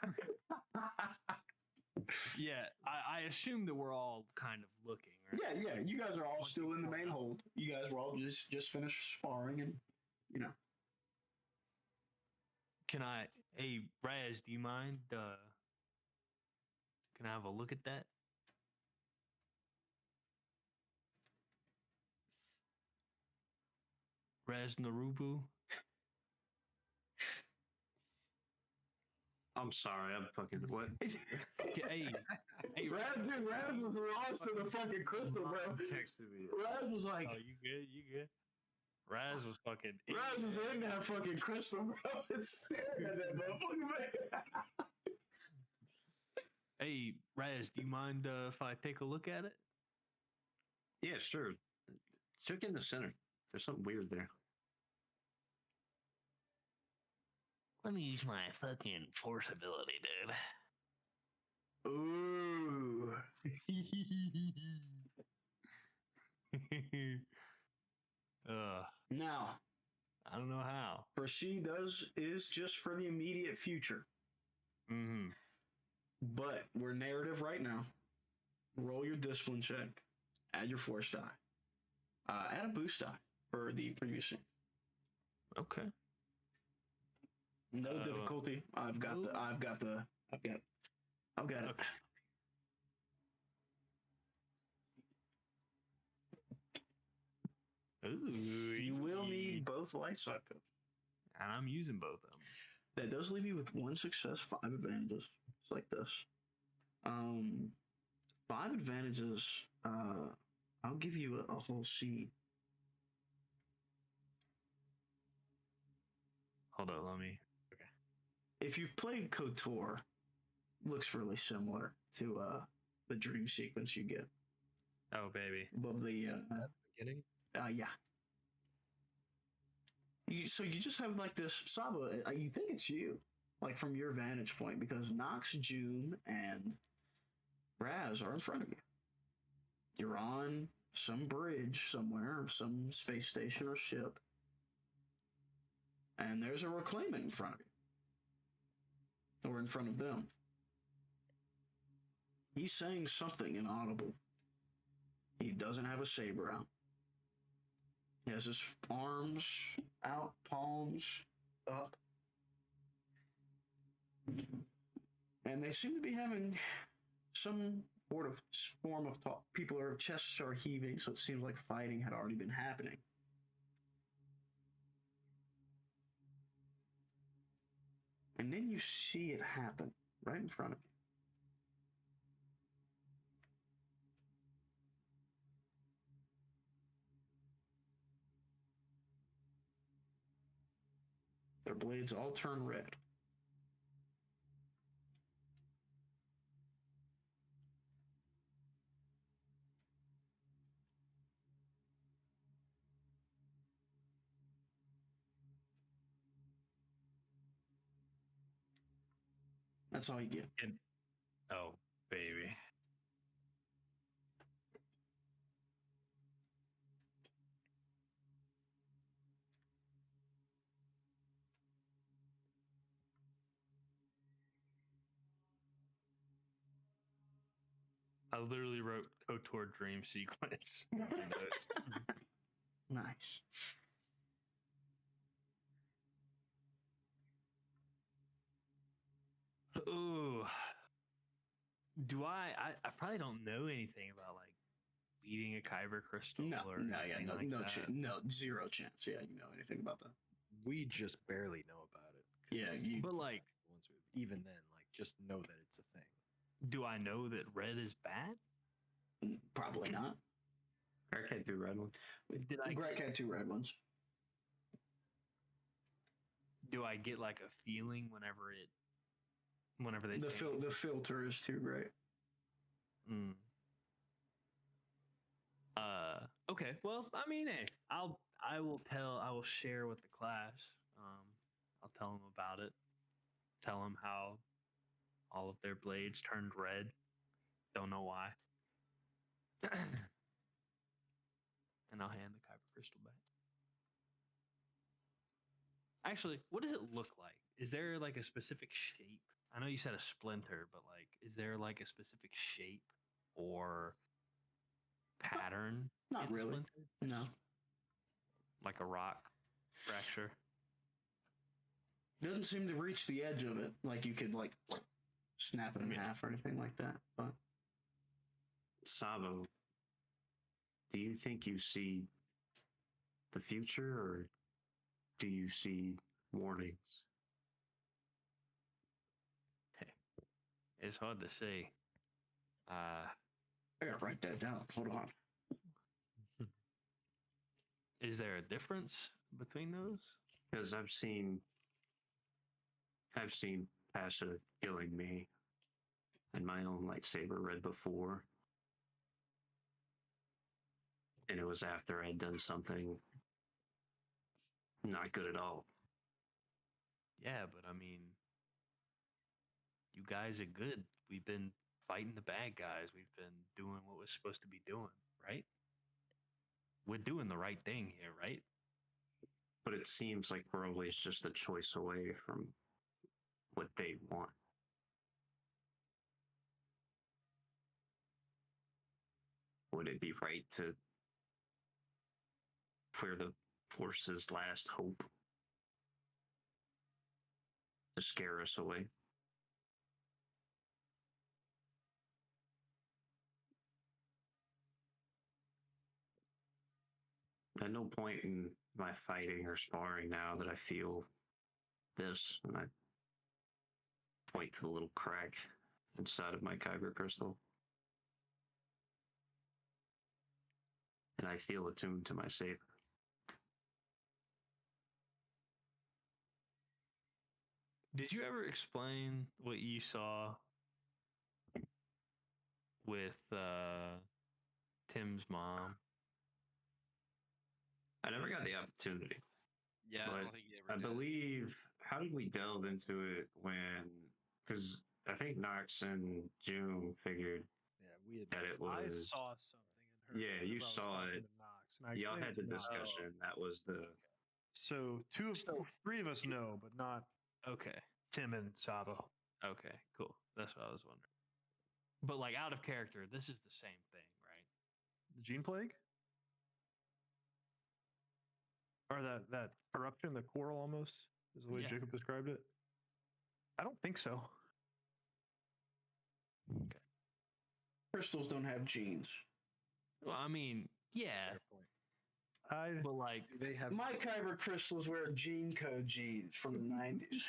Yeah, I assume that we're all kind of looking, right? Yeah. You guys are all still in the main hold. You guys were all just finished sparring, and you know. Can I, hey, Raz, do you mind? Can I have a look at that? Raz Narubu? I'm sorry, I'm fucking what? Hey, Raz was lost in the fucking crystal, bro. Texted me. Raz was like, oh, you good? You good? Raz was fucking. Raz was in that fucking crystal, bro. It's staring at that motherfucker, man. Hey, Raz, do you mind if I take a look at it? Yeah, sure. Check in the center. There's something weird there. Let me use my fucking force ability, dude. Ooh. Now, I don't know how. proceed is just for the immediate future. Mm-hmm. But we're narrative right now. Roll your discipline check. Add your force die. Add a boost die for the previous scene. Okay. No difficulty. I've got it. Okay. Ooh, You will need both light side pills. and I'm using both of them. That does leave you with 1 success, 5 advantages. It's like this. 5 advantages. I'll give you a whole seed. Hold on, let me. If you've played KOTOR, looks really similar to the dream sequence you get Oh, baby. above the At the beginning? yeah. So you just have like this Saba. You think it's you. like from your vantage point, because Nox, June, and Raz are in front of you. You're on some bridge somewhere, or some space station or ship, and there's a reclaimant in front of you, or in front of them. He's saying something inaudible. He doesn't have a saber out. He has his arms out, palms up. And they seem to be having some form of talk. Their chests are heaving, so it seems like fighting had already been happening. And then you see it happen right in front of you. Their blades all turn red. That's all you get. Oh, baby. I literally wrote KOTOR dream sequence. in my notes. Nice. Ooh. Do I probably don't know anything about like beating a kyber crystal No, or no, anything no, like no, that. no, zero chance. Yeah, you know anything about that? We just barely know about it. 'cause Yeah, But like, even then, like, just know that it's a thing. do I know that red is bad? Probably not. Greg had 2 red ones. Did I Greg had 2 red ones. do I get like a feeling whenever they The change? the filter is too great. Mm. Okay. Well, I mean, hey, I will share with the class. I'll tell them about it. Tell them how all of their blades turned red. Don't know why. And I'll hand the kyber crystal back. Actually, what does it look like? Is there like a specific shape? I know you said a splinter, but like, is there like a specific shape or pattern? Not in the really. splinter? No. Like a rock fracture. Doesn't seem to reach the edge of it. Like you could like snap it in half or anything like that. But Savo, do you think you see the future, or do you see warnings? It's hard to say. I gotta write that down. Hold on. Is there a difference between those? Because I've seen Pasha killing me and my own lightsaber red before. And it was after I'd done something not good at all. Yeah, but I mean, you guys are good. We've been fighting the bad guys. We've been doing what we're supposed to be doing, right? We're doing the right thing here, right? But it seems like we're always just a choice away from what they want. Would it be right to clear the Force's last hope to scare us away? At no point in my fighting or sparring now that I feel this, and I point to the little crack inside of my kyber crystal. And I feel attuned to my saber. Did you ever explain what you saw with Tim's mom? I never got the opportunity. Yeah, I But don't think he I ever did. believe how did we delve into it when? Because I think Knox and June figured Yeah, we had that it I was. saw something in her. Yeah, you whenever I was saw talking it. to Knox, and I Y'all explained had it the to Knox. discussion. That was the. So three of us know, but not Okay. Tim and Sabo. Okay. Cool. That's what I was wondering. But like out of character, this is the same thing, right? The gene plague, or that corruption, the coral almost is the way Yeah. Jacob described it. I don't think so. Crystals don't have genes. Well, I mean, yeah, Fair point. but like, Do they have? My kyber crystals were gene code genes from the 90s.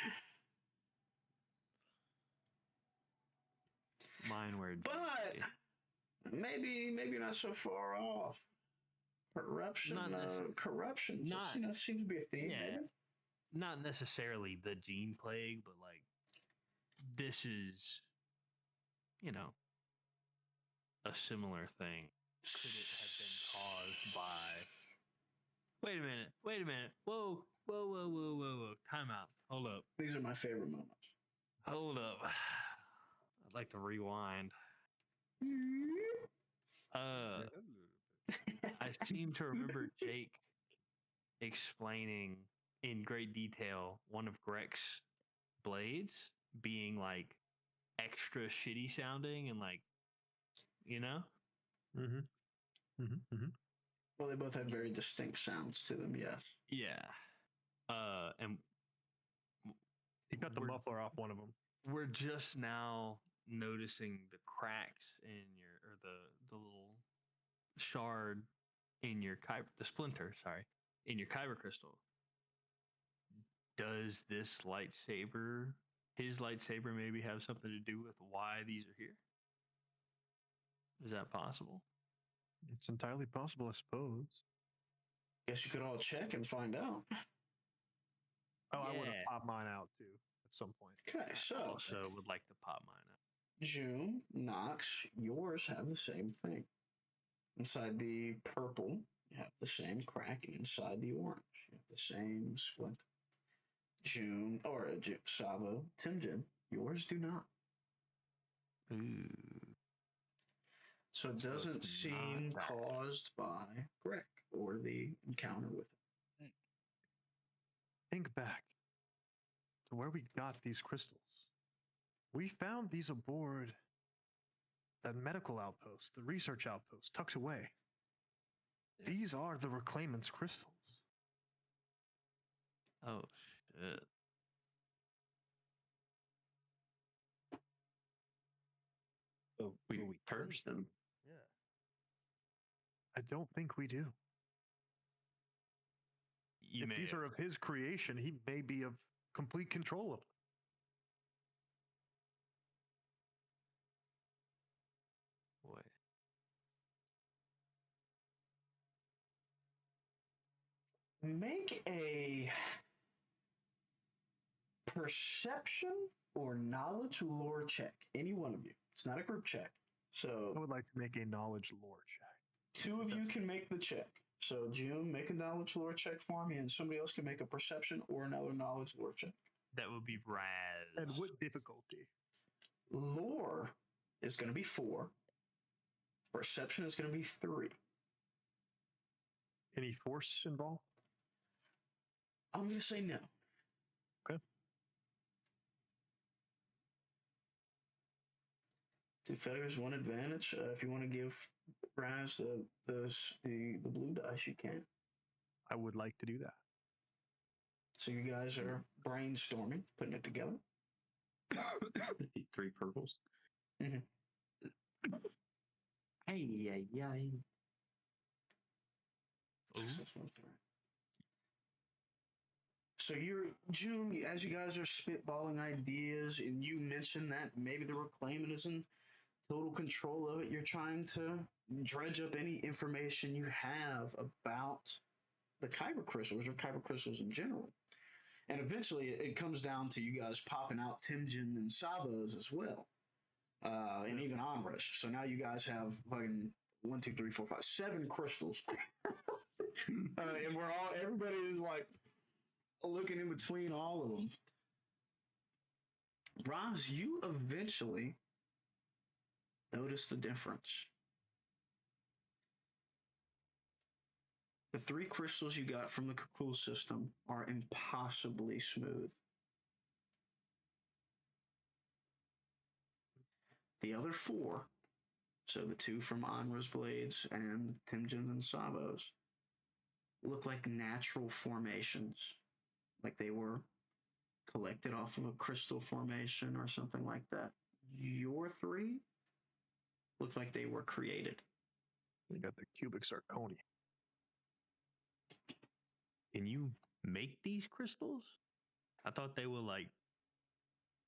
mine were. But maybe not so far off. Corruption, corruption. not- Seems to be a theme. yeah. Maybe. Not necessarily the gene plague, but like, this is, a similar thing. Could it have been caused by? Wait a minute. Whoa. Time out. Hold up. These are my favorite moments. Hold up. I'd like to rewind. I seem to remember Jake explaining in great detail one of Grek's blades being like extra shitty sounding and like, Mm-hmm. Well, they both had very distinct sounds to them. Yes. Yeah. And He cut the We're- muffler off one of them. we're just now noticing the cracks in the little shard in your the splinter, in your kyber crystal. Does this lightsaber, his lightsaber, maybe have something to do with why these are here? Is that possible? It's entirely possible, I suppose. Guess you could all check and find out. Oh, I would have Yeah. popped mine out too at some point. Okay, so Also, would like to pop mine out. June, Knox, yours have the same thing. Inside the purple, you have the same crack, and inside the orange, you have the same splint. June, or Sabo, Timjin, yours do not. Ooh. So it So doesn't it's seem not that. caused by Grek or the encounter with him. Think back to where we got these crystals. We found these aboard that medical outpost, the research outpost, tucked away. These are the Reclaimant's crystals. Oh shit. Oh, We but purged them. Yeah. I don't think we do. You If may these have- are of his creation, he may be of complete control of them. Boy. Make a perception or knowledge lore check. Any one of you. It's not a group check. I So would like to make a knowledge lore check. two of you can make the check. So June, make a knowledge lore check for me, and somebody else can make a perception or another knowledge lore check. That would be rad. And what difficulty? Lore is going to be 4. Perception is going to be 3. Any force involved? I'm going to say no. Okay. 2 failures, 1 advantage. If you want to give Raz the blue dice, you can. I would like to do that. So you guys are brainstorming, putting it together. 3 purples. Mhm. Hey. Success 1 3. So you're June, as you guys are spitballing ideas, and you mentioned that maybe the Reclaimant is in total control of it. You're trying to dredge up any information you have about the kyber crystals or kyber crystals in general. And eventually it comes down to you guys popping out Timjin and Sabos as well. And even Amrish. So now you guys have fucking 1, 2, 3, 4, 5, 7 crystals. And everybody is like, looking in between all of them. Roz, you eventually notice the difference. The 3 crystals you got from the cool system are impossibly smooth. The other 4, so the 2 from Anra's blades and Timjin's and Sabo's, look like natural formations, like they were collected off of a crystal formation or something like that. Your 3 look like they were created. You got the cubic zirconia. Can you make these crystals? I thought they were like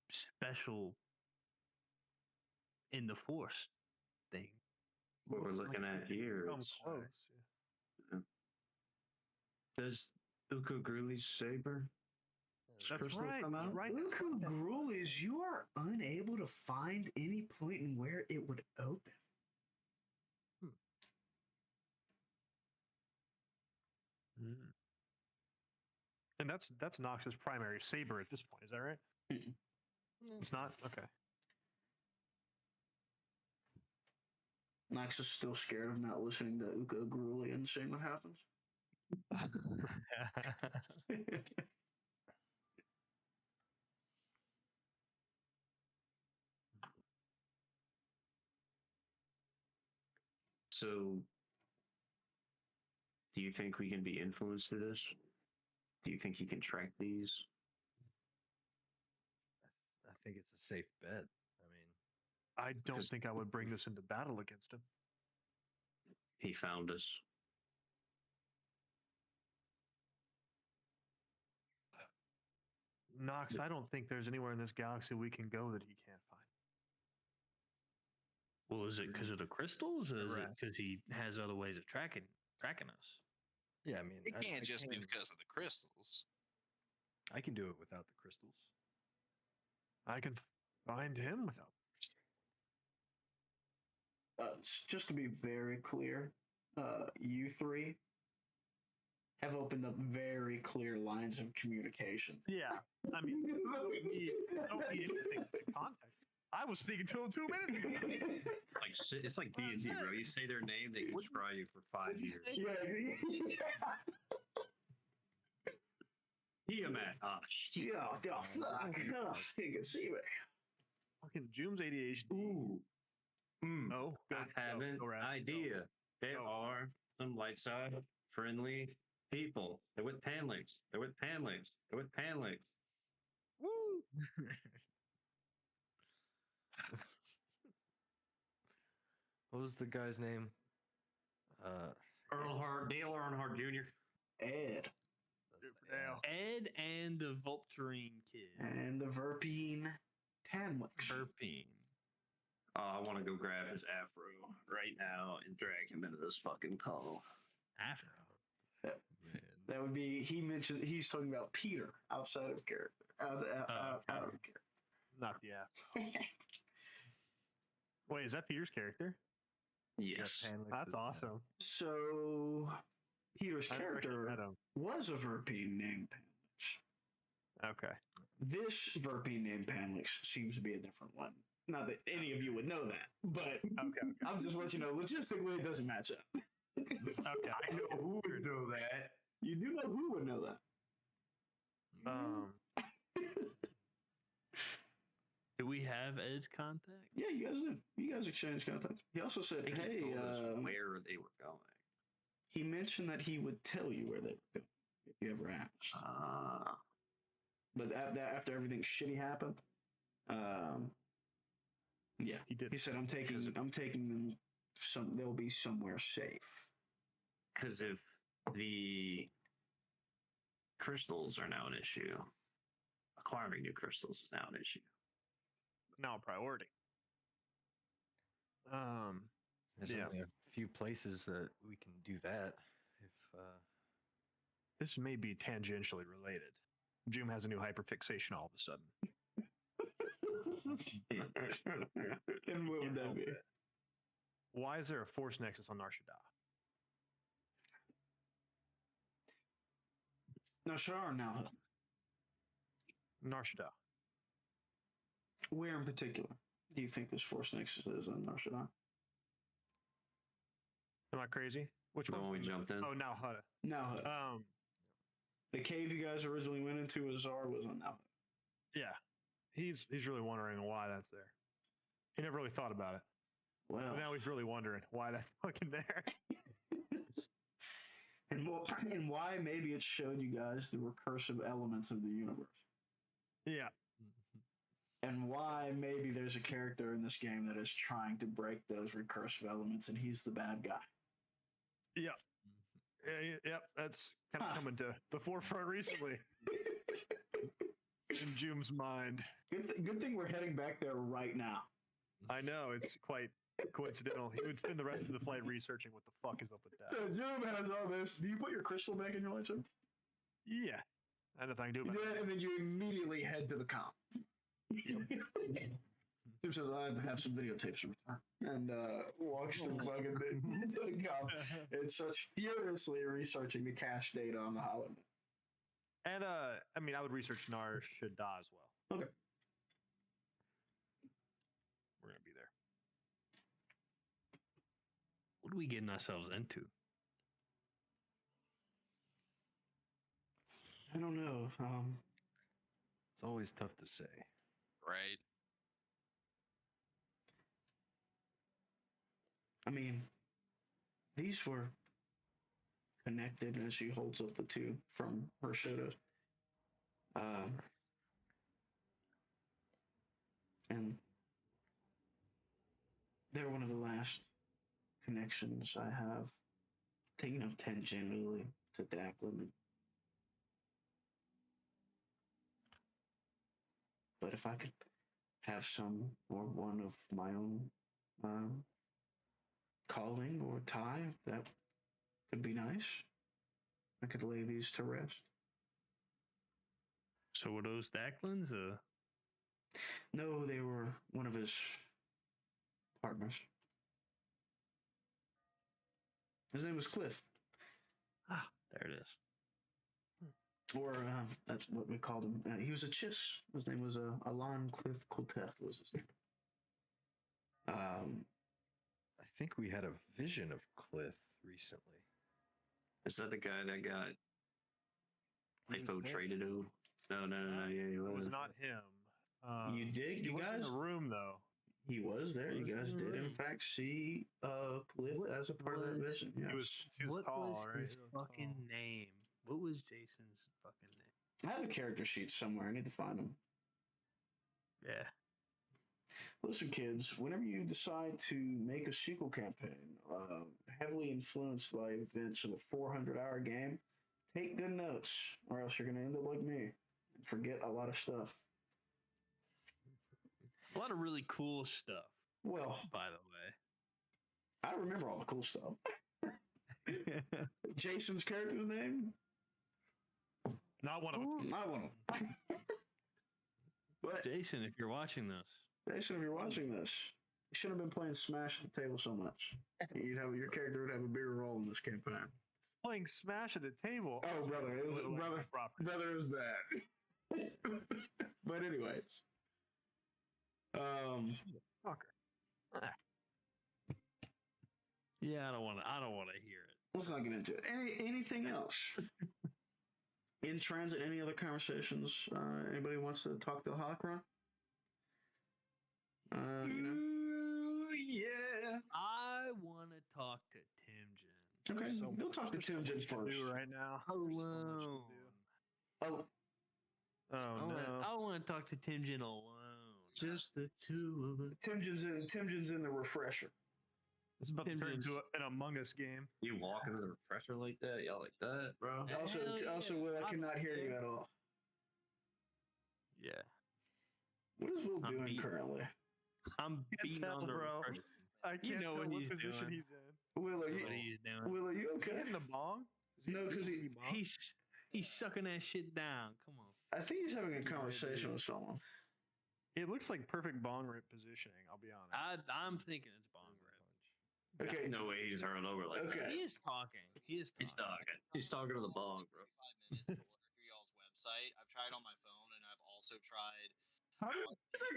special in the Force thing. What we're looking at here Come is close. does Ukugruli's saber That's crystal right. come out? Right. Ukugruli's, you are unable to find any point in where it would open. And that's Nox's primary saber at this point. Is that right? It's not? Okay. Nox is still scared of not listening to Ukuguruli and seeing what happens. So, do you think we can be influenced to this? Do you think you can track these? I think it's a safe bet. I mean, I don't Because- think I would bring this into battle against him. He found us. Nox, I don't think there's anywhere in this galaxy we can go that he can't find. Well, is it because of the crystals, or is it Correct. because he has other ways of tracking us? yeah, I mean, It I can't just be can- because of the crystals. I can do it without the crystals. I can find him without. Just to be very clear, you 3 have opened up very clear lines of communication. Yeah, I mean, don't need anything to contact. I was speaking to him 2 minutes ago. Like it's like D&D, bro. You say their name, they can scry you for 5 years. Tiamat. Ah, shit. You can see me. Fucking Joom's ADHD. Ooh. Oh, go, I have an go, Raph, idea. There Go. are some light side friendly people. They're with panlings. They're with panlings. They're with panlings. Woo! What was the guy's name? Dale Earnhardt Jr. Ed Dale. Ed and the Vulturine kid. and the Verpine Panlix. Burping. Oh, I want to go grab his afro right now and drag him into this fucking tunnel. Afro. Man. That would be, he's talking about Peter outside of character. Out of character. Not the app. Wait, is that Peter's character? Yes. That's awesome. So, Peter's I never actually character met him. was a Verpine named Panlix. Okay. This Verpine named Panlix seems to be a different one. Not that any of you would know that, but Okay. I'm just letting you know, logistically, it doesn't match up. Okay. I know who would know that. You do know who would know that. Do we have Ed's contact? Yeah, you guys did. You guys exchanged contacts. He also said, I think he hey, told us where they were going. he mentioned that he would tell you where they were going if you ever asked. Ah. But after everything shitty happened, yeah, He did. he said, I'm taking them. They'll be somewhere safe. Because if the crystals are now an issue, acquiring new crystals is now an issue. Now a priority. There's Yeah. only a few places that we can do that. If This may be tangentially related. Joom has a new hyperfixation all of a sudden. And what would that be? Why is there a force nexus on Nar Shaddaa? No, Shaddaa now Narshada. Where in particular do you think this Force Nexus is in Narshada? Am I crazy? Which The one's one we jumped in. Oh, now Hutta. Now, the cave you guys originally went into with Zar was on Now. Yeah. He's really wondering why that's there. He never really thought about it. Well, But now he's really wondering why that's fucking there. and why maybe it showed you guys the recursive elements of the universe. Yeah. And why maybe there's a character in this game that is trying to break those recursive elements and he's the bad guy. Yeah. Yep. That's kind of coming to the forefront recently. In Joom's mind. Good thing we're heading back there right now. I know, it's quite coincidental. He would spend the rest of the flight researching what the fuck is up with that. So Joom has all this. Do you put your crystal back in your lightsaber? Yeah. I don't think I do. You do it, and then you immediately head to the comp. Joom says, I have some videotapes to return. And walks to the comp and starts furiously researching the cache data on the holonet. And I mean, I would research Nar Shaddaa as well. Okay. We're gonna be there. What are we getting ourselves into? I don't know. It's always tough to say. Right. I mean, these were connected as she holds up the two from her photos. And they're one of the last connections I have, tangentially to Declan. But if I could have some or one of my own calling or tie, that could be nice. I could lay these to rest. So were those Declan's? No, they were one of his partners. His name was Cliff. Ah, there it is. Or that's what we called him. He was a Chiss. His name was Alon Cliff Kolteth was his name. I think we had a vision of Cliff recently. Is that the guy that got infiltrated? No, yeah, he It was. was not him. You did? He You was guys? in the room though. He was there. You Was guys in the did, in room. fact, see Cliff as a part of that vision. Yes. He was What tall, was right? his fucking name? What was Jason's fucking name? I have a character sheet somewhere. I need to find him. Yeah. Listen, kids, whenever you decide to make a sequel campaign, heavily influenced by events of a 400-hour game, take good notes, or else you're going to end up like me and forget a lot of stuff. A lot of really cool stuff, Well, by the way. I remember all the cool stuff. Jason's character's name? Not one of them. I want him. But Jason, if you're watching this, Jason, if you're watching this, you shouldn't have been playing Smash at the table so much. Your character would have a bigger role in this campaign. Playing Smash at the table. Oh, brother, it was, brother, it was bad. But anyways, Fucker. yeah, I don't want to hear it. let's not get into it. Anything else? In transit, any other conversations? Anybody wants to talk to the holocron? Yeah. I want to talk to Timjin. Okay, So we'll talk to much Tim Jin to first. do right now. Alone. Oh, Oh no. I want to talk to Timjin alone. Just the two of us. Tim Jin's in the refresher. This is about to turn Timjin's- into an Among Us game. You walk into the refresher like that? Y'all like that, bro? Also, Hell yeah. Will, I I'm cannot hear you there. at all. Yeah. What is Will I'm doing beat. currently? I'm beating tell, on the bro. refresher. I can't You know tell what what he's position doing. he's in. Will, are What you? he's doing. Will, are you Is he okay? hitting the bong? Is No, 'cause he- hitting the bong? He's sucking that shit down. Come on. I think he's having a conversation with someone. It looks like perfect bong rip positioning. I'll be honest. I'm thinking it's bong rip. Okay. No way he's hurling over like that. Okay. He is talking. He is talking. He's talking. He's talking to the bong, bro. 45 minutes to order through y'all's website. I've tried on my phone and I've also tried. How did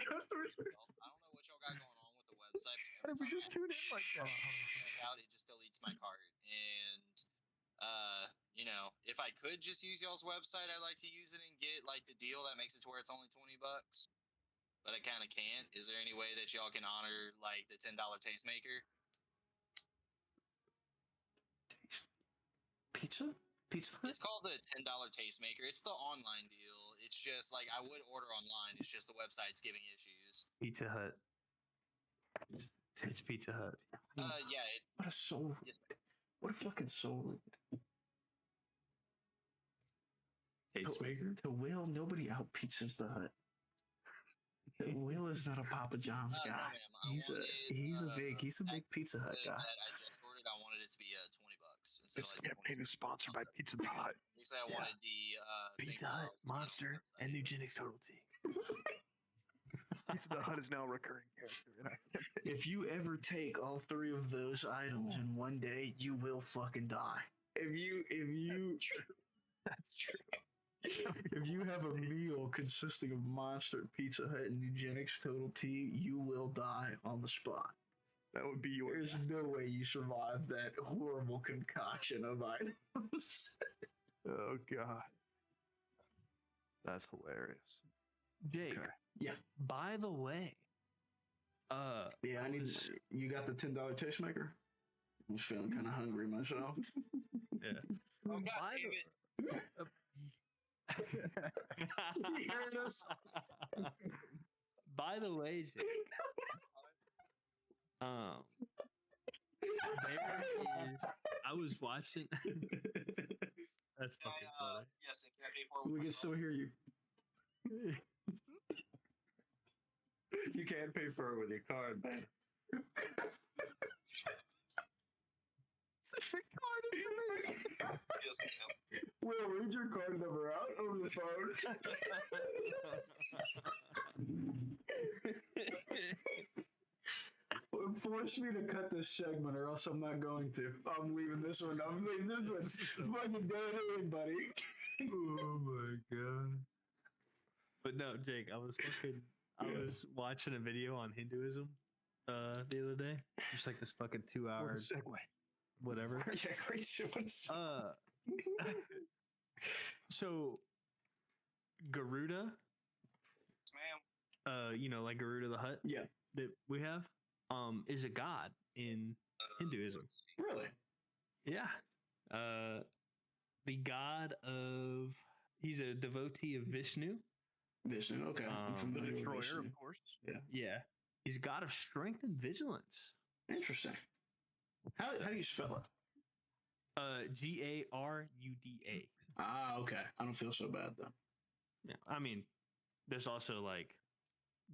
customer service? I don't know what y'all got going on with the website. How did we just tune in like that? Check out, it just deletes my cart. And you know, if I could just use y'all's website, I'd like to use it and get like the deal that makes it to where it's only $20. But I kind of can't. Is there any way that y'all can honor like the $10 tastemaker? Pizza? Pizza Hut? It's called the $10 tastemaker. It's the online deal. It's just like I would order online. It's just the website's giving issues. Pizza Hut. It's Pizza Hut. Yeah. What a soul. What a fucking soul. Tastemaker? To Will, nobody out pizzas the Hut. Will is not a Papa John's guy. No, ma'am. He's a big Pizza Hut guy. That I just ordered. I wanted it to be $20 instead This of like campaign is sponsored by Pizza Hut. Basically, I wanted the Pizza Hut, Monster, and Eugenics Total Tea. Pizza Hut is now a recurring character. In our campaign. If you ever take all three of those items in one day, you will fucking die. If you That's true. if you have a meal consisting of Monster, Pizza Hut, and Eugenics Total Tea, you will die on the spot. That would be your. There's no way you survive that horrible concoction of items. Oh god, that's hilarious. Jake. Okay. Yeah. By the way, Yeah, I need. You got the $10 tastemaker? I was feeling kind of hungry myself. Yeah. Oh god damn it! By the way, Jake, there is. I was watching. That's fucking funny. Yes, and can I pay for it with We my can still hear you. You can't pay for it with your card, man. Yes, ma'am. Will, read your card number out over the phone. Force me to cut this segment, or else I'm not going to. I'm leaving this one. Fucking dead end, buddy. Oh my god. But no, Jake, I was watching a video on Hinduism the other day. Just like this fucking 2 hour segue. whatever. Yeah, great sequence. So Garuda, Ma'am. you know, like Garuda the Hut Yeah. that we have, is a god in Hinduism. Really? Yeah. The god of, he's a devotee of Vishnu. Vishnu, okay. I'm The familiar with Destroyer, Vishnu. of course. Yeah. He's god of strength and vigilance. Interesting. How do you spell it? Garuda. Ah, okay. I don't feel so bad then. Yeah. I mean, there's also like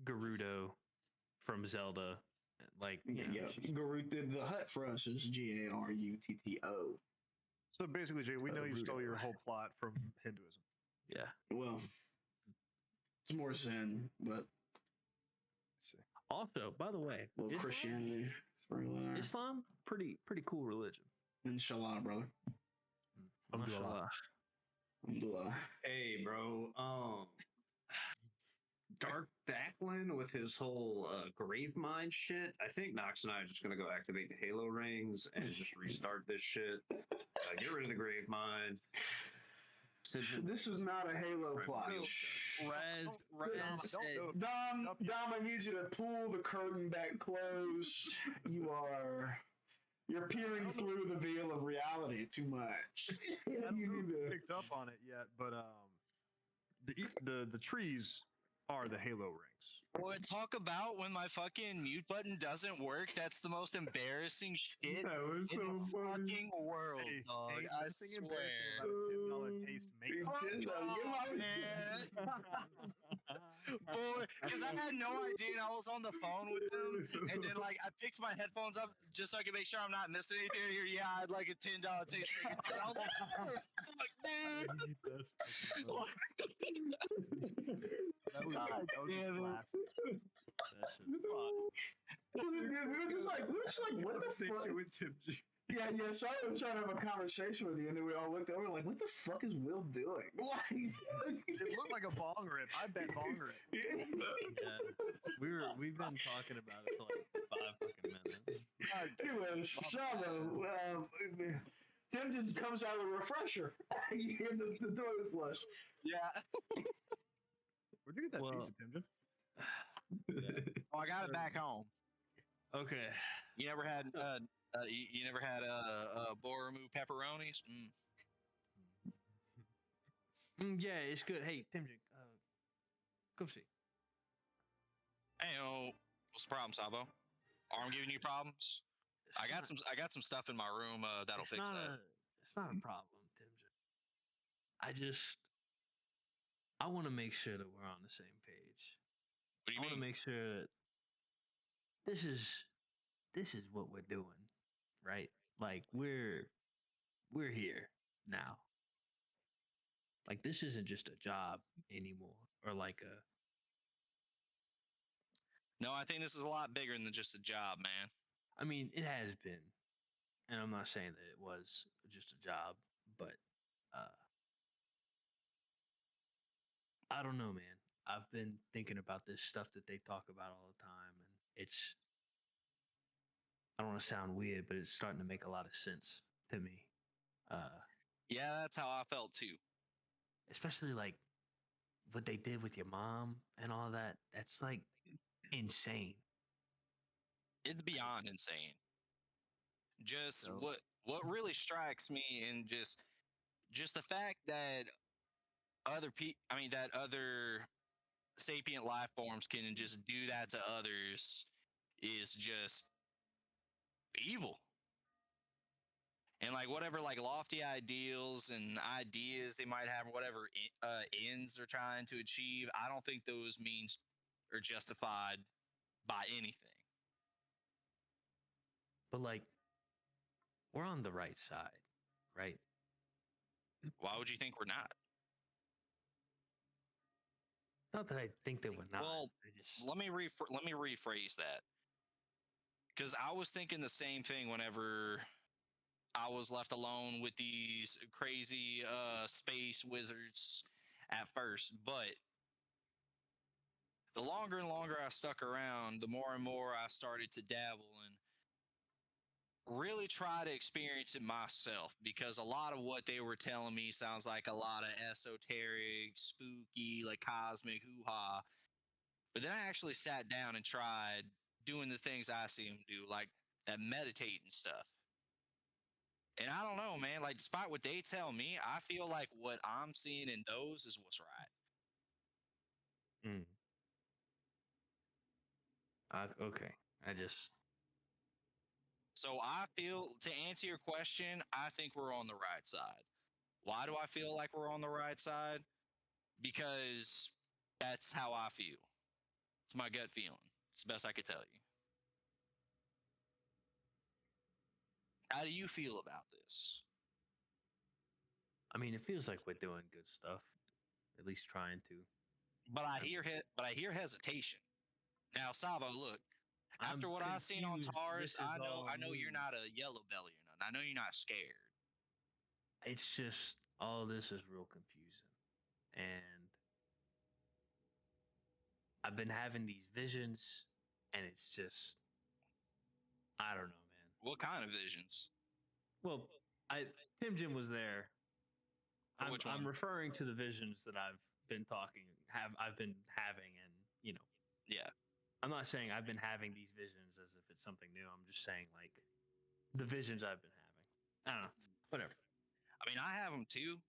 Gerudo from Zelda. Like, you know, Yeah, Garuda, the Hut for us is Garutto. So basically, Jay, we know you stole Garuda. your whole plot from Hinduism. yeah. Well, it's more Zen, but Let's see. Also, by the way, a little Christianity. Islam, pretty cool religion. Inshallah, brother. Mashallah. Alhamdulillah. Hey, bro. Dark Daclin with his whole grave mine shit. I think Nox and I are just gonna go activate the Halo rings and just restart this shit. Get rid of the grave mine. This is not a Halo plot. Raz said, Dom, I need you to pull the curtain back closed. You're peering through the veil of reality too much. I You haven't need to. picked up on it yet, but the trees are the Halo rings. Boy, talk about when my fucking mute button doesn't work. That's the most embarrassing shit That was in so the funny. fucking world, Hey, dog. ain't I nothing swear. embarrassing about a $10 taste maker. Boy, because I had no idea and I was on the phone with them, and then like I picked my headphones up just so I could make sure I'm not missing anything here. Yeah, I had like a $10 taste maker. Too. I was like, oh, fuck, dude. That was a classic. that shit's fun. We were just like, what the fuck? With Tim G. Yeah. So I was trying to have a conversation with you, and then we all looked over like, "What the fuck is Will doing?" Like, It looked like a bong rip. I bet bong rip. Yeah, we've been talking about it for like 5 fucking minutes. Anyways, Shava, Timden comes out of the refresher. You hear the toilet flush. Yeah. Where'd you get that Well- pizza, Timden? Oh, I got it back home. Okay. You never had you never had Boromu pepperonis? Yeah, it's good. Hey, Timjik, go see. Hey, what's the problem, Savo? Arm giving you problems? I got some stuff in my room that'll fix that. It's not a problem, Timjik. I want to make sure that we're on the same page. What do you I want to mean? make sure that this is what we're doing, right? Like we're here now. Like this isn't just a job anymore, or like a No, I think this is a lot bigger than just a job, man. I mean, it has been, and I'm not saying that it was just a job, but I don't know, man. I've been thinking about this stuff that they talk about all the time, and it's I don't want to sound weird, but it's starting to make a lot of sense to me. Yeah, that's how I felt too. Especially like what they did with your mom and all that. That's like insane. It's beyond insane. Just So- what really strikes me in just the fact that other sapient life forms can just do that to others is just evil. And like whatever like lofty ideals and ideas they might have, or whatever ends they're trying to achieve, I don't think those means are justified by anything. But like, we're on the right side, right? Why would you think we're not? Not that I think that we're not. Well, I just let me rephrase that, because I was thinking the same thing whenever I was left alone with these crazy space wizards at first, but the longer and longer I stuck around, the more and more I started to dabble and really try to experience it myself, because a lot of what they were telling me sounds like a lot of esoteric, spooky, like cosmic hoo-ha. But then I actually sat down and tried doing the things I see them do, like that meditate and stuff. And I don't know, man. Like, despite what they tell me, I feel like what I'm seeing in those is what's right. okay. I just So I feel, to answer your question, I think we're on the right side. Why do I feel like we're on the right side? Because that's how I feel. It's my gut feeling. It's the best I could tell you. How do you feel about this? I mean, it feels like we're doing good stuff. At least trying to. But I hear hesitation. Now, Savo, look. After I'm what I've seen on confused. Taurus, This is I all know you're new. not a yellow belly or nothing. I know you're not scared. It's just all this is real confusing. And I've been having these visions, and it's just I don't know, man. What kind of visions? Well, Tim Jim was there. Which I'm one? referring to the visions that I've been having, and Yeah. I'm not saying I've been having these visions as if it's something new. I'm just saying like the visions I've been having. I don't know. Whatever. I mean, I have them too.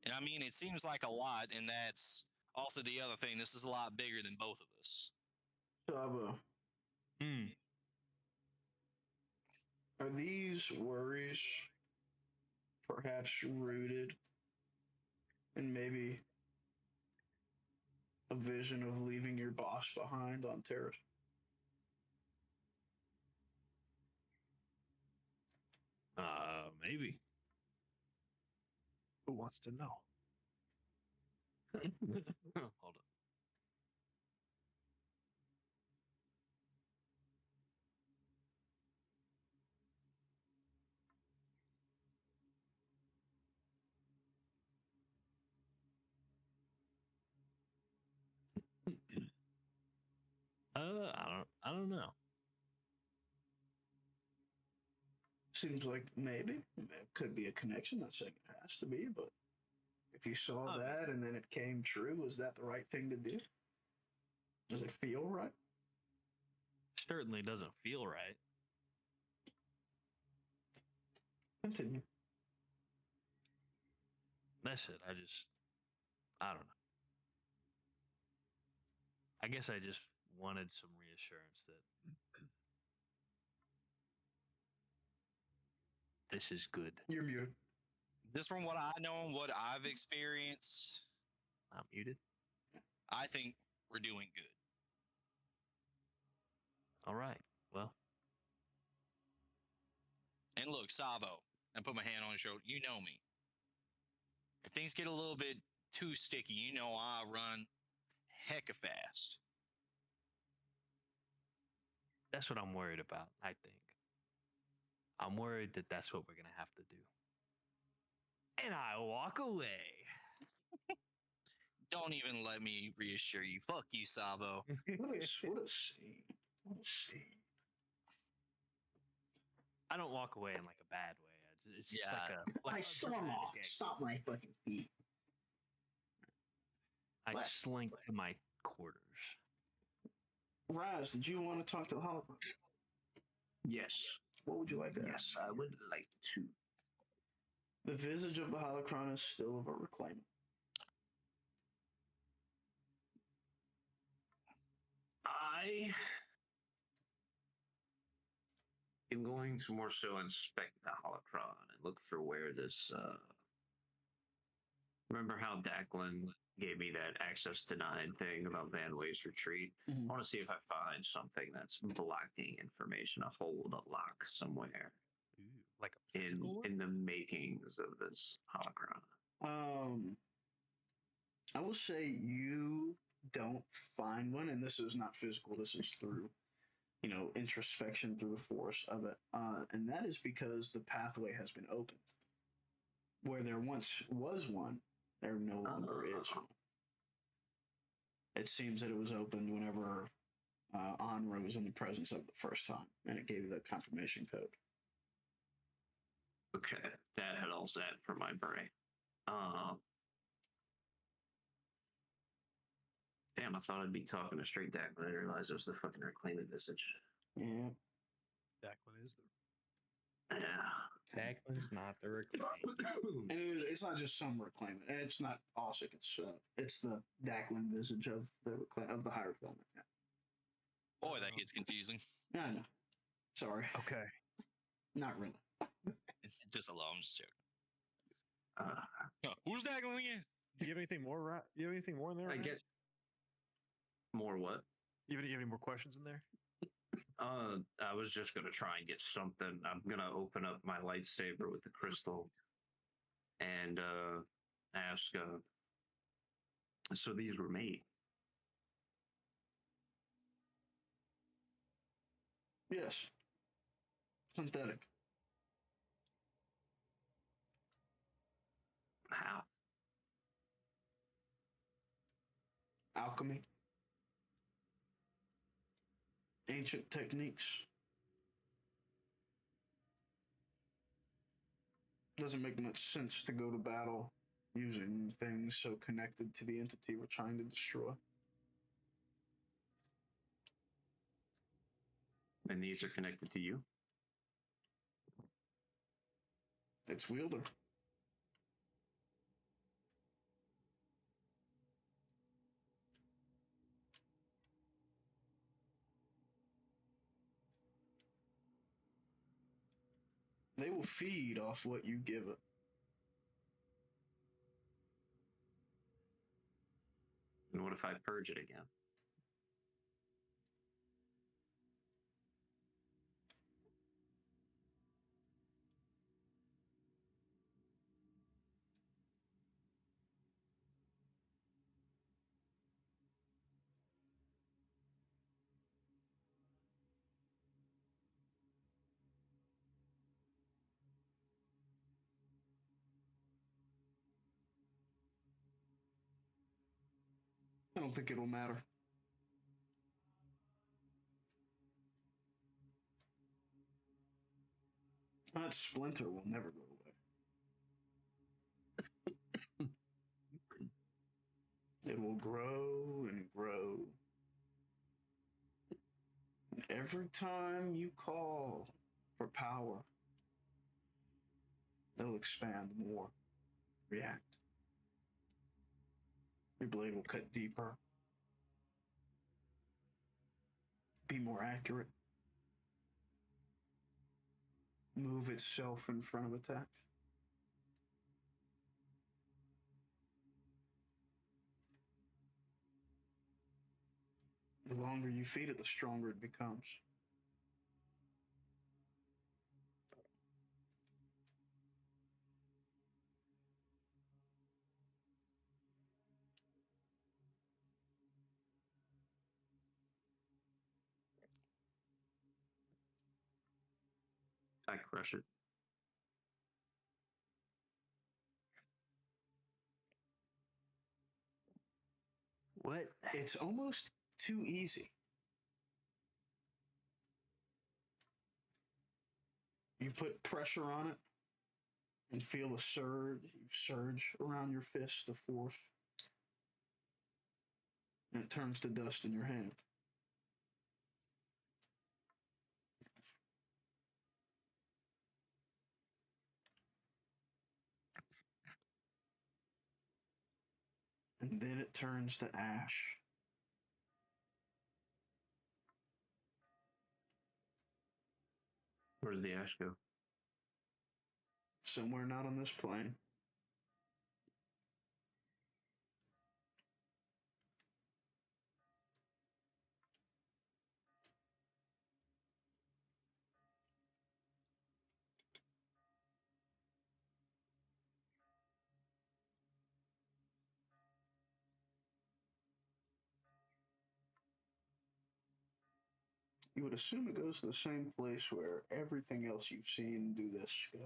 And I mean, it seems like a lot, and that's also the other thing. This is a lot bigger than both of us. Shava, are these worries perhaps rooted in maybe a vision of leaving your boss behind on Terrace? Maybe. Who wants to know? Hold on. I don't know. Seems like maybe it could be a connection. Not saying it has to be, but if you saw that and then it came true, is that the right thing to do? Does it feel right? Certainly doesn't feel right. Continue. That's it. I don't know. I guess I just wanted some reassurance that this is good. You're muted. Just from what I know and what I've experienced, I'm muted. I think we're doing good. All right. Well, And look, Savo, I put my hand on his shoulder. You know me. If things get a little bit too sticky, you know I run hecka fast. that's what I'm worried about, I think. I'm worried that that's what we're going to have to do. And I walk away. Don't even let me reassure you. Fuck you, Savo. What a scene. What a scene. I don't walk away in like a bad way. It's just Yeah. like I a saw dramatic off. exit. Stop my fucking feet. I What? slink to my quarters. Raz, did you want to talk to the hologram? Yes. What would you like to ask? Yes, I would like to. The visage of the holocron is still of a reclaimant. I am going to more so inspect the holocron and look for where this. Remember how Declan gave me that access denied thing about Van Way's retreat? Mhm. I want to see if I find something that's blocking information, a hold, a lock somewhere Ooh, like a physical one? in the makings of this holocron. I will say you don't find one, and this is not physical. This is through, introspection through the force of it, and that is because the pathway has been opened. Where there once was one, there no longer is one. It seems that it was opened whenever Anra was in the presence of the first time, and it gave you the confirmation code. Okay, that had all set for my brain. Damn, I thought I'd be talking to straight Dak, but I didn't realize it was the fucking Reclaimant visage. Yeah. Declan is the Yeah. Declan's not the reclaimant. And it's not just some reclaimant, and it's not Osik. It's the Declan visage of the high reclaimant. Yeah. Boy, that gets confusing. Yeah, I know. Sorry. okay. Not really. Just a I'm just joking. Who's Declan again? Do you have anything more? You have anything more in there? I Raz? get more what? You have any more questions in there? I was just gonna try and get something. I'm gonna open up my lightsaber with the crystal and ask. So these were made. Yes. Synthetic. How? Alchemy. Ancient techniques. Doesn't make much sense to go to battle using things so connected to the entity we're trying to destroy. And these are connected to you? It's wielder. They will feed off what you give it. And what if I purge it again? I don't think it'll matter. That splinter will never go away. It will grow and grow. And every time you call for power, it'll expand more, react. Your blade will cut deeper, be more accurate, move itself in front of attack. The longer you feed it, the stronger it becomes. I crush it. What? It's almost too easy. You put pressure on it and feel a surge around your fist, the force, and it turns to dust in your hand. And then it turns to ash. Where does the ash go? Somewhere not on this plane. You would assume it goes to the same place where everything else you've seen do this goes.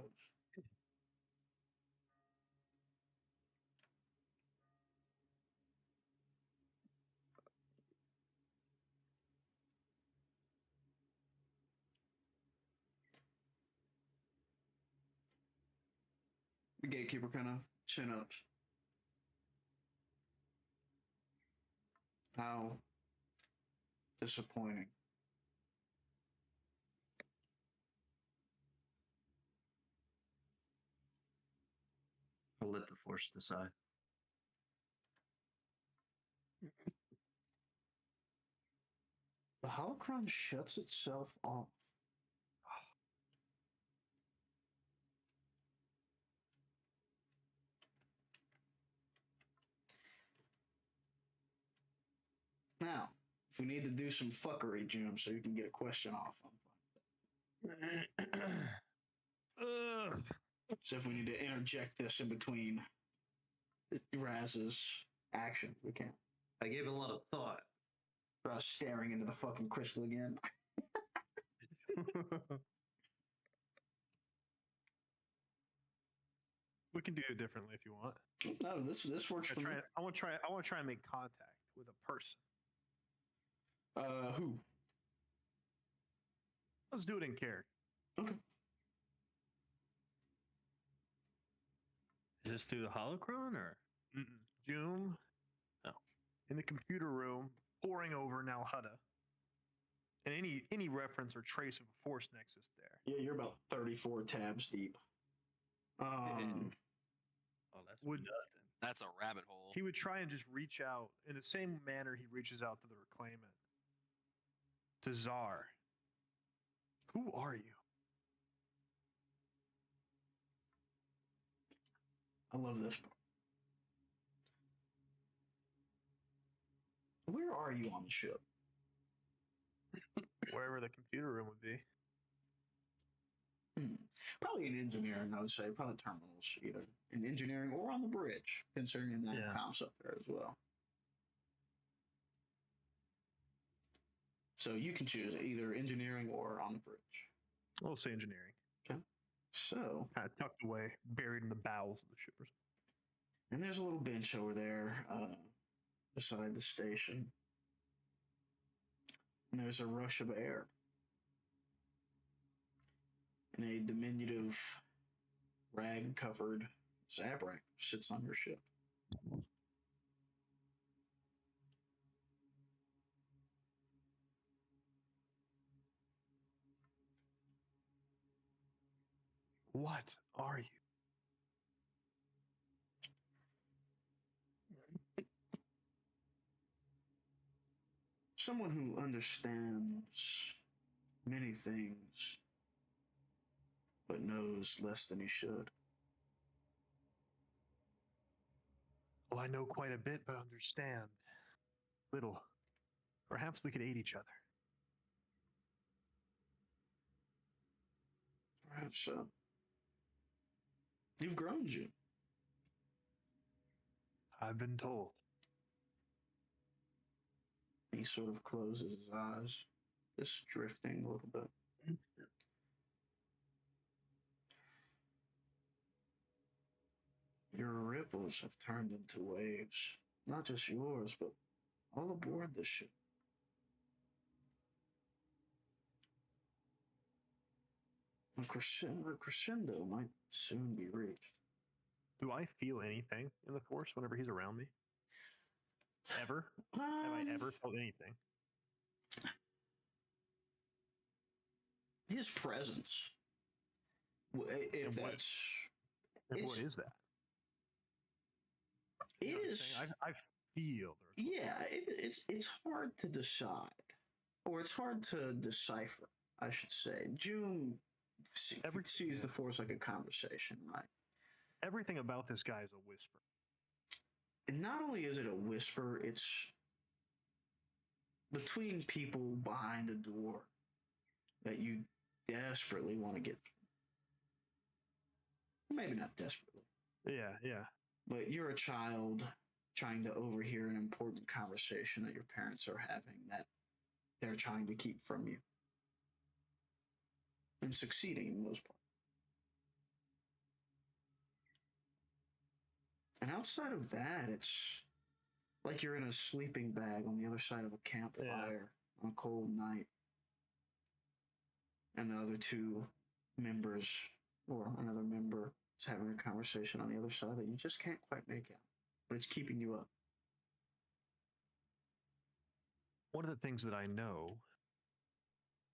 The gatekeeper kind of chin ups. How disappointing. I'll let the force decide. The holocron shuts itself off. Now, if we need to do some fuckery, Jim, so you can get a question off, I'm fine. So if we need to interject this in between Raz's action, we can. I gave it a lot of thought. Staring into the fucking crystal again. We can do it differently if you want. No, this works for me. I want to try and make contact with a person. Who? Let's do it in character. Okay. Is this through the holocron or? Joom. Oh. In the computer room, poring over now Hutta. And any reference or trace of a force nexus there. Yeah, you're about 34 tabs deep. Oh, that's nothing. That's a rabbit hole. He would try and just reach out in the same manner he reaches out to the Reclaimant. To Czar. Who are you? I love this part. Where are you on the ship? Wherever the computer room would be. Probably in engineering, I would say. Probably terminals, either in engineering or on the bridge, considering that comps up there as well. So you can choose either engineering or on the bridge. We'll say engineering. Okay. So kind of tucked away, buried in the bowels of the ship or something. And there's a little bench over there beside the station. And there's a rush of air. and a diminutive rag covered Zabrak sits on your ship. What are you? Someone who understands many things, but knows less than he should. Well, I know quite a bit, but understand little. Perhaps we could aid each other. Perhaps so. You've grown, Jim. I've been told. He sort of closes his eyes, just drifting a little bit. Your ripples have turned into waves. Not just yours, but all aboard this ship. A crescendo might soon be reached. Do I feel anything in the Force whenever he's around me? Ever? Have I ever felt anything? His presence. If And what- that's. And it's- what is that? It You know what I'm is. saying? I feel. Yeah, it's hard to decide, or it's hard to decipher, I should say. June sees the Force like a conversation, right? Everything about this guy is a whisper. And not only is it a whisper, it's between people behind a door that you desperately want to get through. Maybe not desperately, Yeah. but you're a child trying to overhear an important conversation that your parents are having that they're trying to keep from you. And succeeding in the most part. And outside of that, it's like you're in a sleeping bag on the other side of a campfire on a cold night. And the other two members, or another member, is having a conversation on the other side that you just can't quite make out. But it's keeping you up. One of the things that I know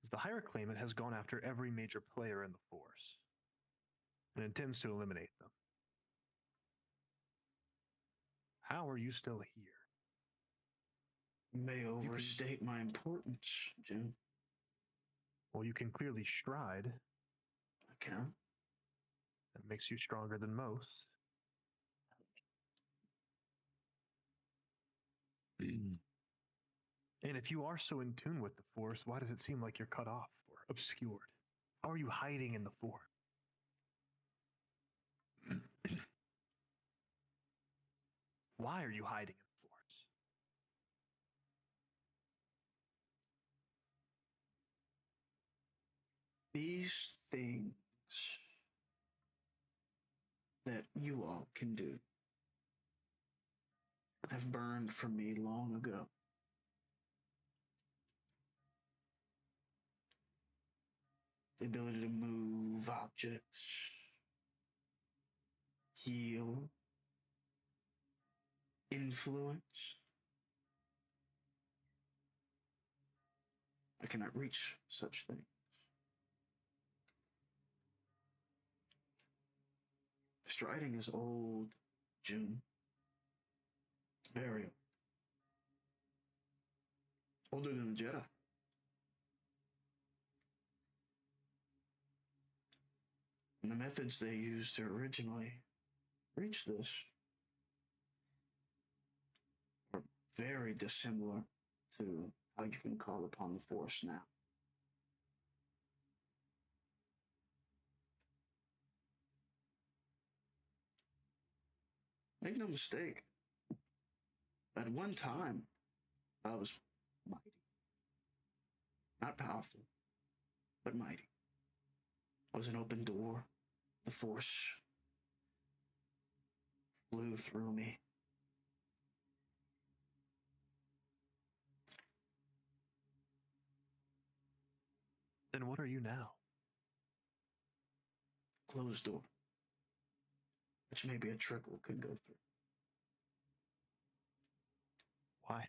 is the High Reclaimant has gone after every major player in the Force and intends to eliminate them. How are you still here? You may overstate my importance, Jim. Well, you can clearly stride. I can. That makes you stronger than most. And if you are so in tune with the Force, why does it seem like you're cut off or obscured? How are you hiding in the Force? Why are you hiding in the Force? These things that you all can do have burned from me long ago. The ability to move objects, heal, influence. I cannot reach such things. Striding is old, June. Very old. Older than the Jedi. And the methods they used to originally reach this are very dissimilar to how you can call upon the Force now. Make no mistake, at one time, I was mighty. Not powerful, but mighty. I was an open door. The Force flew through me. Then what are you now? closed door, which maybe a trickle could go through. Why?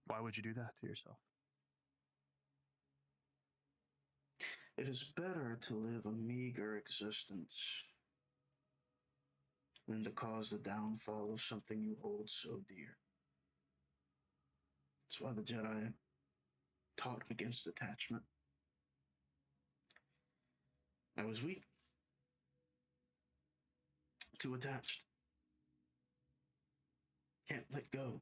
Why would you do that to yourself? It is better to live a meager existence than to cause the downfall of something you hold so dear. That's why the Jedi taught against attachment. I was weak, too attached. Can't let go.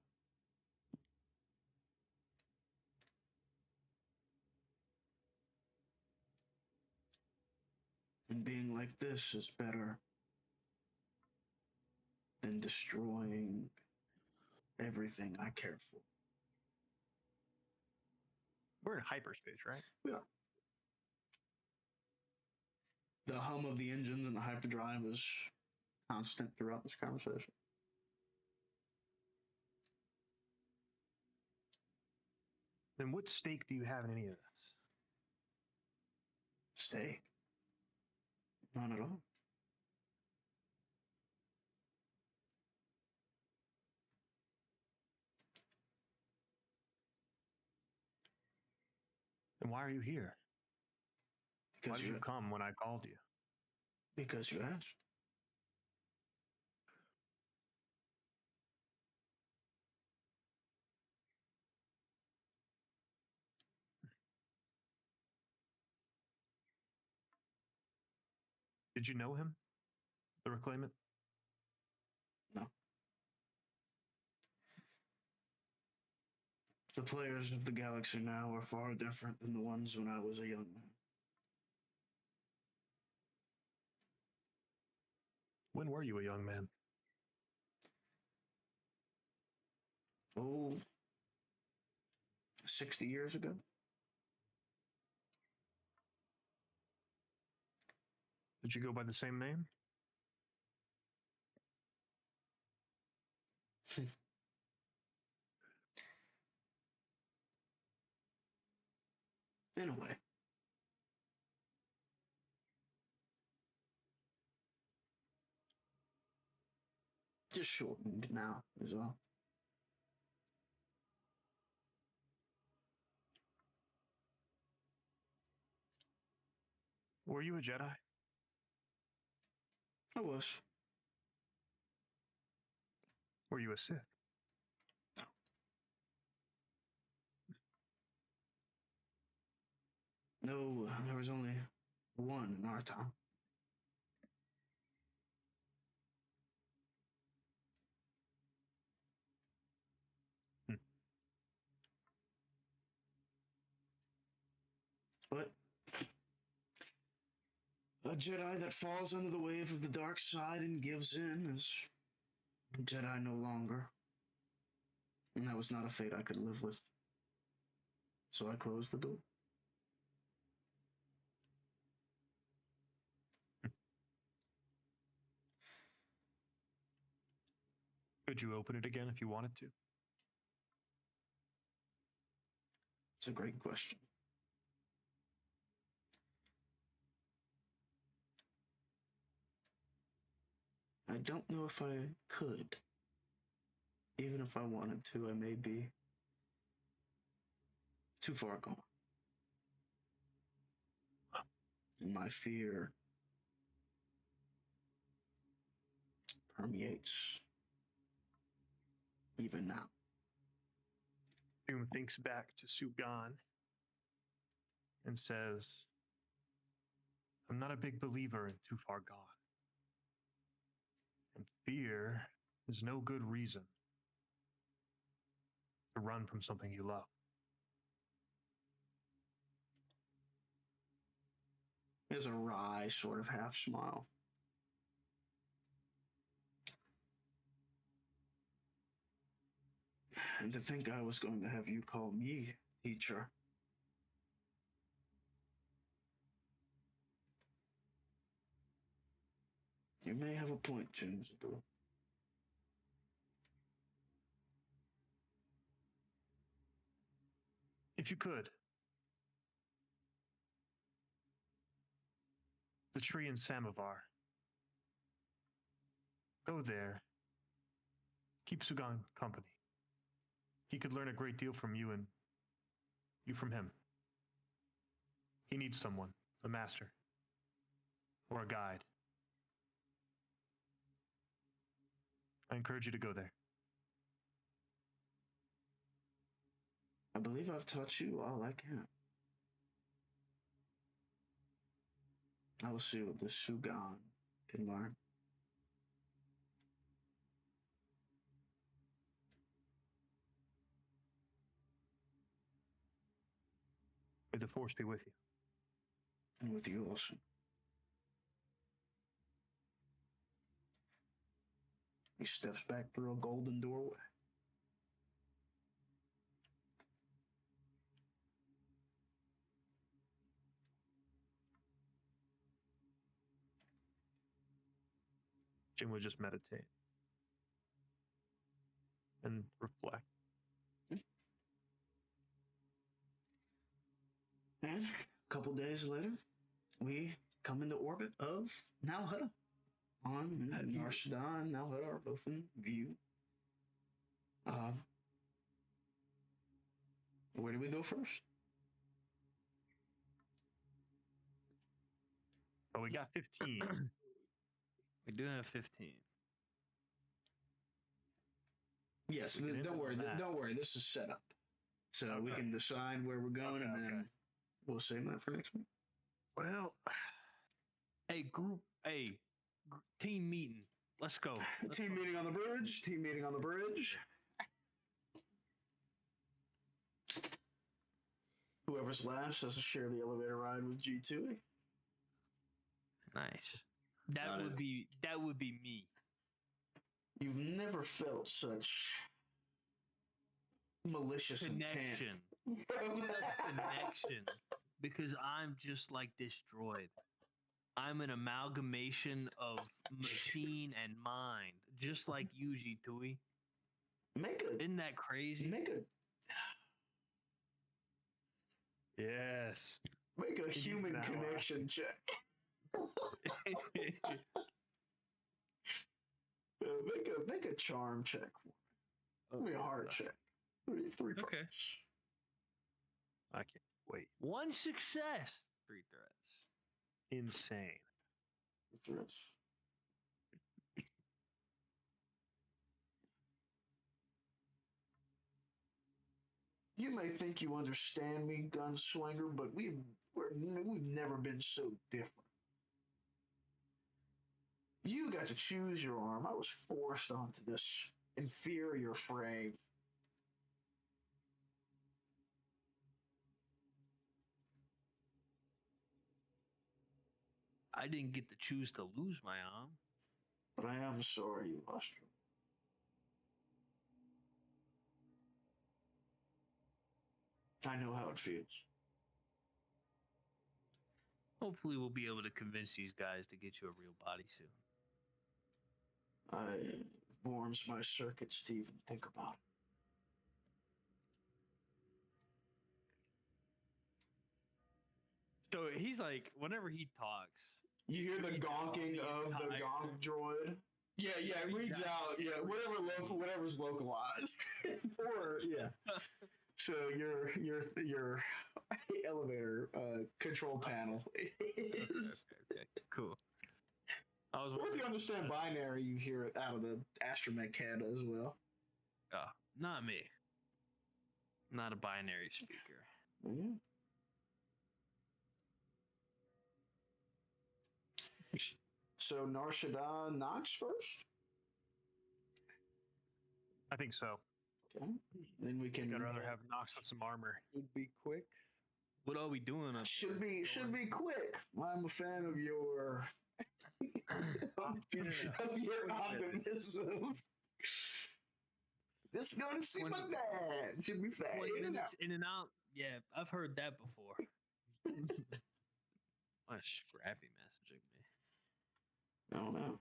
And being like this is better than destroying everything I care for. We're in hyperspace, right? Yeah. The hum of the engines and the hyperdrive is constant throughout this conversation. Then what stake do you have in any of this? Stake? None at all. Then why are you here? Why Because did you come when I called you? Because you asked. Did you know him? The Reclaimant? No. The players of the galaxy now are far different than the ones when I was a young man. When were you a young man? Oh, 60 years ago? Did you go by the same name? In a way. Just shortened now, is all. Were you a Jedi? I was. Were you a Sith? No, there was only one in our town. But a Jedi that falls under the wave of the dark side and gives in is a Jedi no longer. And that was not a fate I could live with. So I closed the door. Could you open it again if you wanted to? It's a great question. I don't know if I could. Even if I wanted to, I may be too far gone. And my fear permeates even now. Doom thinks back to Sugan and says, I'm not a big believer in too far gone. And fear is no good reason to run from something you love. There's a wry sort of half smile. And to think I was going to have you call me teacher. You may have a point, James. If you could, The tree in Samovar. Go there. Keep Sugan company. He could learn a great deal from you and you from him. He needs someone, a master, or a guide. I encourage you to go there. I believe I've taught you all I can. I will see what this Sugan can learn. May the force be with you. And with you also. He steps back through a golden doorway. Jim would just meditate and reflect. And a couple days later, we come into orbit of Nalhutta. Narshada and Nalhutta are both in view. Where do we go first? Oh, we got 15. We do have 15. Yes, We can don't worry. implement that. Don't worry. This is set up, so we Okay. can decide where we're going, Okay, and then okay. we'll save that for next week. Well, Hey, team meeting. Let's go. Team meeting on the bridge. Team meeting on the bridge. Whoever's last has to share the elevator ride with G2. Nice. Got it. That would be me. You've never felt such malicious Connection. intent. Connection. Because I'm just like this droid. I'm an amalgamation of machine and mind, just like you, G2. Isn't that crazy? Make yes. a human that connection check. Make a charm check for me. Give me a heart check. Three Okay. points. I can't wait. One success. 3 threats. Insane. Threats. You may think you understand me, Gunslinger, but we've never been so different. You got to choose your arm. I was forced onto this inferior frame. I didn't get to choose to lose my arm. But I am sorry you lost your. I know how it feels. Hopefully, we'll be able to convince these guys to get you a real body soon. It warms my circuits to even think about it. So he's like, whenever he talks, You hear the gonking of the gonk droid. Yeah, it reads out. Yeah, whatever's localized. Or yeah. So your elevator control panel is. Okay, cool. I was Or if you wondering, understand binary, you hear it out of the astromech head as well. not me. Not a binary speaker. Yeah. So Narshada knocks first. I think so. Okay. Then we can. I'd rather have Nox with some armor. Would be quick. What are we doing up Should be quick. I'm a fan of your of your optimism. This is going to see my dad. Should be fast. 20 In and minutes out. in and out? Yeah, I've heard that before. What a scrappy messaging me. I don't know.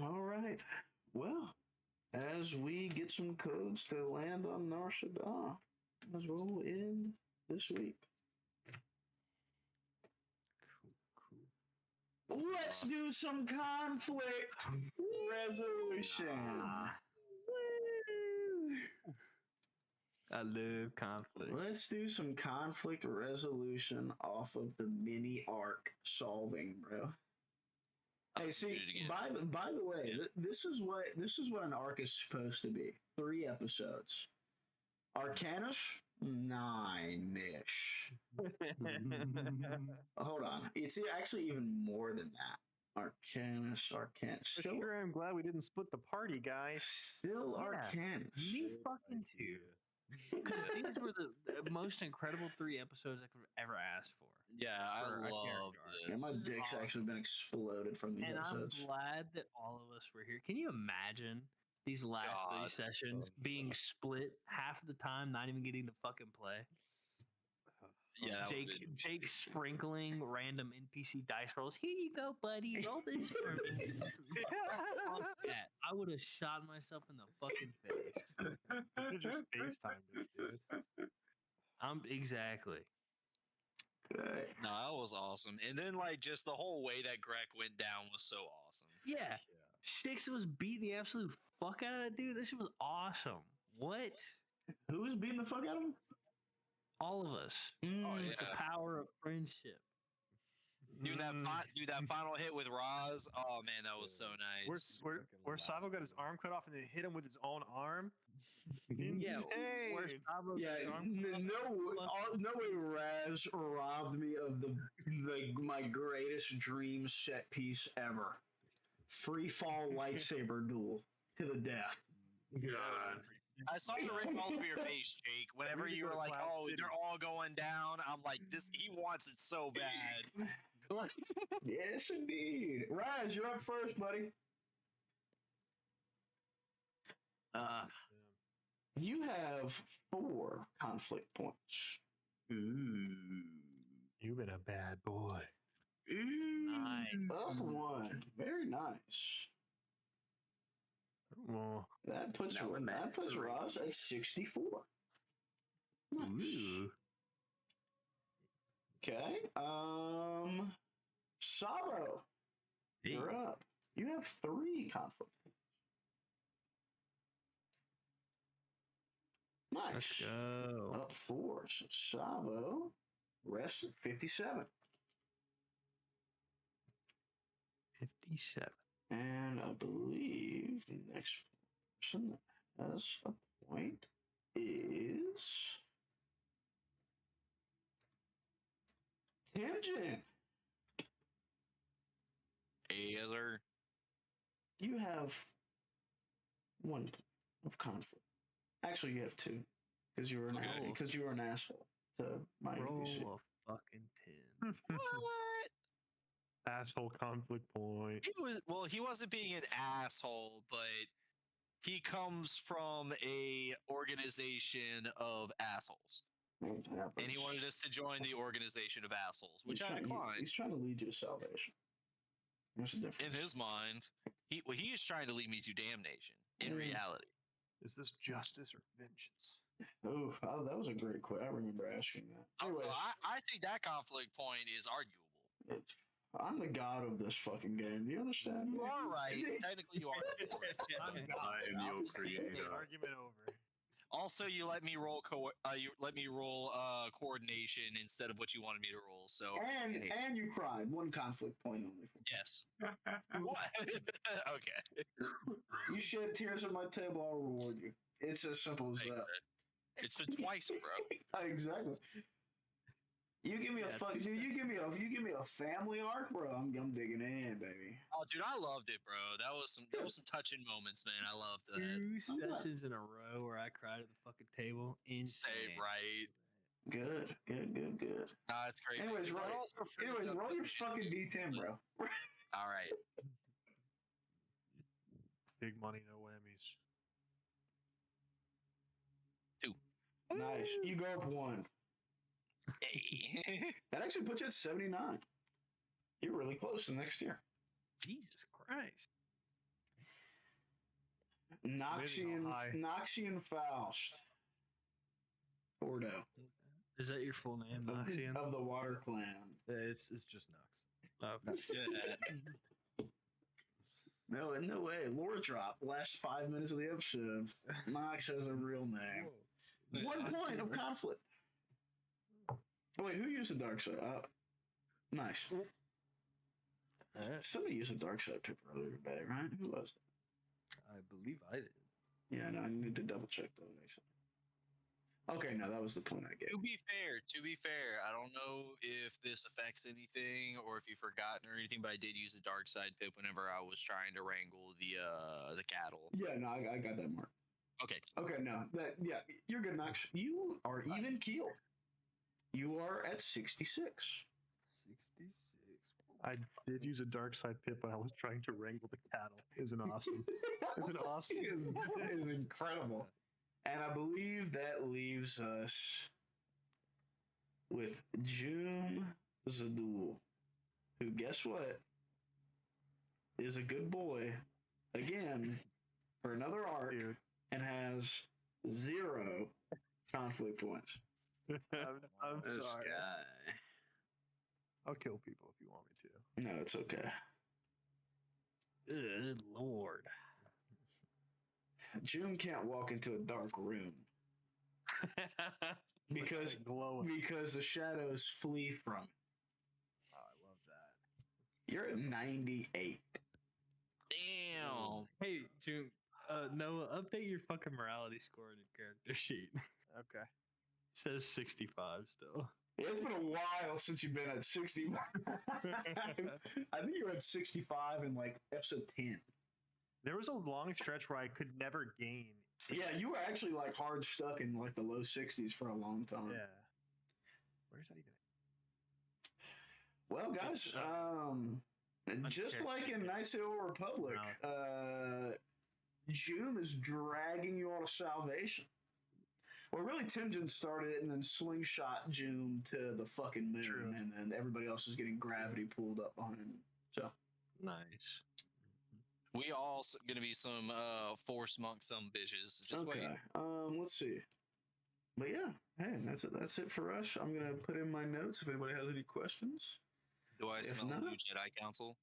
All right. Well, as we get some codes to land on Narshada, as we'll end this week. Let's do some conflict resolution. I love conflict. Let's do some conflict resolution off of the mini arc solving, bro. Hey, see, by the way, this is what an arc is supposed to be. 3 episodes. Arcanus, 9-ish. Hold on, it's actually even more than that. Arcanus. Still, Sure, I'm glad we didn't split the party, guys. Still Arcanus. Me fucking too. Because these were the most incredible 3 episodes I could have ever asked for. Yeah, I for a love character arc. this. Yeah, my dick's actually been exploded from these And episodes. I'm glad that all of us were here. Can you imagine these last 3 sessions being split half of the time, not even getting to fucking play? Yeah, Jake sprinkling random NPC dice rolls. Here you go, buddy. Roll this for me. Fuck that. I would have shot myself in the fucking face. You just FaceTime this dude. Exactly. Okay. No, that was awesome. And then like just the whole way that Grek went down was so awesome. Yeah. Shix was beating the absolute fuck out of that dude. This shit was awesome. What? Who was beating the fuck out of him? All of us. Oh, It's the power of friendship. Dude, that final hit with Roz. Oh man, that was so nice. Where Sabo got his arm cut off and then hit him with his own arm. Yeah, where Sabo got his arm cut off. No way Raz robbed me of my greatest dream set piece ever. Free fall lightsaber duel to the death. God. I saw the ring all over your face, Jake. Whenever you were like, "Oh, they're all going down," I'm like, "This, he wants it so bad." Yes, indeed. Raz, you're up first, buddy. You have 4 conflict points. Ooh. You've been a bad boy. Nice. Up 1. Very nice. Well, That puts Ross at 64. Nice. ooh. Okay. Sabo, you're up. You have 3 conflict. Nice. Let's go. Up 4. So Sabo rests at 57. 57. And I believe the next person that has a point is Timjin. Either. You have 1 point of conflict. Actually, you have 2 because you were an asshole to my Roll NPC. a fucking 10. What? Asshole conflict point. He wasn't being an asshole, but he comes from a organization of assholes. And he wanted us to join the organization of assholes, which I declined. He's trying to lead you to salvation. What's the difference? In his mind, he is trying to lead me to damnation. In reality, Is this justice or vengeance? Oh, that was a great question. I remember asking that. Anyways, so I think that conflict point is arguable. I'm the god of this fucking game. Do you understand? You are right. Technically, you are. I am your creator. Argument over. Also, you let me roll coordination instead of what you wanted me to roll. So and you cried. 1 conflict point only. yes. What? Okay. You shed tears at my table. I'll reward you. It's as simple as Thanks, that. man. It's been twice, bro. Exactly. You give me a fuck, dude. You give me a family arc, bro. I'm digging in, baby. Oh, dude, I loved it, bro. That was some touching moments, man. I loved that. 2 sessions in a row where I cried at the fucking table. Insane. Say right. Good. Nah, it's great. Anyways, Because roll your fucking D10, bro. All right. Big money, no whammies. 2. Nice. You go up 1. Hey. That actually puts you at 79. You're really close to next year. Jesus Christ. Noxian Faust. Ordo. Is that your full name, Noxian? Of the Water Clan. It's just Nox. No, in no way. Lore drop. Last 5 minutes of the episode. Mox has a real name. 1 point of conflict. Oh, wait, who used the dark side? Nice. Somebody used a dark side pip earlier today, right? Who was it? I believe I did. Yeah, no, I need to double check though. Okay, no, that was the point I gave. To be fair, I don't know if this affects anything or if you've forgotten or anything, but I did use the dark side pip whenever I was trying to wrangle the cattle. Yeah, no, I got that mark. Okay. Okay, no, you're good, Max. You are even keel. You are at 66. 66. I did use a dark side pip when I was trying to wrangle the cattle. Isn't awesome. Isn't awesome. It is incredible. And I believe that leaves us with Jum Zadul, who, guess what, is a good boy again for another arc and has 0 conflict points. I'm This sorry. guy. I'll kill people if you want me to. No, it's okay. Good lord. June can't walk into a dark room because the shadows flee from it. Oh, I love that. You're at 98. Damn. Hey, June. Noah, update your fucking morality score in your character sheet. Okay. It says 65 still. It's been a while since you've been at 65. I think you were at 65 in like episode 10. There was a long stretch where I could never gain. Yeah, you were actually like hard stuck in like the low 60s for a long time. Yeah. Where's that even? Well, guys, just like in Nice Hill Republic, June is dragging you on a salvation. Well, really, Timjen started it and then slingshot June to the fucking moon, True. and then everybody else is getting gravity pulled up behind him. So Nice. We all gonna be some force monk some bitches. Just okay, wait. let's see. But yeah, hey, that's it for us. I'm gonna put in my notes if anybody has any questions. Do I if smell not- new Jedi Council?